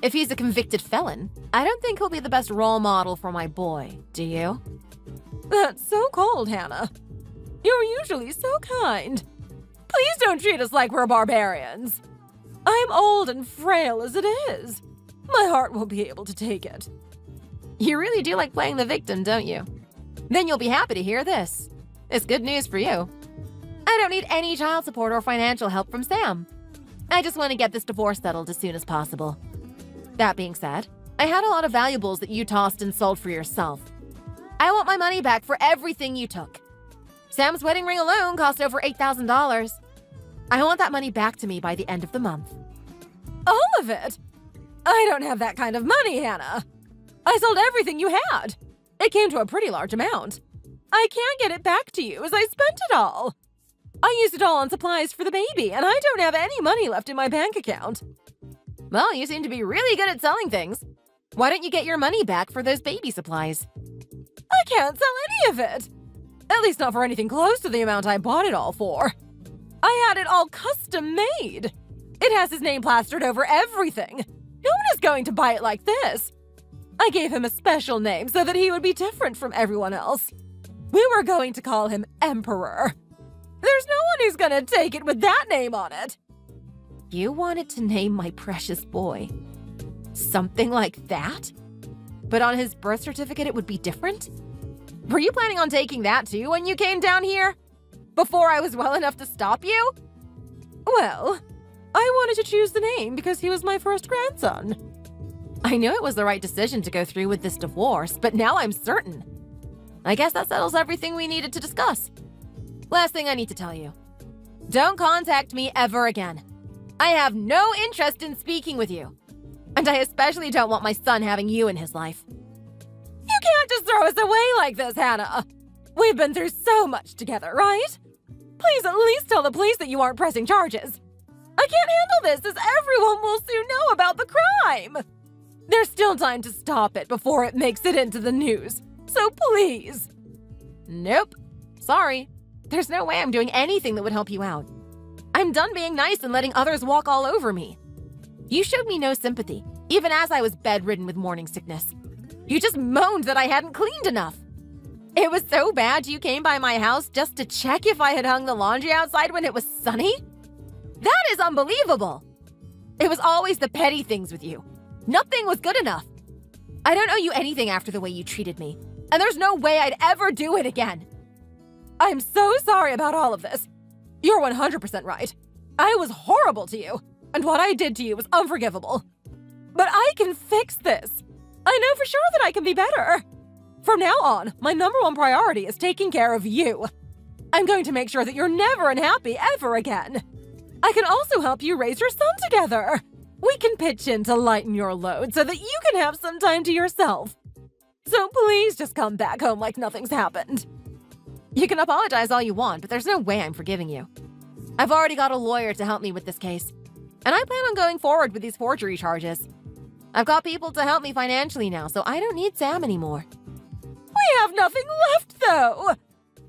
If he's a convicted felon, I don't think he'll be the best role model for my boy, do you? That's so cold, Hannah. You're usually so kind. Please don't treat us like we're barbarians. I'm old and frail as it is. My heart won't be able to take it. You really do like playing the victim, don't you? Then you'll be happy to hear this. It's good news for you. I don't need any child support or financial help from Sam. I just want to get this divorce settled as soon as possible. That being said, I had a lot of valuables that you tossed and sold for yourself. I want my money back for everything you took. Sam's wedding ring alone cost over $8,000. I want that money back to me by the end of the month. All of it? I don't have that kind of money, Hannah. I sold everything you had. It came to a pretty large amount. I can't get it back to you as I spent it all. I used it all on supplies for the baby, and I don't have any money left in my bank account. Well, you seem to be really good at selling things. Why don't you get your money back for those baby supplies? I can't sell any of it. At least not for anything close to the amount I bought it all for. I had it all custom made. It has his name plastered over everything. No one is going to buy it like this. I gave him a special name so that he would be different from everyone else. We were going to call him Emperor. There's no one who's gonna take it with that name on it. You wanted to name my precious boy something like that? But on his birth certificate it would be different? Were you planning on taking that too when you came down here? Before I was well enough to stop you? Well, I wanted to choose the name because he was my first grandson. I knew it was the right decision to go through with this divorce, but now I'm certain. I guess that settles everything we needed to discuss. Last thing I need to tell you. Don't contact me ever again. I have no interest in speaking with you. And I especially don't want my son having you in his life. You can't just throw us away like this, Hannah. We've been through so much together, right? Please at least tell the police that you aren't pressing charges. I can't handle this as everyone will soon know about the crime. There's still time to stop it before it makes it into the news. So please. Nope. Sorry. There's no way I'm doing anything that would help you out. I'm done being nice and letting others walk all over me. You showed me no sympathy, even as I was bedridden with morning sickness. You just moaned that I hadn't cleaned enough. It was so bad you came by my house just to check if I had hung the laundry outside when it was sunny? That is unbelievable! It was always the petty things with you. Nothing was good enough. I don't owe you anything after the way you treated me, and there's no way I'd ever do it again. I'm so sorry about all of this. You're 100% right. I was horrible to you, and what I did to you was unforgivable. But I can fix this. I know for sure that I can be better. From now on, my #1 priority is taking care of you. I'm going to make sure that you're never unhappy ever again. I can also help you raise your son together. We can pitch in to lighten your load so that you can have some time to yourself. So please just come back home like nothing's happened. You can apologize all you want, but there's no way I'm forgiving you. I've already got a lawyer to help me with this case, and I plan on going forward with these forgery charges. I've got people to help me financially now, so I don't need Sam anymore. We have nothing left, though.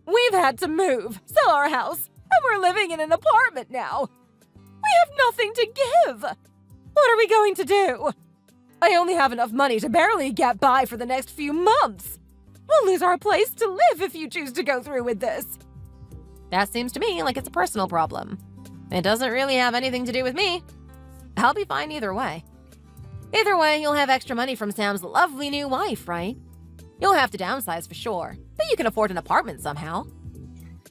We've had to move, sell our house, and we're living in an apartment now. We have nothing to give. What are we going to do? I only have enough money to barely get by for the next few months. We'll lose our place to live if you choose to go through with this. That seems to me like it's a personal problem. It doesn't really have anything to do with me. I'll be fine either way. Either way, you'll have extra money from Sam's lovely new wife, right? You'll have to downsize for sure, but you can afford an apartment somehow.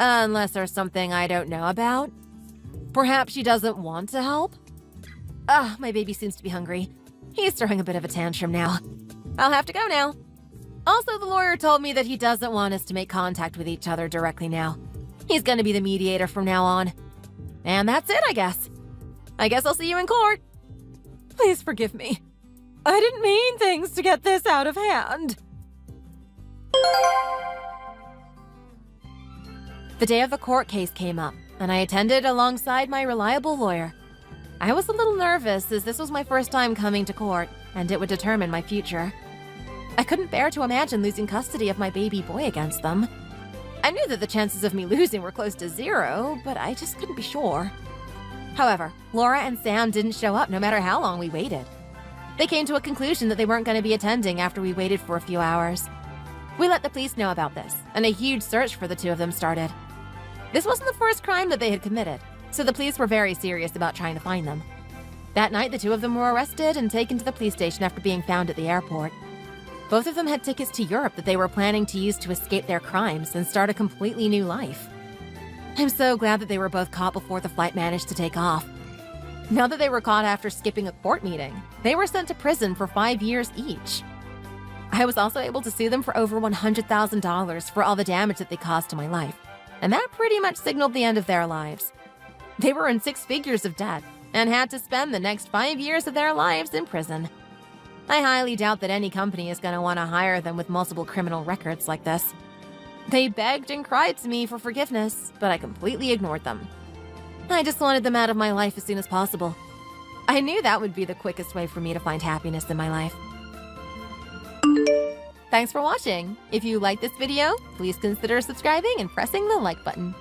Unless there's something I don't know about. Perhaps she doesn't want to help? My baby seems to be hungry. He's throwing a bit of a tantrum now. I'll have to go now. Also, the lawyer told me that he doesn't want us to make contact with each other directly now. He's gonna be the mediator from now on. And that's it, I guess. I guess I'll see you in court. Please forgive me. I didn't mean things to get this out of hand. The day of the court case came up, and I attended alongside my reliable lawyer. I was a little nervous as this was my first time coming to court, and it would determine my future. I couldn't bear to imagine losing custody of my baby boy against them. I knew that the chances of me losing were close to 0, but I just couldn't be sure. However, Laura and Sam didn't show up no matter how long we waited. They came to a conclusion that they weren't going to be attending after we waited for a few hours. We let the police know about this, and a huge search for the two of them started. This wasn't the first crime that they had committed, so the police were very serious about trying to find them. That night, the two of them were arrested and taken to the police station after being found at the airport. Both of them had tickets to Europe that they were planning to use to escape their crimes and start a completely new life. I'm so glad that they were both caught before the flight managed to take off. Now that they were caught after skipping a court meeting, they were sent to prison for 5 years each. I was also able to sue them for over $100,000 for all the damage that they caused to my life. And that pretty much signaled the end of their lives. They were in 6 figures of debt and had to spend the next 5 years of their lives in prison. I highly doubt that any company is going to want to hire them with multiple criminal records like this. They begged and cried to me for forgiveness, but I completely ignored them. I just wanted them out of my life as soon as possible. I knew that would be the quickest way for me to find happiness in my life. Thanks for watching. If you liked this video, please consider subscribing and pressing the like button.